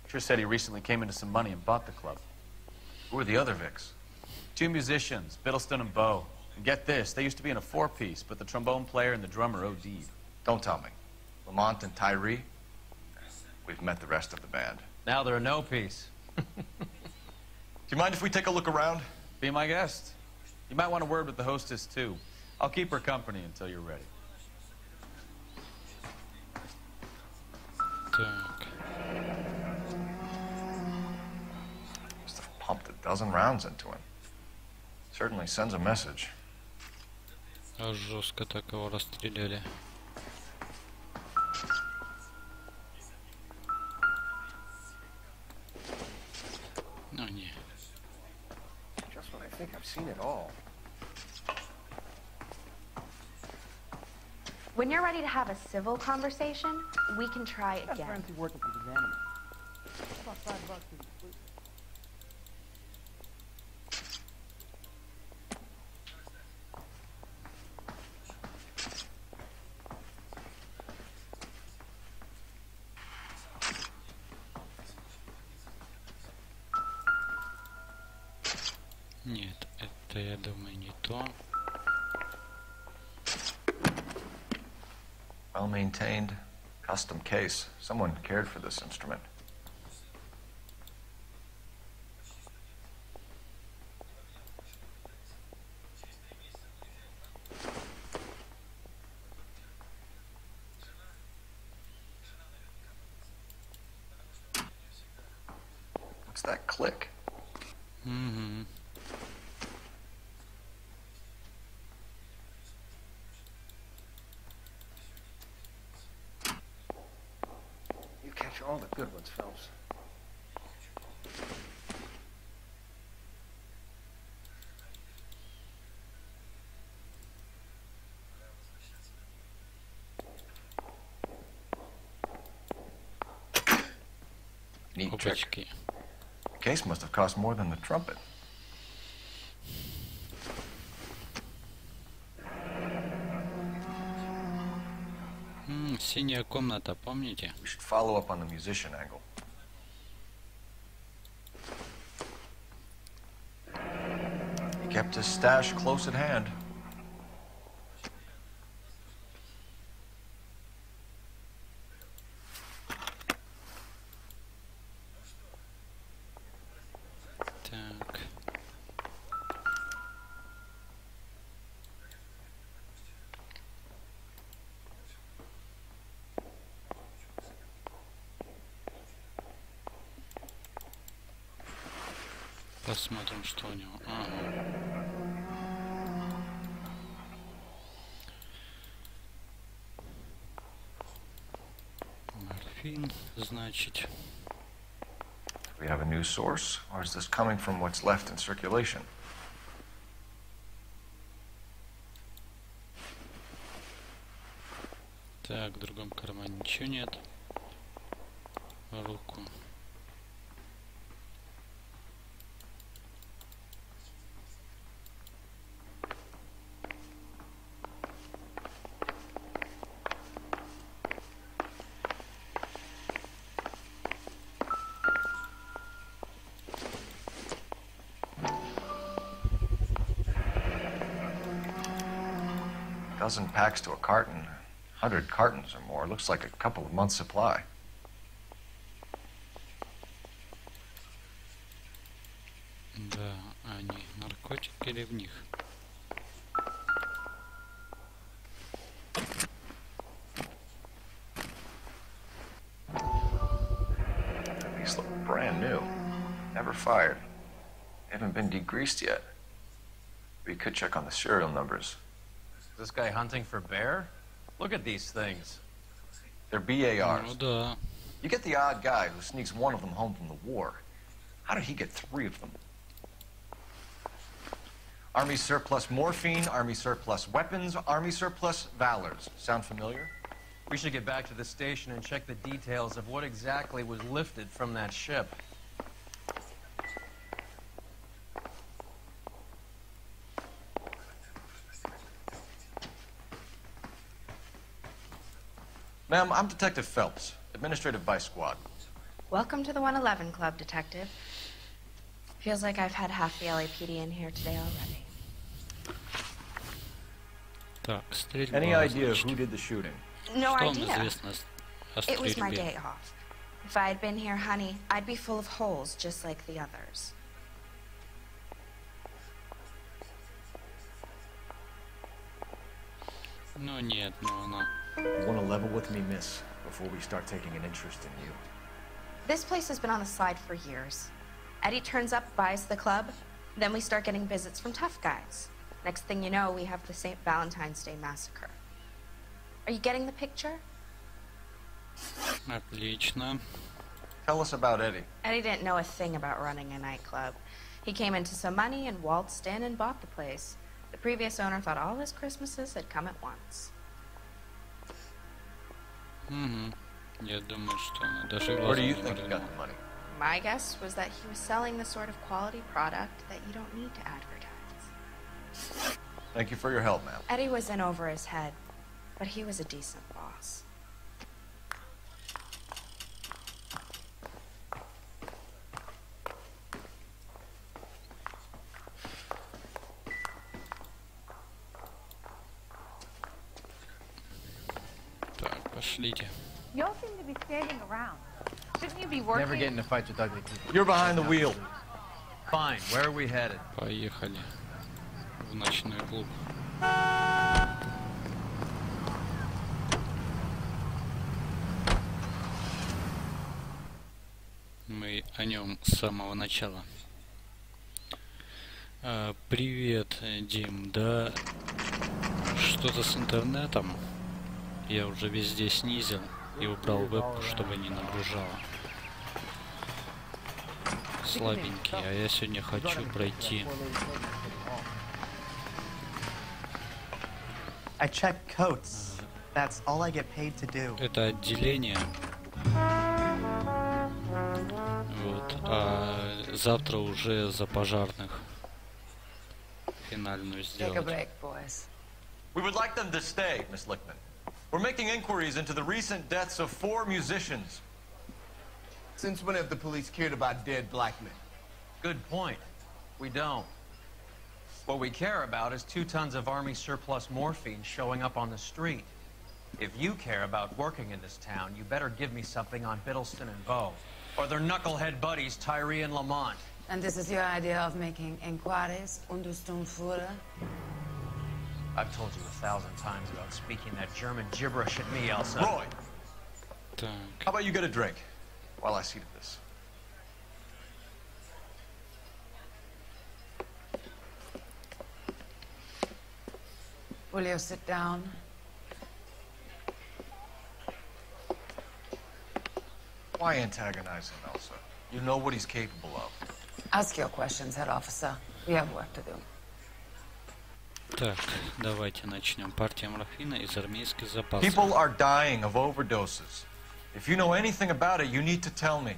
H: Sure said he recently came into some money and bought the club.
N: Who are the other Vics?
H: 2 musicians, Biddleston and Bow. And get this, they used to be in a 4-piece, but the trombone player and the drummer OD'd.
N: Don't tell me. Lamont and Tyree? We've met the rest of the band.
B: Now they're a no-piece.
N: Do you mind if we take a look around?
B: Be my guest. You might want a word with the hostess, too. I'll keep her company until you're ready.
A: Так.
N: Must have pumped a dozen rounds into him. Certainly sends a message.
A: Аж жестко так его расстреляли. Ну не.
N: Just when I think I've seen it all.
W: When you're ready to have a civil conversation, we can try again.
U: Fancy working for these animals. About $5 to the police.
A: Нет, это, я думаю, не то.
N: Well-maintained, custom case. Someone cared for this instrument. that click?
A: Mm-hmm.
N: You catch all the good ones, Phelps. Neat trick. The case must have cost more than the trumpet.
A: Синяя комната, помните?
N: We should follow up on the musician angle. He kept his stash close at hand.
A: Так. Посмотрим, что у него. Ага. Морфин, значит.
N: Do we have a new source, or is this coming from what's left in circulation?
A: Так, в другом кармане ничего нет. Руку.
N: Dozen packs to a carton. 100 cartons or more. Looks like a couple of months' supply.
A: Да, они наркотики или в них?
N: These look brand new. Never fired. Haven't been degreased yet. We could check on the serial numbers.
B: Is this guy hunting for bear? Look at these things.
N: They're BARs.
A: Ну да.
N: You get the odd guy who sneaks one of them home from the war. How did he get 3 of them? Army surplus morphine, Army surplus weapons, Army surplus valors. Sound familiar?
B: We should get back to the station and check the details of what exactly was lifted from that ship.
N: Ma'am, I'm Detective Phelps, Administrative Vice Squad.
F: Welcome to the 111 Club, Detective. Feels like I've had half the LAPD in here today already.
A: Так, стрельба.
N: Any idea who did the shooting?
F: No
A: Что вам
F: idea.
A: известно о
F: It was my
A: стрельбе?
F: day off. If I had been here, honey, I'd be full of holes just like the others.
A: Ну нет, ну она...
D: You want to level with me, miss, before we start taking an interest in you?
F: This place has been on the slide for years. Eddie turns up, buys the club, then we start getting visits from tough guys. Next thing you know, we have the St. Valentine's Day massacre. Are you getting the picture?
A: Отлично.
N: Tell us about Eddie.
F: Eddie didn't know a thing about running a nightclub. He came into some money and waltzed in and bought the place. The previous owner thought all his Christmases had come at once.
A: Я думаю, что она даже
N: Where do
A: глазом
N: you
A: не
N: think he got the
A: моргнула.
N: money?
F: My guess was that he was selling the sort of quality product that you don't need to advertise.
N: Thank you for your help, ma'am.
F: Eddie was in over his head, but he was a decent boss.
A: Так, пошлите.
T: You all seem to be standing around. Shouldn't you be working?
P: Never get into fights with ugly people.
N: You're behind the wheel.
B: Fine, where are we headed?
A: Поехали в ночной клуб. Мы о нем с самого начала. Привет, Дим. Да, что-то с интернетом. Я уже везде снизил и убрал вебку, чтобы не нагружало. Слабенький, а я сегодня хочу пройти. Это отделение. Вот. А завтра уже за пожарных финальную сделать.
N: We would like them to stay, Miss Lickman. We're making inquiries into the recent deaths of 4 musicians.
L: Since when have the police cared about dead black men?
B: Good point. We don't. What we care about is 2 tons of Army surplus morphine showing up on the street. If you care about working in this town, you better give me something on Biddleston and Bow, or their knucklehead buddies Tyree and Lamont.
C: And this is your idea of making inquiries, Unterstundenführer?
B: I've told you 1,000 times about speaking that German gibberish at me, Elsa.
N: Roy! How about you get a drink while I see to this?
C: Will you sit down?
N: Why antagonize him, Elsa? You know what he's capable of.
C: Ask your questions, head officer. We have work to do.
A: Так, давайте начнем. Партия морфина из армейских запасов.
N: People are dying of overdoses. If you know anything about it, you need to tell me.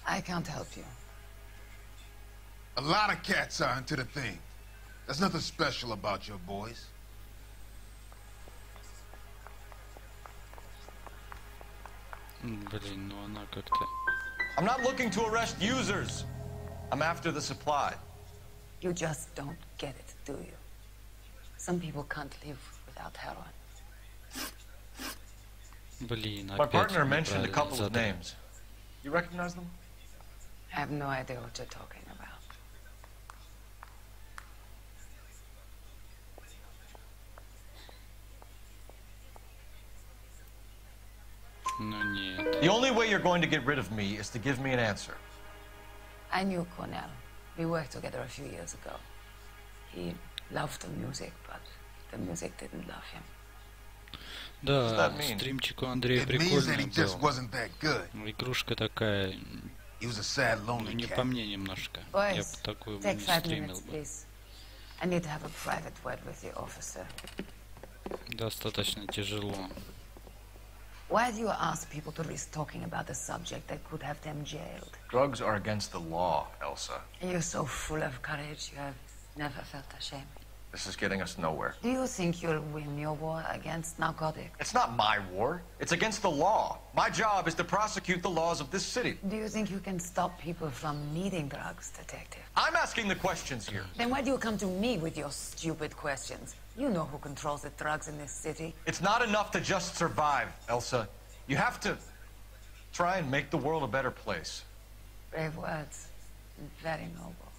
C: I can't help you.
L: A lot of cats are into the thing. There's nothing special about your boys.
A: Блин, ну она как-то...
N: I'm not looking to arrest users. I'm after the supply.
C: You just don't get it, do you? Some people can't live without heroin.
A: Блин,
N: My partner mentioned a couple of names. You recognize them?
C: I have no idea what you're talking about.
A: Ну нет.
N: The only way you're going to get rid of me is to give me an answer.
C: I knew Cornell. We worked together a few years ago. He loved the music, but the music didn't love him.
A: Да, стримчик у Андрея прикольный был. Игрушка такая, ну не по мне немножко. Я бы такую бы не стримил бы.
C: I need to have a private word with the officer.
A: Достаточно тяжело.
C: Why do you ask people to risk talking about a subject that could have them jailed?
N: Drugs are against the law, Elsa.
C: You're so full of courage, you have never felt ashamed.
N: This is getting us nowhere.
C: Do you think you'll win your war against narcotics?
N: It's not my war. It's against the law. My job is to prosecute the laws of this city.
C: Do you think you can stop people from needing drugs, detective?
N: I'm asking the questions here.
C: Then why do you come to me with your stupid questions? You know who controls the drugs in this city.
N: It's not enough to just survive, Elsa. You have to try and make the world a better place.
C: Brave words. Very noble.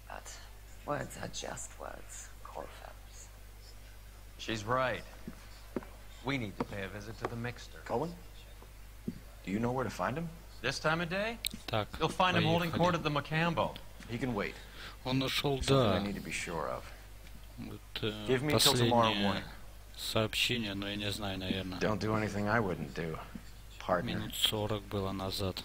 C: But words are just words, Colfax.
B: She's right. We need to pay a visit to the mixer.
N: Cohen? Do you know where to find him?
B: This time of day?
A: Так,
B: You'll find him holding court at the Macambo.
N: He can wait.
A: Он ушел,
N: Something
A: да.
N: I need to be sure of.
A: Вот,
N: Give me till tomorrow
A: последнее
N: morning.
A: сообщение, но я не знаю, наверное.
G: Don't do anything I wouldn't do, partner.
A: Минут 40 было назад.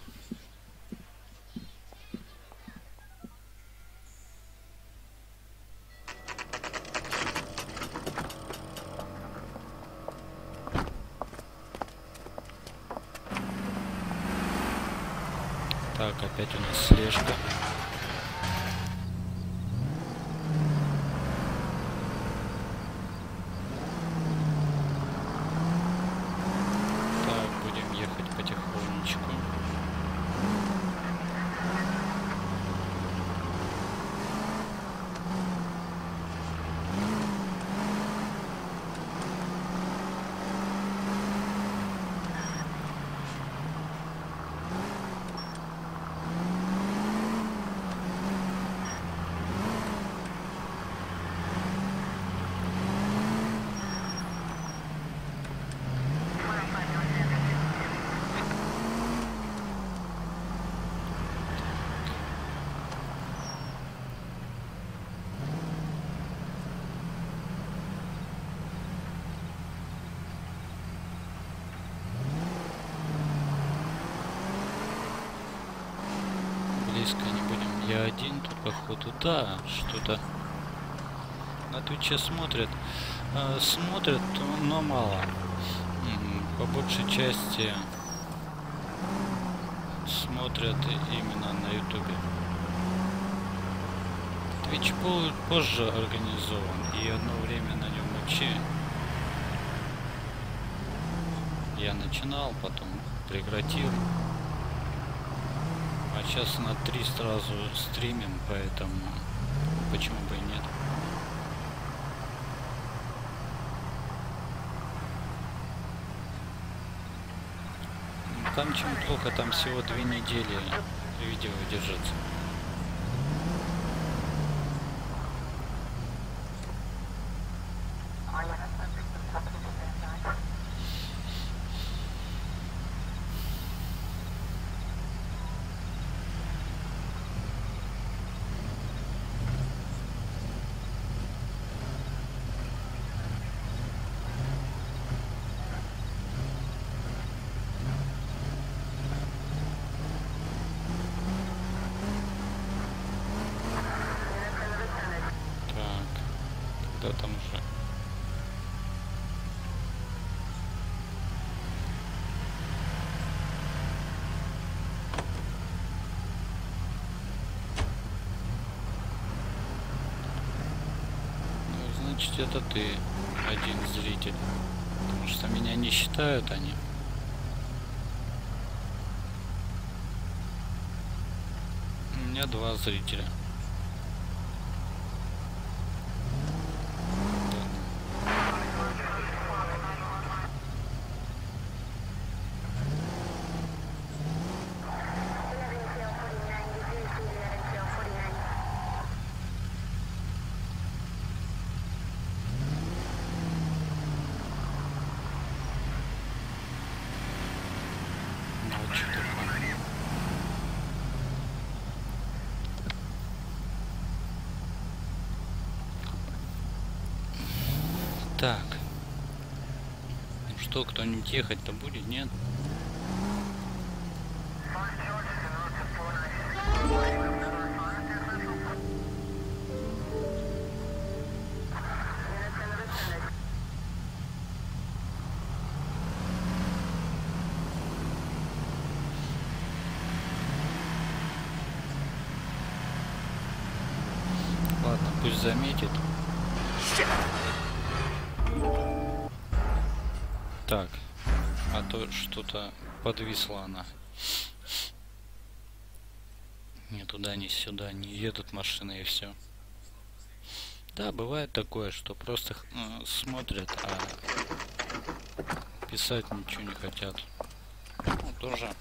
A: Так, опять у нас слежка. Так, будем ехать потихонечку. Я один тут, походу, да, что-то на Твиче смотрят. Смотрят, но мало. По большей части смотрят именно на Ютубе. Твич позже организован, и одно время на нем вообще я начинал, потом прекратил. А сейчас на 3 сразу стримим, поэтому почему бы и нет. Там чем плохо, там всего 2 недели видео держится. Да, там уже. Ну, значит, это ты один зритель. Потому что меня не считают они. У меня 2 зрителя. Так. Ну что, кто-нибудь ехать-то будет, нет? Ладно, пусть заметит. Так, а то что-то подвисла она. Ни туда, ни сюда, не едут машины и все. Да, бывает такое, что просто смотрят, а писать ничего не хотят. Ну, тоже.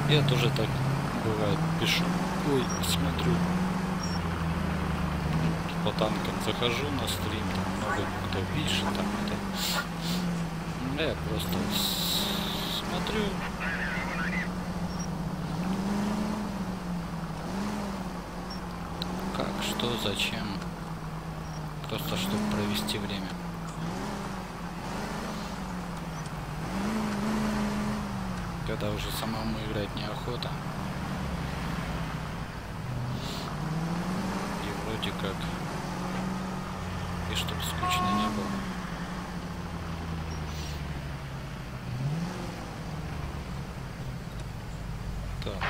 A: Я тоже так бывает пишу. Ой, смотрю. По танкам захожу на стрим, там много кто пишет, там это. Я просто смотрю. Как, что, зачем. Просто чтобы провести время. Когда уже самому играть неохота. И вроде как. И чтобы скучно не было. Так.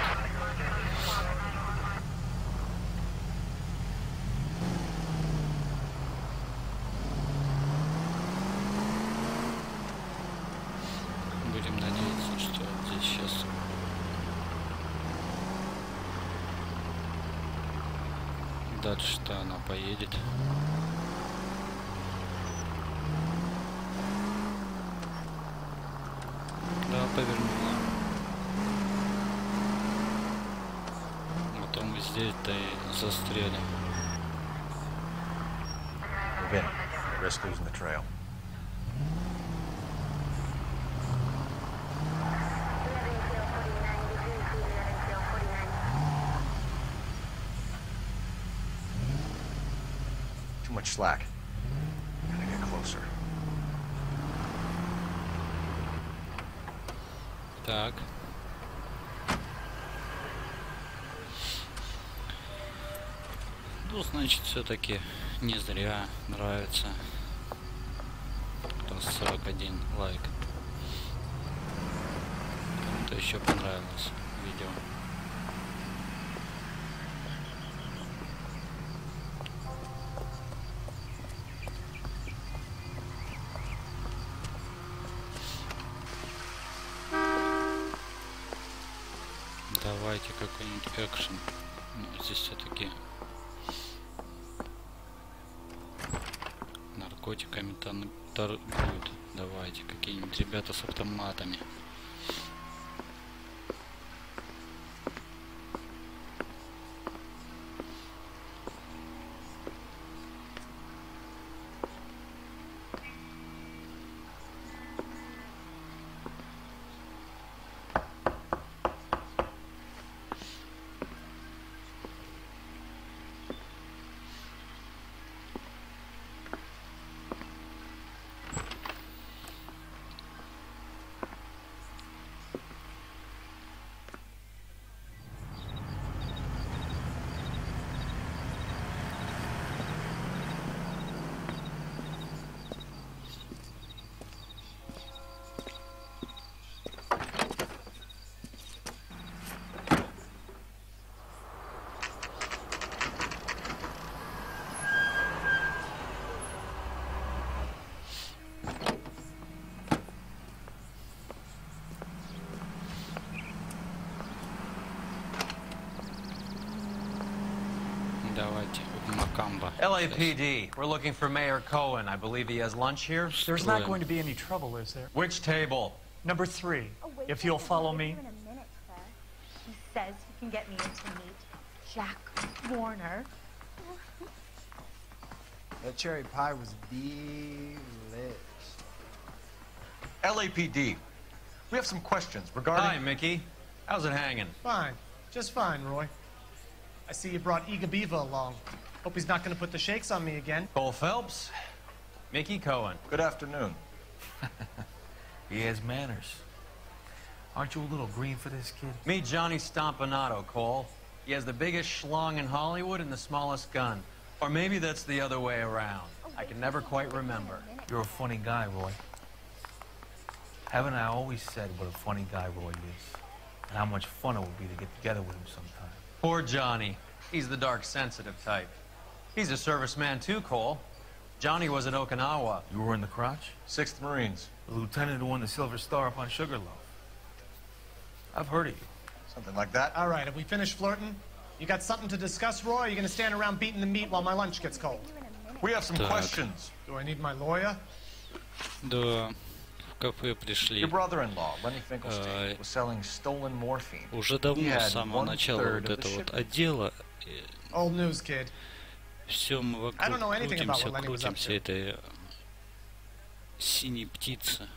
A: Будем надеяться, что здесь сейчас дальше-то она поедет. Да, повернула. А то мы здесь-то и застряли.
N: Vin, risk losing the trail. Too much slack. Gotta get closer.
A: Так. Ну, значит, все-таки не зря нравится. Раз 41 лайк. Кому-то еще понравилось видео. Давайте какой-нибудь экшен. Ну, здесь все-таки наркотиками торгуют. Давайте какие-нибудь ребята с автоматами.
B: LAPD, we're looking for Mayor Cohen. I believe he has lunch here.
E: There's not going to be any trouble, is there?
B: Which table?
E: Number 3. If you'll follow me.
W: In a minute, sir. He says he can get me in to meet Jack Warner.
O: That cherry pie was delish.
N: LAPD, we have some questions regarding...
B: Hi, Mickey. How's it hanging?
Q: Fine. Just fine, Roy. I see you brought Iga Beaver along. Hope he's not going to put the shakes on me again.
B: Cole Phelps, Mickey Cohen.
N: Good afternoon.
V: He has manners. Aren't you a little green for this kid?
B: Meet Johnny Stompanato, Cole. He has the biggest schlong in Hollywood and the smallest gun. Or maybe that's the other way around. I can never quite remember.
V: You're a funny guy, Roy. Haven't I always said what a funny guy Roy is? And how much fun it would be to get together with him sometime.
B: Poor Johnny. He's the dark, sensitive type. He's a serviceman too, Cole. Johnny was at Okinawa.
V: You were in the crotch?
N: 6th Marines.
V: The lieutenant who won the Silver Star up on Sugarloaf. I've heard of you.
N: Something like that.
Q: All right, have we finished flirting? You got something to discuss, Roy? Or are you going to stand around beating the meat while my lunch gets cold?
N: We have some questions.
Q: Do I need my lawyer?
A: Да, в кафе пришли.
N: Your brother-in-law, Lenny Finkelstein, was selling stolen morphine.
A: Уже давно, с самого начала вот это вот отдела.
Q: Old news, kid.
A: Все мы вокруг крутимся этой синей птицы.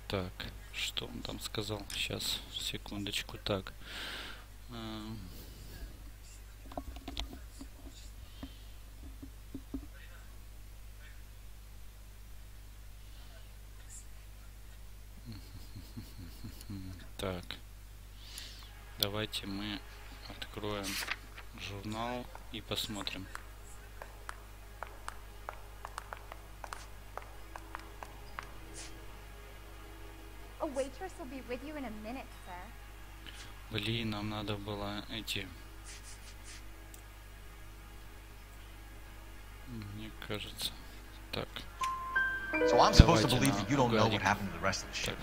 A: Так, что он там сказал? Сейчас, секундочку, так. Так, давайте мы откроем журнал и посмотрим.
W: A waitress will be with you in a minute, sir.
A: Блин, нам надо было эти... Мне кажется... Так.
N: So I'm supposed to believe that you don't know what happened to the rest of the ship.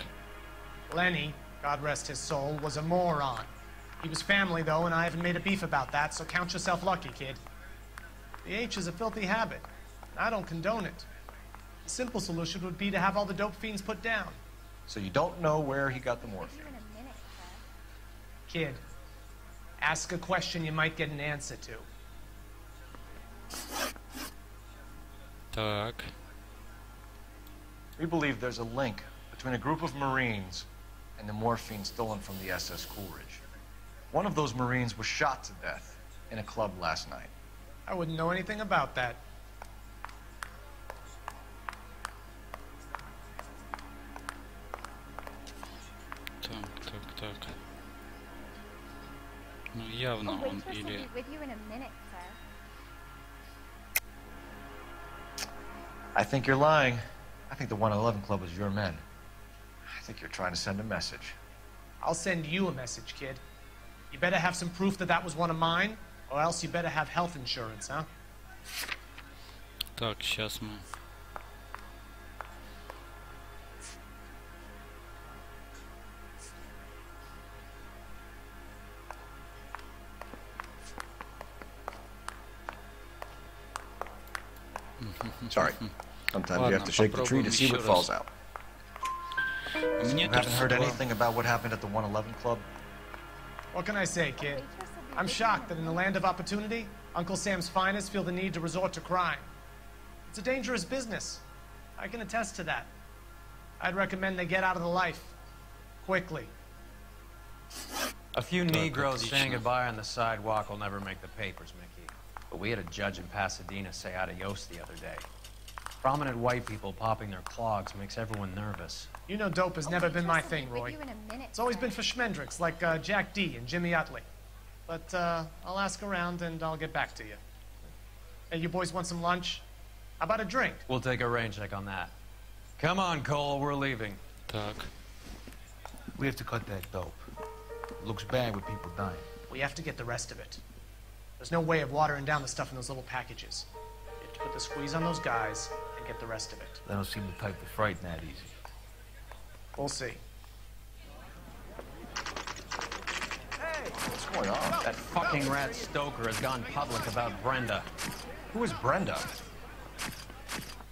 Q: Lenny, God rest his soul, was a moron. He was family, though, and I haven't made a beef about that, so count yourself lucky, kid. The H is a filthy habit. I don't condone it. The simple solution would be to have all the dope fiends put down.
N: So you don't know where he got the morphine?
Q: Kid, ask a question you might get an answer to.
A: Так.
N: We believe there's a link between a group of Marines and the morphine stolen from the SS Coolidge. One of those Marines was shot to death in a club last night.
Q: I wouldn't know anything about that.
A: Ну, явно он или...
N: I think you're lying. I think the 111 Club was your men. I think you're trying to send a message.
Q: I'll send you a message, kid. You better have some proof that that was one of mine, or else you better have health insurance, huh?
A: Так, сейчас мы...
N: Sorry. Sometimes you have to shake the tree to see what falls out. You haven't heard anything about what happened at the 111 Club?
Q: What can I say, kid? I'm shocked that in the land of opportunity, Uncle Sam's finest feel the need to resort to crime. It's a dangerous business. I can attest to that. I'd recommend they get out of the life. Quickly.
B: A few Negroes saying goodbye on the sidewalk will never make the papers, Mickey. But we had a judge in Pasadena say adios the other day. Prominent white people popping their clogs makes everyone nervous.
Q: You know dope has never been my thing, Roy. It's always been for schmendricks like Jack D and Jimmy Utley. But I'll ask around and I'll get back to you. Hey, you boys want some lunch? How about a drink?
B: We'll take a rain check on that. Come on, Cole, we're leaving.
A: Так.
V: We have to cut that dope. It looks bad with people dying.
Q: We have to get the rest of it. There's no way of watering down the stuff in those little packages. You have to put the squeeze on those guys and get the rest of it.
V: They don't seem the type to frighten that easy.
Q: We'll see.
N: Hey, what's going on?
B: That fucking rat Stoker has gone public about Brenda.
N: Who is Brenda?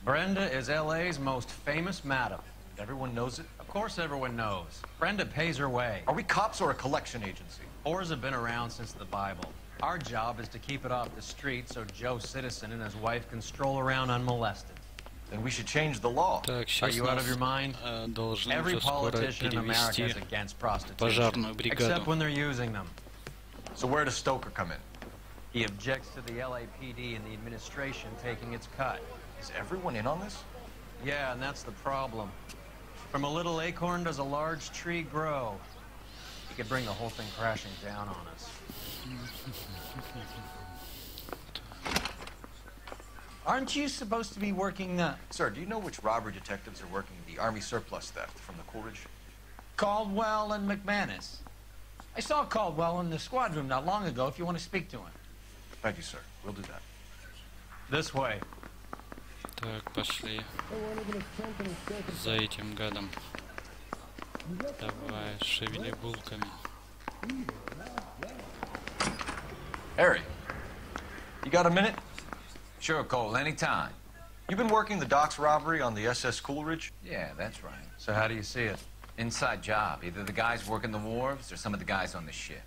B: Brenda is L.A.'s most famous madam.
N: Everyone knows it?
B: Of course everyone knows. Brenda pays her way.
N: Are we cops or a collection agency?
B: Whores have been around since the Bible. Our job is to keep it off the street so Joe Citizen and his wife can stroll around unmolested.
N: Then we should change the law.
A: Так,
B: Are you out of your mind? Every politician in America is against prostitution, except when they're using them.
N: So where does Stoker come in?
B: He objects to the LAPD and the administration taking its cut.
N: Is everyone in on this?
B: Yeah, and that's the problem. From a little acorn does a large tree grow. He could bring the whole thing crashing down on us.
I: Aren't you supposed to be working,
N: Sir, do you know which robbery detectives are working the Army surplus theft from the Coolidge?
I: Caldwell and McManus. I saw Caldwell in the squad room not long ago if you want to speak to him.
N: Thank you, sir. We'll do that.
B: This way.
A: Так, пошли. За этим гадом. Давай, шевели булками.
N: Harry, you got a minute?
J: Sure, Cole, anytime.
N: You've been working the docks robbery on the SS Coolidge?
J: Yeah, that's right.
B: So how do you see it?
J: Inside job. Either the guys working the wharves or some of the guys on the ship.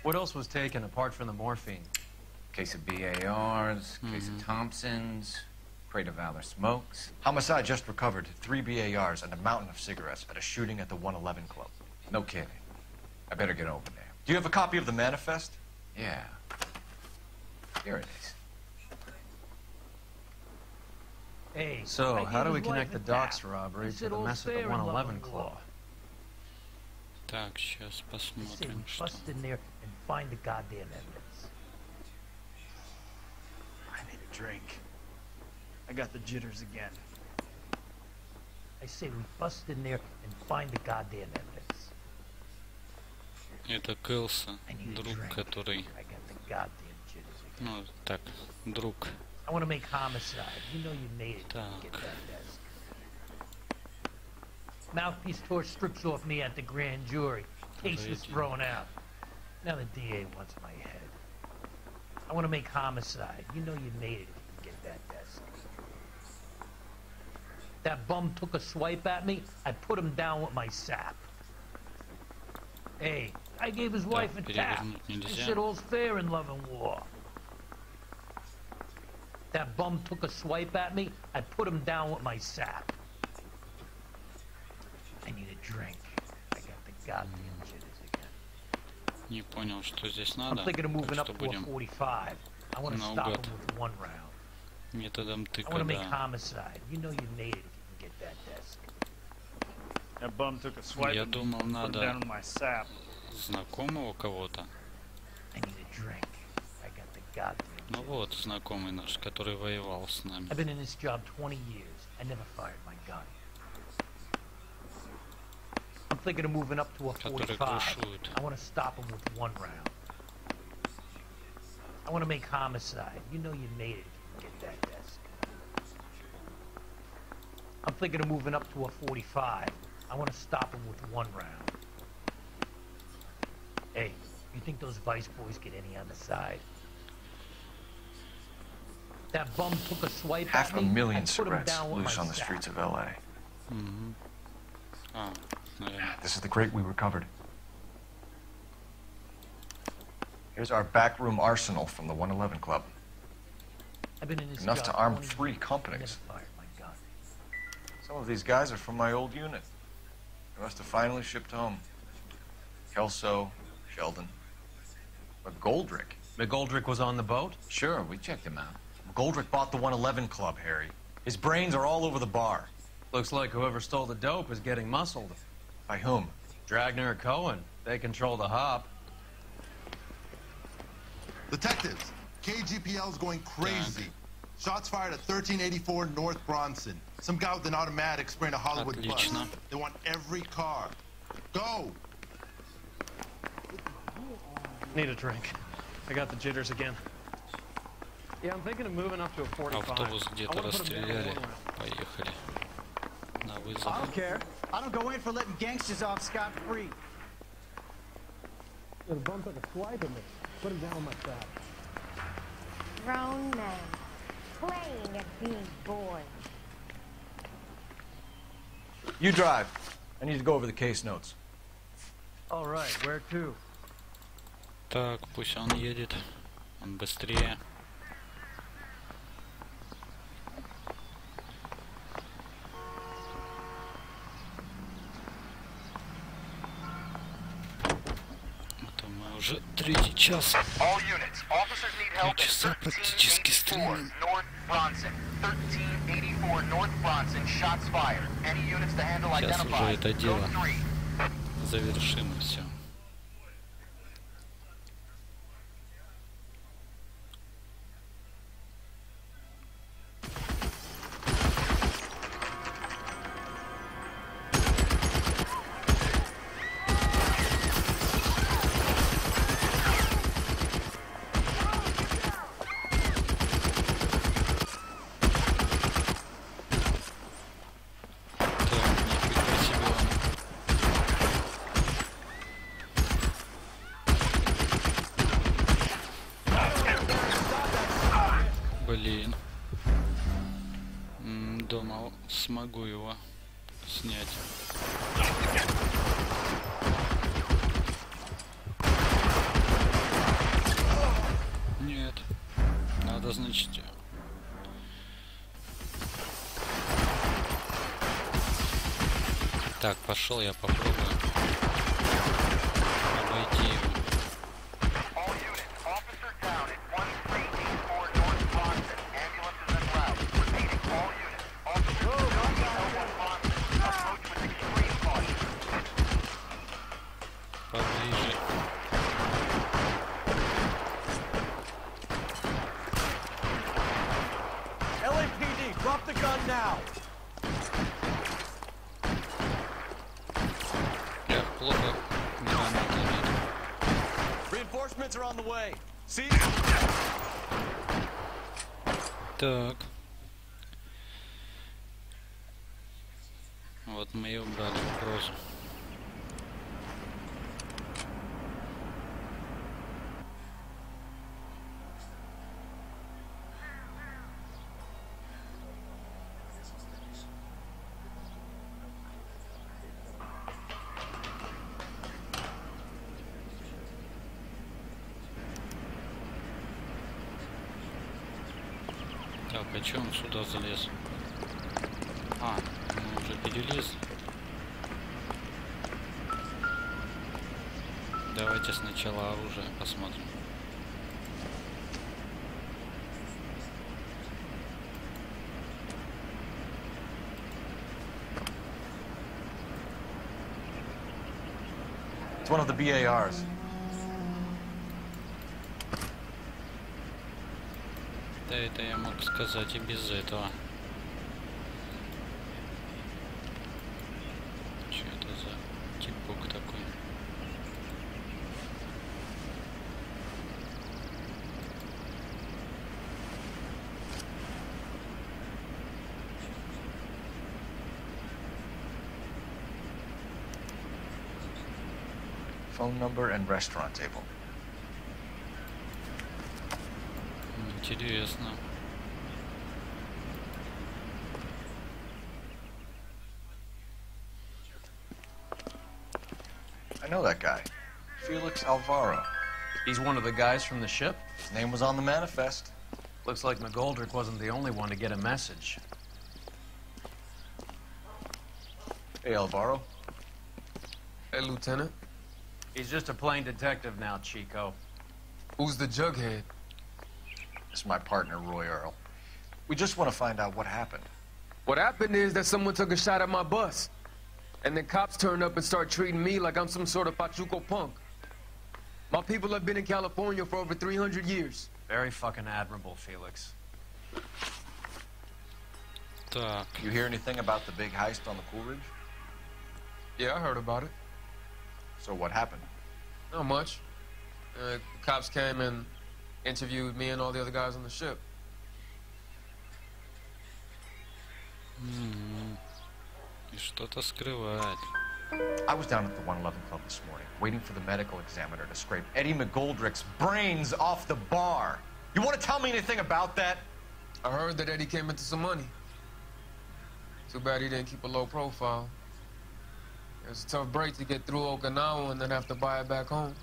B: What else was taken apart from the morphine?
J: Case of BARs, case of Thompsons, crate of Valor smokes.
N: Homicide just recovered 3 BARs and a mountain of cigarettes at a shooting at the 111 Club.
J: No kidding. I better get over there.
N: Do you have a copy of the manifest?
J: Yeah. Here it is.
I: Hey,
B: so, how do we connect the docks robbery to the mess at the 111 Club?
A: Так, сейчас посмотрим, что...
I: Bust in there and find the goddamn evidence.
L: I need a drink. I got the jitters again.
I: I say we bust in there and find the goddamn evidence.
A: Это Кэлса, друг, который... Ну, так, друг.
I: I want to make homicide. You know you made it. Get that desk. Mouthpiece tore strips off me at the grand jury. Case was thrown out. Now the DA wants my head. I want to make homicide. You know you made it if you can get that desk. That bum took a swipe at me. I put him down with my sap. Hey, I gave his wife a tap. This shit all's fair in love and war. That bum took a swipe at me. I put him down with my sap. I need a drink. I got the goddamn jitters again.
A: Не понял, что здесь надо.
I: I'm thinking of moving
A: так
I: up
A: что
I: to a 45. I want to stop him with one round.
A: Методом
I: I
A: тыка,
I: want to make
A: да.
I: homicide. You know you made it if you can get that desk.
L: That bum took a swipe
A: Я
L: and
A: думал,
L: put it
A: надо
L: down on my sap.
A: знакомого кого-то.
V: drink. I got the goddamn.
A: Ну вот, знакомый наш, который воевал с нами.
V: I've been in this job 20 years. I never fired my gun. I'm thinking of moving up to a 45. I want to stop him with one round. I want to make homicide. You know you made it if you get that desk. I'm thinking of moving up to a 45. I want to stop him with one round. Hey, you think those Vice boys get any on the side? That bum took a swipe at me.
N: 500,000 cigarettes loose on the streets of L.A.
A: Mm-hmm. Oh, yeah.
N: This is the crate we recovered. Here's our backroom arsenal from the 111 Club.
V: I've been in this
N: Enough to
V: job
N: arm
V: 20
N: 3
V: years.
N: companies.
V: I never fired my gun.
N: Some of these guys are from my old unit. They must have finally shipped home. Kelso, Sheldon. McGoldrick.
H: McGoldrick was on the boat?
J: Sure, we checked him out.
N: McGoldrick bought the 111 Club, Harry. His brains are all over the bar.
H: Looks like whoever stole the dope is getting muscled.
N: By whom?
H: Dragner or Cohen. They control the hop.
K: Detectives, KGPL's going crazy. Shots fired at 1384 North Bronson. Some guy with an automatic spraying a Hollywood bus. They want every car. Go!
M: Need a drink. I got the jitters again. Yeah, I'm thinking of moving up to a 45.
A: Автобус где-то расстреляли. Поехали. На вызов.
L: I don't care. I don't go in for letting gangsters off scot-free.
U: The bum took a swipe at me. Put him down on my side.
W: Grown man, playing at being boys.
N: You drive. I need to go over the case notes.
L: All right, where to?
A: Так, пусть он едет. Он быстрее. Уже 3-й час. 3 часа практически стримим. Сейчас уже это дело завершим и все. Блин. Думал, смогу его снять. Нет. Надо, значит... Так, пошел, я попробую обойти его. Поближе.
L: LAPD, drop the gun now.
A: Я плохо гранаты видел.
L: Reinforcements are on the way. See?
A: Так. Вот мы и убрали угрозу. Так, а чё он сюда залез? А, мы уже перелез. Давайте сначала оружие посмотрим.
N: It's one of the BARs.
A: Да, это я мог сказать и без этого. Что это за типок такой?
N: Phone number and restaurant table.
A: Интересно.
N: I know that guy. Felix Alvaro.
H: He's one of the guys from the ship?
N: His name was on the manifest.
H: Looks like McGoldrick wasn't the only one to get a message.
N: Hey, Alvaro.
D: Hey, Lieutenant.
H: He's just a plain detective now, Chico.
D: Who's the jughead?
N: This is my partner, Roy Earl. We just want to find out what happened.
D: What happened is that someone took a shot at my bus. And then cops turned up and start treating me like I'm some sort of Pachuco punk. My people have been in California for over 300 years.
H: Very fucking admirable, Felix.
A: Так.
N: You hear anything about the big heist on the Coolidge?
D: Yeah, I heard about it.
N: So what happened?
D: Not much. Cops came and interviewed me and all the other guys on the ship.
A: И что-то скрывает.
N: I was down at the 111 Club this morning, waiting for the medical examiner to scrape Eddie McGoldrick's brains off the bar. You want to tell me anything about that?
D: I heard that Eddie came into some money. Too bad he didn't keep a low profile. It was a tough break to get through Okinawa and then have to buy it back home.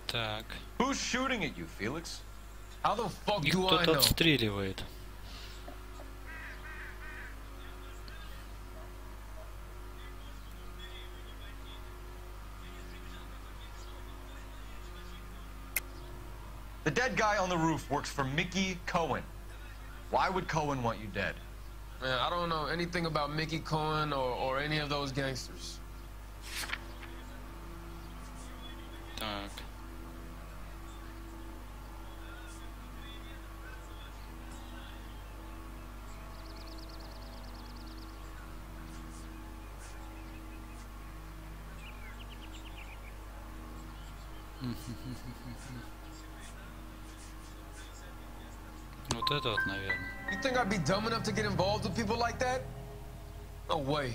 A: Так.
N: Who's shooting at you, Felix?
D: How the fuck
A: Их
D: do I
A: кто-то
D: know?
A: отстреливает.
N: The dead guy on the roof works for Mickey Cohen. Why would Cohen want you dead?
D: Man, I don't know anything about Mickey Cohen or any of those gangsters.
A: Так. Вот это вот, наверное.
D: You think I'd be dumb enough to get involved with people like that? No way.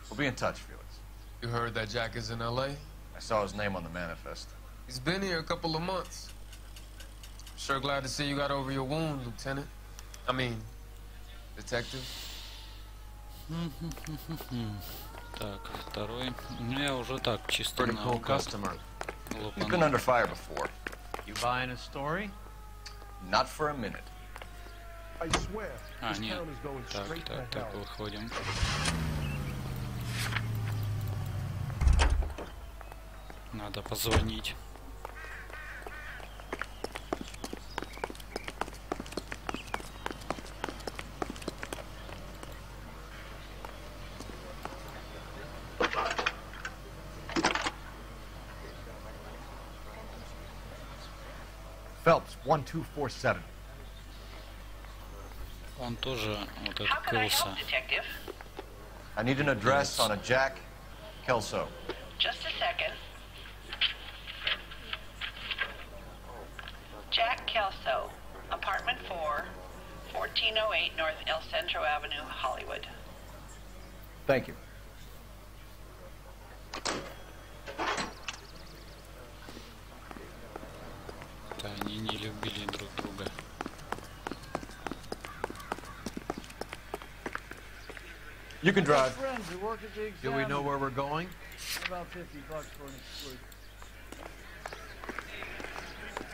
N: We'll be in touch, Felix.
D: You heard that Jack is in L.A.?
N: I saw his name on the manifest.
D: He's been here a couple of months. Sure glad to see you got over your wound, Lieutenant. I mean, detective.
A: Так, второй. Ну, я уже так, чисто
H: Pretty cool
A: наугад
H: customer.
N: He's been under fire before.
H: You buying a story?
N: Not for a minute.
R: I swear, this
A: нет.
R: town is going straight to
A: Так,
R: hell.
A: выходим. Надо позвонить.
N: Phelps, 1247.
A: Он тоже вот этот Келса.
N: I need an address on a Jack Kelso.
S: Just a second. Jack Kelso, apartment 4, 1408 North El Centro Avenue, Hollywood.
N: Thank you.
A: Да, они не любили друг друга.
N: You can drive.
P: Friends who work at the
H: Do we know where we're going?
P: About $50 for an exclusion.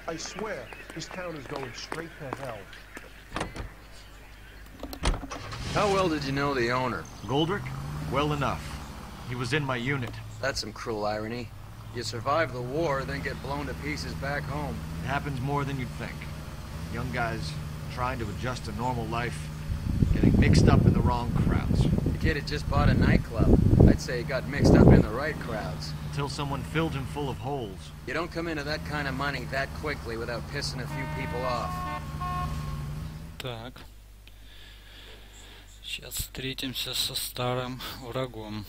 R: I swear, this town is going straight to hell.
P: How well did you know the owner?
X: Goldrick? Well enough. He was in my unit.
P: That's some cruel irony. You survive the war, then get blown to pieces back home.
X: It happens more than you'd think. Young guys trying to adjust to normal life, getting mixed up in the wrong crowds.
P: The kid had just bought a nightclub. I'd say he got mixed up in the right crowds.
X: until someone filled him full of holes.
C: You don't come into that kind of money that quickly without pissing a few people off.
A: Так. Сейчас встретимся со старым врагом.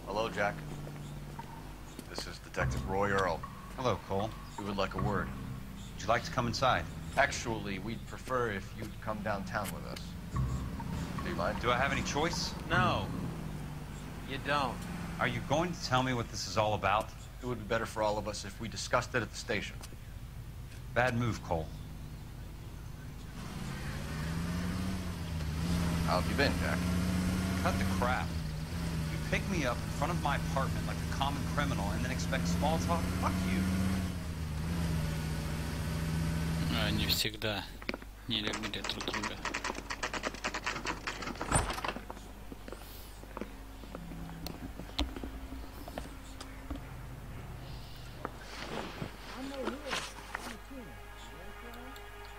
N: Hello, Jack. This is Detective Roy Earl.
F: Hello, Cole.
N: We would like a word.
F: Would you like to come inside?
N: Actually, we'd prefer if you'd come downtown with us. Do you mind?
F: Do I have any choice?
C: No. You don't.
F: Are you going to tell me what this is all about?
N: It would be better for all of us if we discussed it at the station.
F: Bad move, Cole.
N: How have you been, Jack?
F: Cut the crap. You pick me up in front of my apartment like a common criminal and then expect small talk? Fuck you.
A: Они всегда не любили друг друга.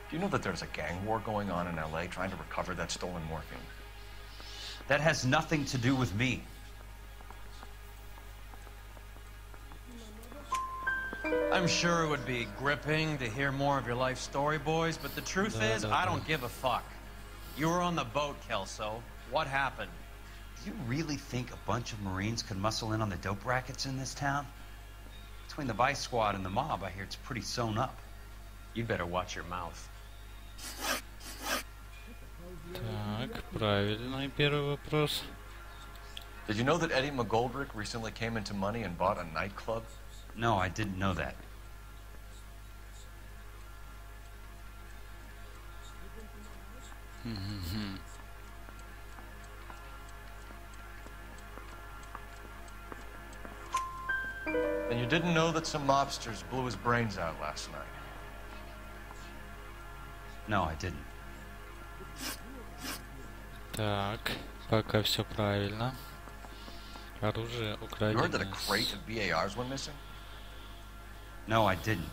N: Do you know that there's a gang war going on in L.A. trying to recover that stolen morphine?
F: That has nothing to do with me.
C: I'm sure it would be gripping to hear more of your life story, boys, but the truth is, I don't give a fuck. You were on the boat, Kelso. What happened?
F: Do you really think a bunch of Marines could muscle in on the dope rackets in this town? Between the Vice Squad and the mob, I hear it's pretty sewn up.
C: You better watch your mouth.
A: Так, правильный первый вопрос.
N: Did you know that Eddie McGoldrick recently came into money and bought a nightclub?
F: No, I didn't know that.
N: And you didn't know that some mobsters blew his brains out last night?
F: No, I didn't.
A: Так, пока все правильно. Оружие
N: You heard that a
A: украденное.
N: crate of BARs went missing?
F: No, I didn't.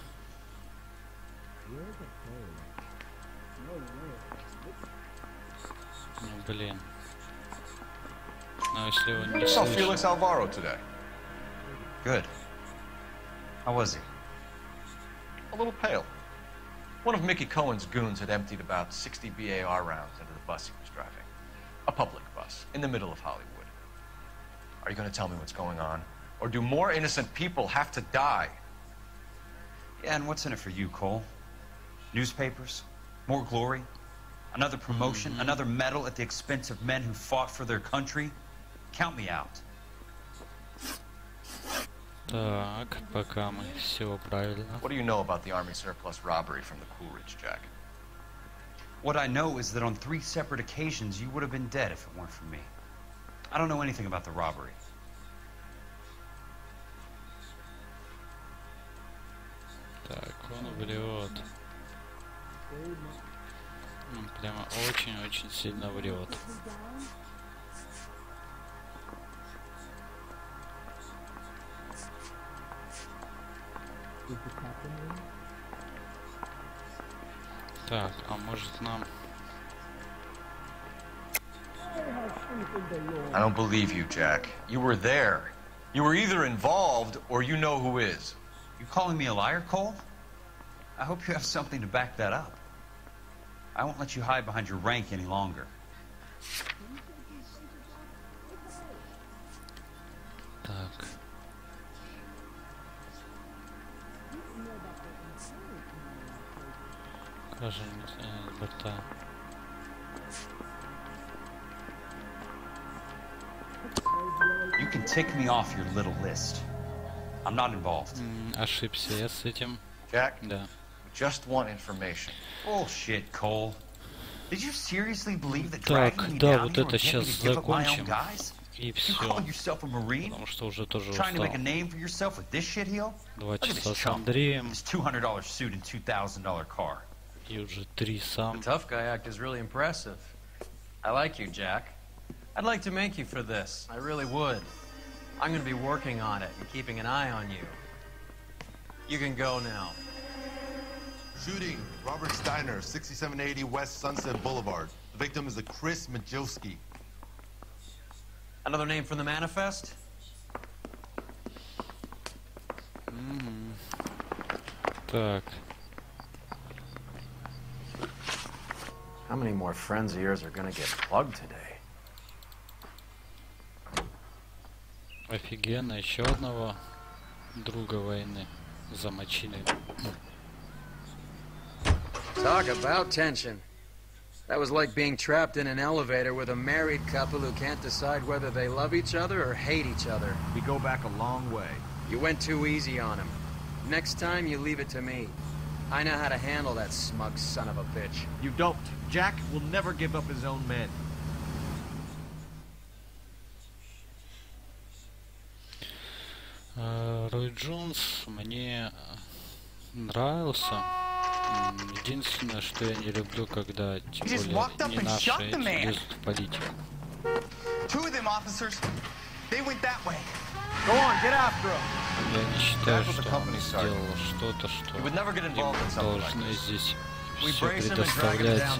A: Ну, блин. Но если он не
N: I saw Felix
A: слышал...
N: Alvaro today.
F: Good. How was he?
N: A little pale. One of Mickey Cohen's goons had emptied about 60 BAR rounds into the bus he was driving. A public bus, in the middle of Hollywood. Are you going to tell me what's going on? Or do more innocent people have to die?
F: Yeah, and what's in it for you, Cole? Newspapers? More glory? Another promotion? Another medal at the expense of men who fought for their country? Count me out.
A: Так, пока мы все правильно.
N: What do you know about the Army surplus robbery from the Coolidge, Jack?
F: What I know is that on 3 separate occasions you would have been dead if it weren't for me. I don't know anything about the robbery.
A: Так, он врет. Он прямо очень-очень сильно врет. Так, а может нам...
N: I don't believe you, Jack. You were there. You were either involved or you know who is.
F: You calling me a liar, Cole? I hope you have something to back that up. I won't let you hide behind your rank any longer.
A: Так. Кажется, борта.
F: You can tick me off your little list. I'm not involved.
A: Ошибся я с этим.
N: Jack?
A: Да.
N: We just want information.
F: Bullshit, Cole. Did you seriously believe that
A: Так,
F: dragging me
A: да,
F: down
A: вот
F: here
A: это
F: would get me
A: сейчас
F: to give up my own
A: закончим.
F: guys?
A: И
F: You
A: все.
F: call yourself a Marine?
A: Потому что уже тоже
F: Trying to make a
A: устал.
F: name for yourself with this shitheel?
A: 2
F: Look at
A: часа
F: this
A: с
F: chump.
A: Андреем.
F: This $200 suit and $2,000 car.
A: И уже 3 сам.
C: The tough guy act is really impressive. I like you, Jack. I'd like to make you for this. I really would. I'm gonna be working on it and keeping an eye on you. You can go now.
K: Shooting, Robert Steiner, 6780 West Sunset Boulevard. The victim is a Chris Majowski.
C: Another name from the manifest?
A: Так.
P: How many more friends of yours are gonna get plugged today?
A: Офигенно, еще одного друга войны замочили.
E: Talk about tension. That was like being trapped in an elevator with a married couple who can't decide whether they love each other or hate each other.
X: We go back a long way.
E: You went too easy on him. Next time, you leave it to me. I know how to handle that smug son of a bitch.
X: You don't. Jack will never give up his own men.
A: Рой Джонс мне нравился. Единственное, что я не люблю, когда тем более не наши лезут в политику. Я не считаю, что он сделал что-то, что им должны здесь все предоставлять.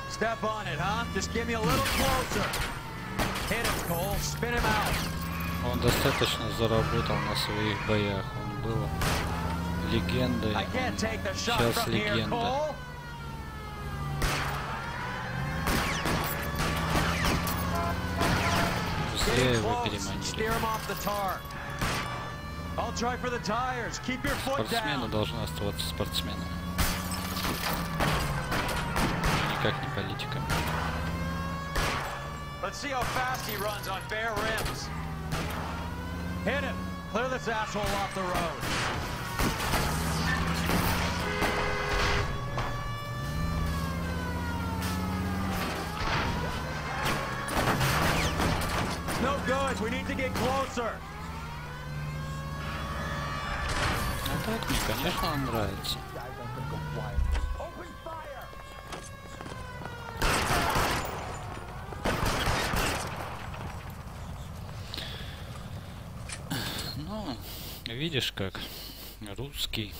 C: Step on it, huh? Just give me a little closer. Hit him, Cole. Spin him out.
A: Он достаточно заработал на своих боях. Он был легендой. Сейчас легенда. Зря его переманили. Спортсмены должны оставаться спортсменами. Никак не политиками.
C: Let's see how fast he runs on bare rims. Hit him. Clear this asshole off the road. It's no good. We need to get closer.
A: Ну так, мне, конечно, он нравится. Ну, видишь как, русский.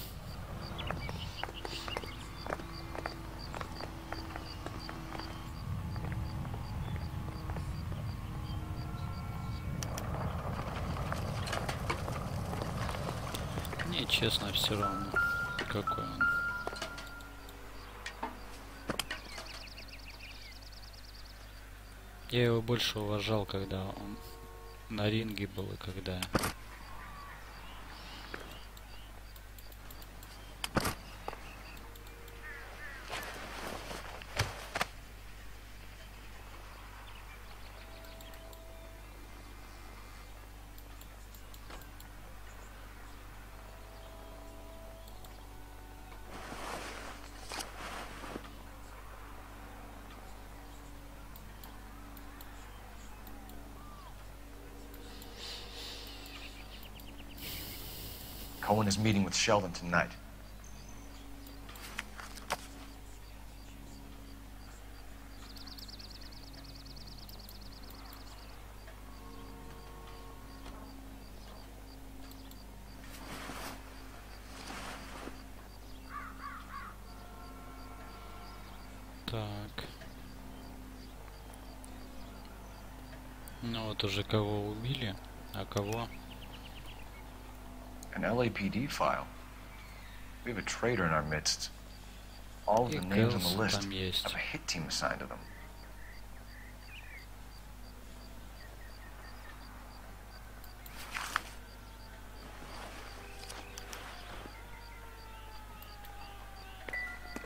A: Мне честно все равно, какой он. Я его больше уважал, когда он на ринге был и когда...
N: Cohen is meeting with Sheldon tonight.
A: Так. Ну вот уже кого убили, а кого...
N: An LAPD file. We have a traitor in our midst. All of the names on the list have a hit team assigned to them.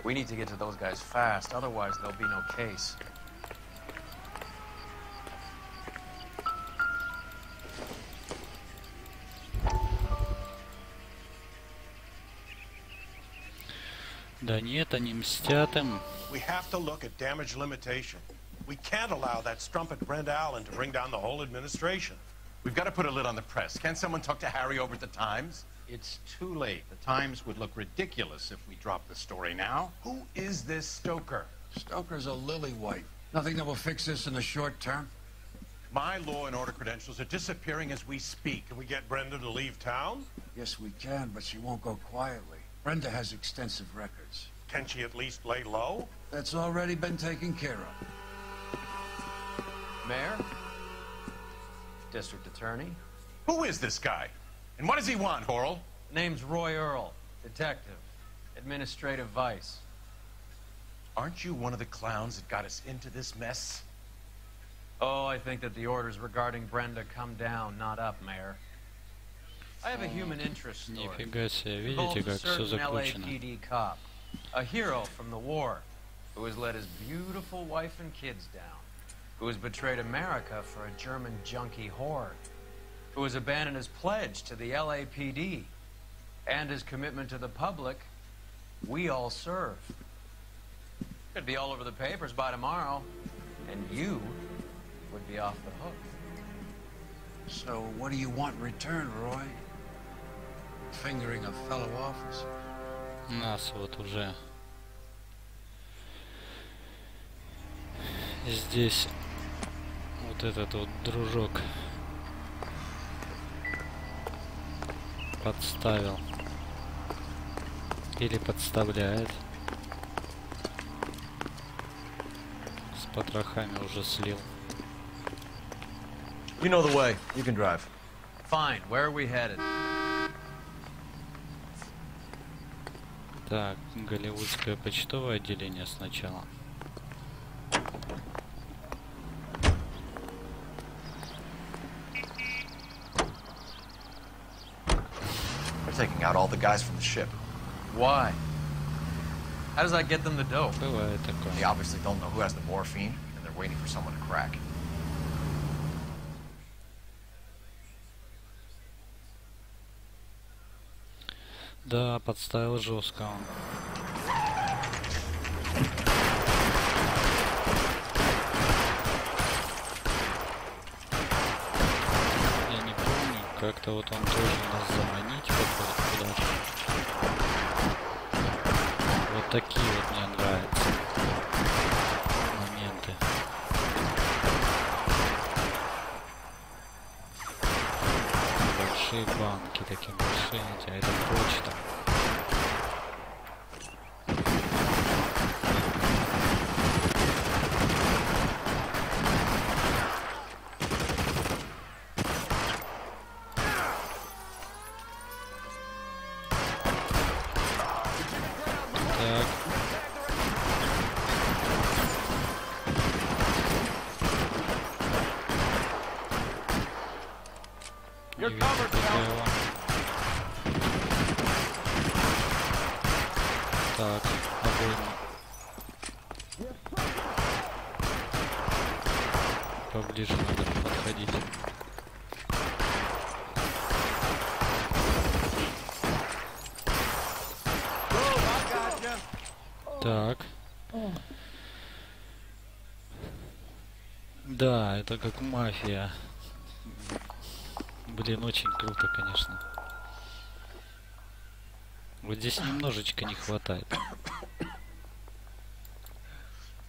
C: We need to get to those guys fast, otherwise there'll be no case.
A: Да нет, они мстят им.
R: We have to look at damage limitation. We can't allow that strumpet Brent Allen to bring down the whole administration.
H: We've got to put a lid on the press. Can't someone talk to Harry over at the Times?
R: It's too late. The Times would look ridiculous if we dropped the story now. Who is this Stoker?
G: Stoker's a lily-white. Nothing that will fix this in the short term?
R: My law and order credentials are disappearing as we speak. Can we get Brenda to leave town?
G: Yes, we can, but she won't go quietly. Brenda has extensive records.
R: Can she at least lay low?
G: That's already been taken care of.
C: Mayor? District Attorney?
R: Who is this guy? And what does he want, Horrell?
C: Name's Roy Earl. Detective. Administrative vice.
R: Aren't you one of the clowns that got us into this mess?
C: Oh, I think that the orders regarding Brenda come down, not up, Mayor. I have a human interest story.
A: Нифига себе, видите, как все закручено.
C: LAPD cop, a hero from the war, who has let his beautiful wife and kids down, who has betrayed America for a German junkie horde, who has abandoned his pledge to the LAPD and his commitment to the public. We all serve. Could be all over the papers by tomorrow, and you would be off the hook.
G: So what do you want in return, Roy? Fingering a fellow officer.
A: Нас вот уже здесь вот этот вот дружок подставил или подставляет. С потрохами уже слил.
N: You know the way. You can drive.
C: Fine. Where are we headed?
A: Так, голливудское почтовое отделение сначала.
N: They're taking out all the guys from the ship.
C: Why? How does that get them the dope?
A: Бывает такое.
N: They obviously don't know who has the morphine, and they're waiting for someone to crack.
A: Да, подставил жестко он. Я не помню, как-то вот он должен нас заманить куда-то. Вот такие вот мне нравятся моменты. Большие банки, такие большие, а это почта. Так. Не вижу, какая его. Так, обойма. Поближе надо подходить. Так. Да, это как мафия. Блин, очень круто, конечно. Вот здесь немножечко не хватает.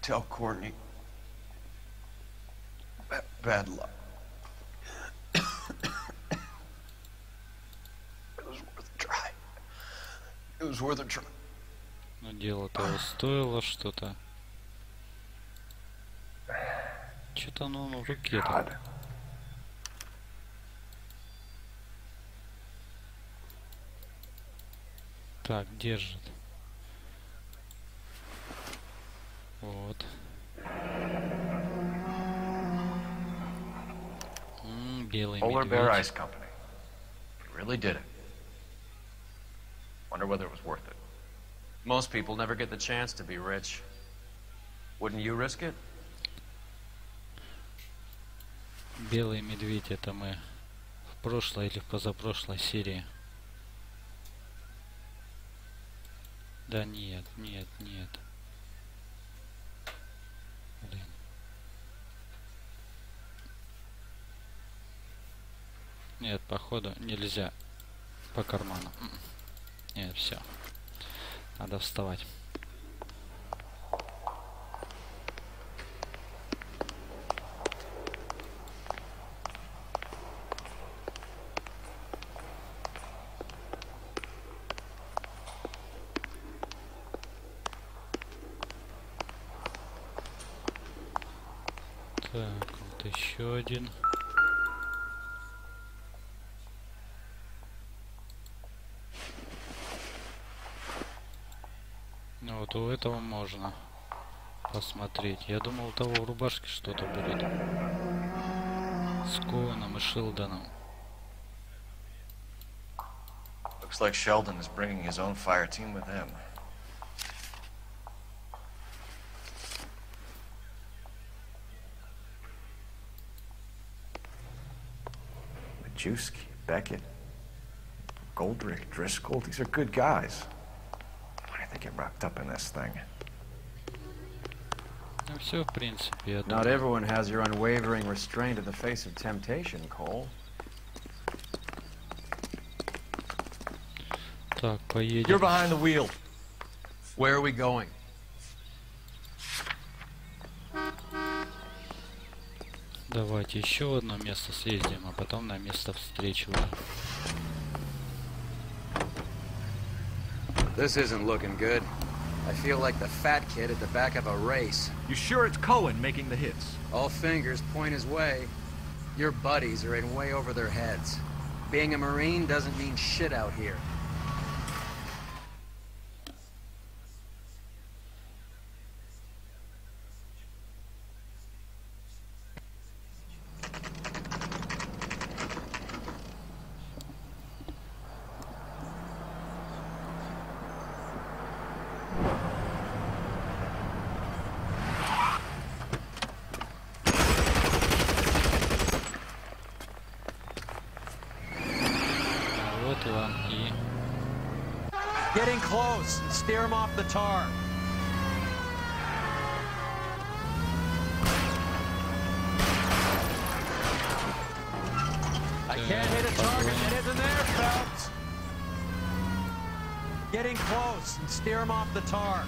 N: Tell Courtney. Bad luck. It was worth a try. It was worth a try.
A: Но дело того стоило что-то. Что-то оно в руке-то. Так, держит. Вот. Белый
N: Polar
A: медведь.
N: Bear Ice Company. We really did it. Wonder whether it was worth it.
C: Most people never get the chance to be rich. Wouldn't you risk it?
A: Белый медведь, это мы в прошлой или в позапрошлой серии. Да нет, нет, нет. Блин. Нет, походу нельзя. по карманам. Нет, все. Надо вставать. Так, вот еще один. Ну вот у этого можно посмотреть. Я думал, у того в рубашке что-то будет. С Коэном и Шилдоном.
N: Looks like Sheldon is bringing his own fire team with him. Majewski, Beckett, Goldrick, Driscoll, these are good guys. Why did they get wrapped up in this thing?
A: Ну все, в принципе, я
P: думаю. Not everyone has your unwavering restraint in the face of temptation, Cole.
A: Так, поедем.
H: You're behind the wheel.
P: Where are we going?
A: Давайте еще в одно место съездим, а потом на место встречи.
E: This isn't looking good. I feel like the fat kid at the back of a race.
X: You sure it's Cohen making the hits?
E: All fingers point his way. Your buddies are in way over their heads. Being a Marine doesn't mean shit out here.
L: Getting close and steer him off the tar. I can't hit a target that isn't there, Phelps. Getting close and steer him off the tar.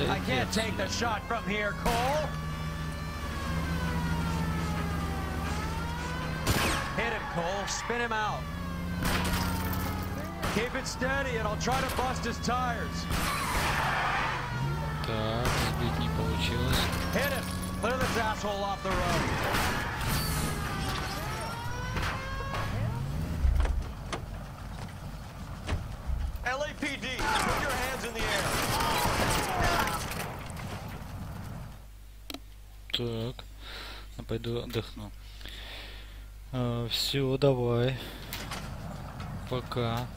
L: I can't take the shot from here, Cole. Hit him, Cole. Spin him out. Keep it steady and I'll try to bust his tires.
A: Так, сбить не получилось.
L: Hit him. Clear this asshole off the road. LAPD, put your hands in the air.
A: Так, я пойду отдохну. Все, давай. Пока.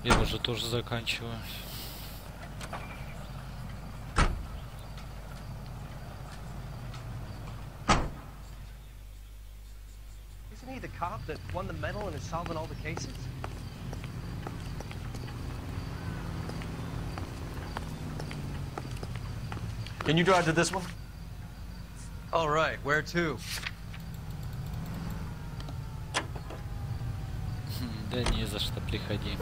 A: Я уже тоже заканчиваю.
L: Isn't he the cop that won the medal and is solving all the cases?
H: Can you drive to this one?
P: All right, where to?
A: Да не за что, приходи.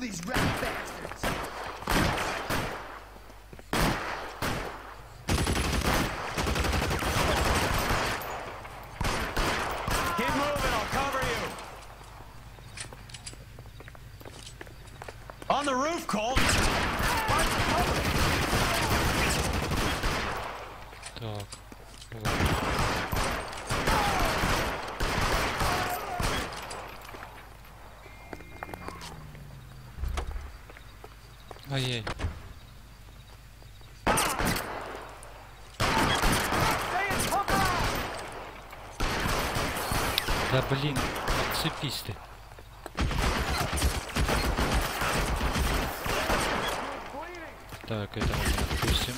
L: These rat bastards. Keep moving, I'll cover you. On the roof, Colt.
A: Так. Ай-яй. Да блин, отцепись ты. Так, этого мы отпустим.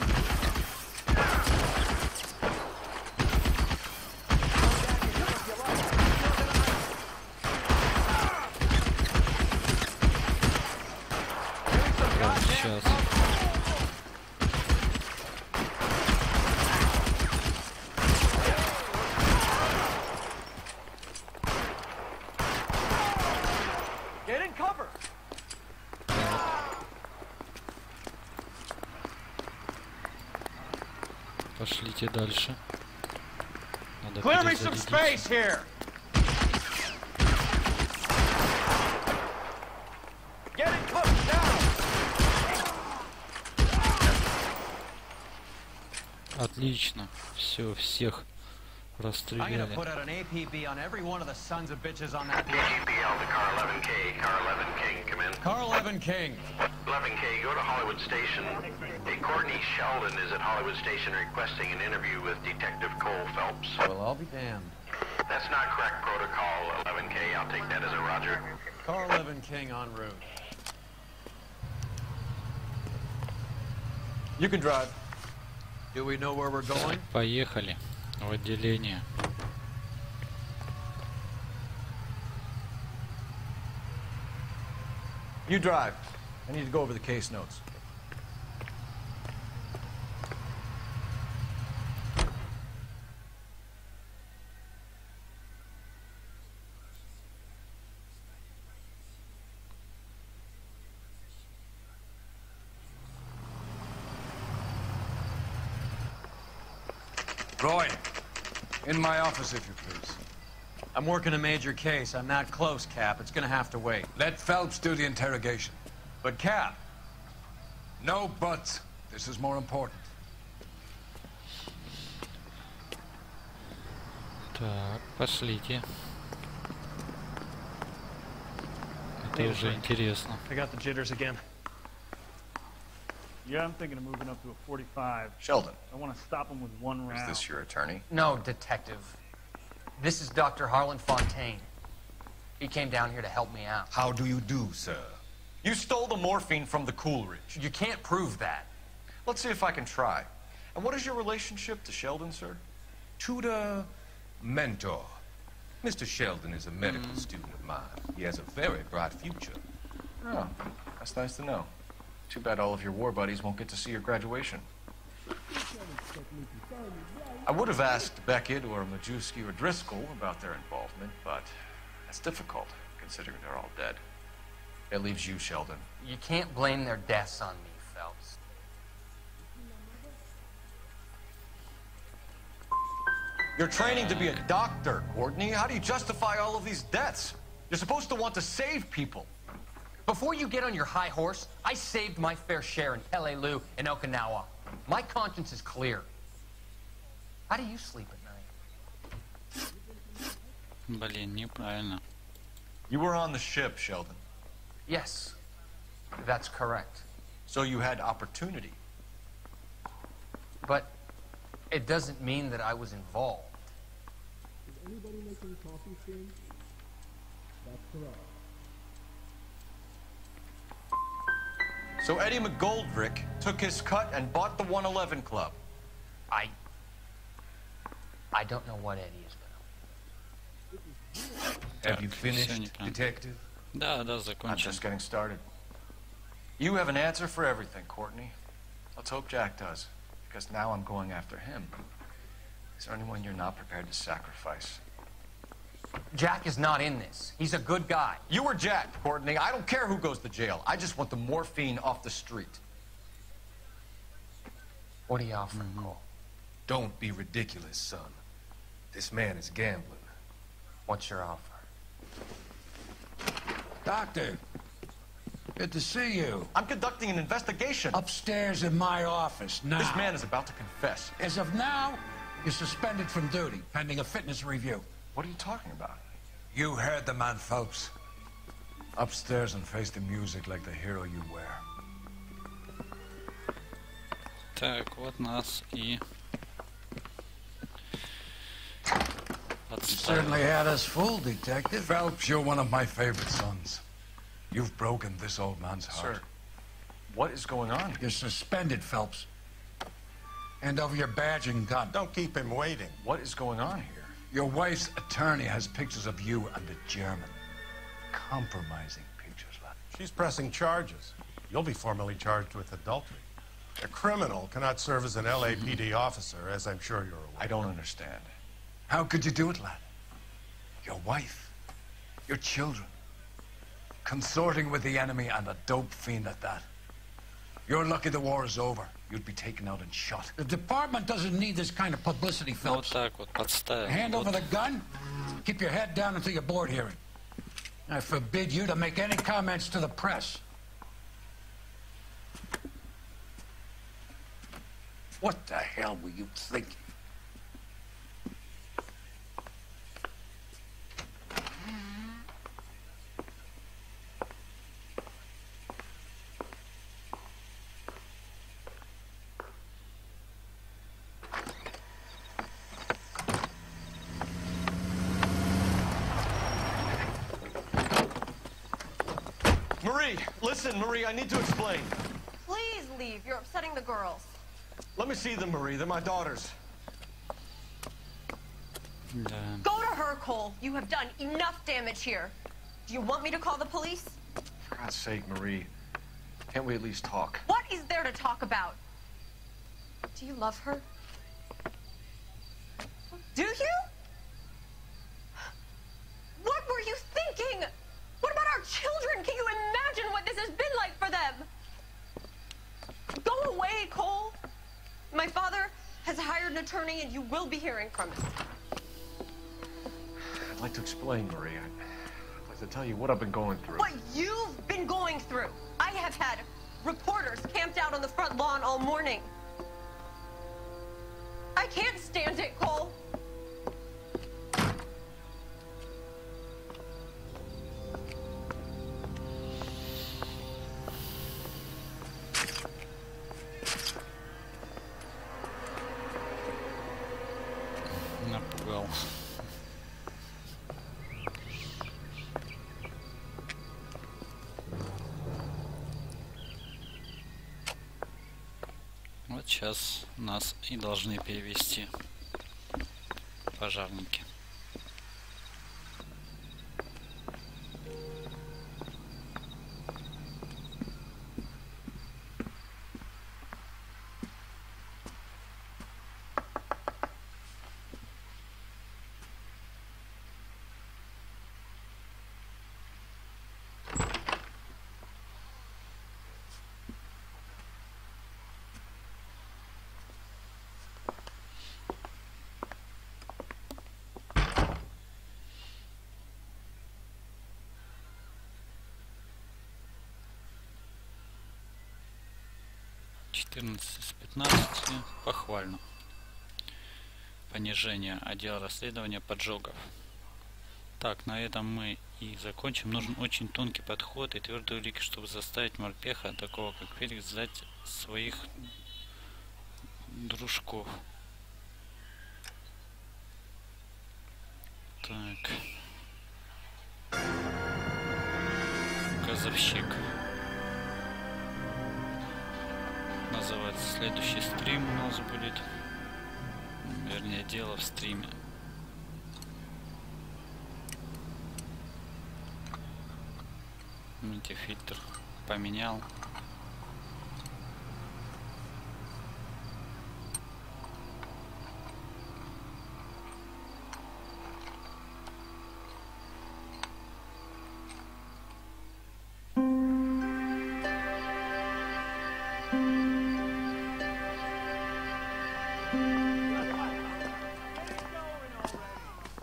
A: Сейчас.
L: Get in cover.
A: Пошлите дальше. Надо
L: Clear me some space here. Get in cover now.
A: Отлично. Все, всех расстреляли.
C: I'm gonna put out an APB on every one of the sons of bitches on that list.
B: APL to Car 11K. Car 11 King, come in.
C: Car 11 King.
B: 11K, go to Hollywood Station. Hey, Courtney Sheldon is at Hollywood Station requesting an interview with Detective Cole Phelps.
C: Well, I'll be damned.
B: That's not correct protocol, 11K. I'll take that as a roger.
C: Car 11 King en route.
H: You can drive. Do we know where we're going?
A: Поехали в отделение.
N: You drive. I need to go over the case notes.
G: Roy, in my office, if you please.
C: I'm working a major case. I'm not close, Cap. It's gonna have to wait.
G: Let Phelps do the interrogation.
C: But, Cap.
G: No buts. This is more important.
A: Так, пошлите. Это уже интересно.
M: I got the jitters again. Yeah, I'm thinking of moving up to a 45.
N: Sheldon.
M: I want to stop him with one round.
N: Is this your attorney?
O: No, detective. This is Dr. Harlan Fontaine. He came down here to help me out.
N: How do you do, sir? You stole the morphine from the Coolidge.
O: You can't prove that.
N: Let's see if I can try. And what is your relationship to Sheldon, sir?
Q: Tutor, mentor. Mr. Sheldon is a medical student of mine. He has a very bright future.
N: Oh, that's nice to know. Too bad all of your war buddies won't get to see your graduation. I would have asked Beckett or Majewski or Driscoll about their involvement, but that's difficult, considering they're all dead. It leaves you, Sheldon.
O: You can't blame their deaths on me, Phelps.
N: You're training to be a doctor, Courtney. How do you justify all of these deaths? You're supposed to want to save people.
O: Before you get on your high horse, I saved my fair share in L.A.Noire and Okinawa. My conscience is clear. How do you sleep at night?
A: Блин, неправильно.
N: You were on the ship, Sheldon.
O: Yes, that's correct.
N: So you had opportunity.
O: But it doesn't mean that I was involved.
U: Is anybody making coffee soon? That's correct.
N: So Eddie McGoldrick took his cut and bought the 111 Club.
O: I don't know what Eddie is gonna.
Q: Have you finished, detective?
A: Да, закончил.
N: I'm just getting started. You have an answer for everything, Courtney. Let's hope Jack does, because now I'm going after him. Is there anyone you're not prepared to sacrifice?
O: Jack is not in this. He's a good guy.
N: You were Jack, Courtney. I don't care who goes to jail. I just want the morphine off the street.
O: What are you offering, Cole?
Q: Don't be ridiculous, son. This man is gambling.
O: What's your offer?
G: Doctor, good to see you.
N: I'm conducting an investigation.
G: Upstairs in my office, now.
N: This man is about to confess.
G: As of now, you're suspended from duty, pending a fitness review.
N: What are you talking about?
G: You heard the man, Phelps. Upstairs and face the music like the hero you wear.
A: Так, вот нас и
G: You certainly had us fooled, Detective. Phelps, you're one of my favorite sons. You've broken this old man's heart.
N: Sir, What is going on?
G: You're suspended, Phelps. Hand over your badge and gun.
R: Don't keep him waiting.
N: What is going on here?
G: Your wife's attorney has pictures of you and the German. Compromising pictures, lad.
R: She's pressing charges. You'll be formally charged with adultery. A criminal cannot serve as an LAPD officer, as I'm sure you're aware.
N: I don't understand.
G: How could you do it, lad? Your wife, your children, consorting with the enemy and a dope fiend at that. You're lucky the war is over. You'd be taken out and shot. The department doesn't need this kind of publicity, Phelps. Hand over the gun. Keep your head down until your board hearing. I forbid you to make any comments to the press. What the hell were you thinking?
H: Marie, listen, Marie, I need to explain.
I: Please leave. You're upsetting the girls.
H: Let me see them, Marie. They're my daughters.
I: Go to her, Cole. You have done enough damage here. Do you want me to call the police?
N: For God's sake, Marie, can't we at least talk?
I: What is there to talk about? Do you love her? Do you? What were you thinking? What about our children? Can you imagine what this has been like for them? Go away, Cole. My father has hired an attorney, and you will be hearing from him.
N: I'd like to explain, Marie. I'd like to tell you what I've been going through.
I: What you've been going through. I have had reporters camped out on the front lawn all morning. I can't stand it, Cole.
A: Напугал. Вот сейчас нас и должны перевести пожарники. Из 15 похвально. Понижение отдела расследования поджогов. Так, на этом мы и закончим. Нужен очень тонкий подход и твердые улики, чтобы заставить морпеха, такого как Феликс, сдать своих дружков. Так. Газовщик. Называется следующий стрим у нас будет. Вернее, дело в стриме. Видите, фильтр поменял.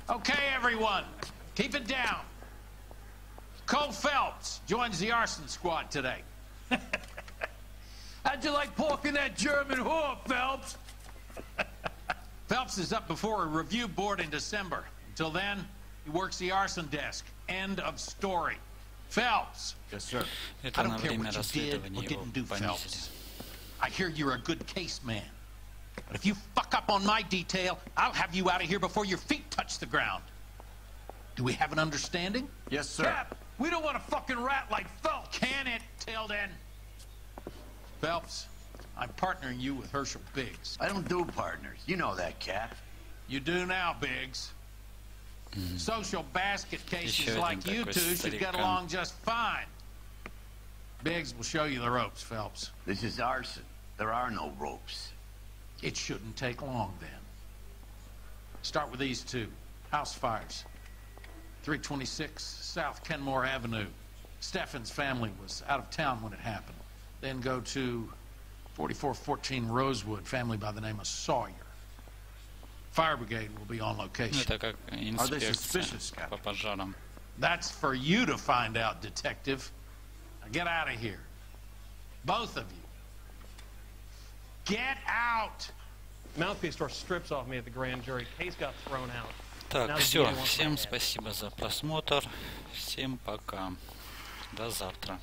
R: Okay, everyone, keep it down. Cole Phelps joins the arson squad today. How'd you like porking that German whore, Phelps? Phelps is up before a review board in December. Until then, he works the arson desk. End of story. Phelps.
N: Yes, sir.
R: I don't care what you did or didn't do, Phelps. I hear you're a good case man. But if you fuck up on my detail, I'll have you out of here before your feet touch the ground. Do we have an understanding?
N: Yes, sir.
R: Cap, we don't want a fucking rat like Phelps. Can it, Tilden? Phelps, I'm partnering you with Herschel Biggs.
B: I don't do partners. You know that, Cap.
R: You do now, Biggs. Social basket cases like you two should get along just fine. Biggs will show you the ropes, Phelps.
B: This is arson. There are no ropes.
R: It shouldn't take long, then. Start with these two. House fires. 326 South Kenmore Avenue. Steffen's family was out of town when it happened. Then go to 4414 Rosewood, family by the name of Sawyer. Fire brigade will be on location.
A: Are they suspicious, Captain?
R: That's for you to find out, detective. Now get out of here. Both of you. Get out!
M: Mouthpiece store strips off me at the grand jury. Case got thrown out.
A: Так, все. Всем спасибо за просмотр. Всем пока. До завтра.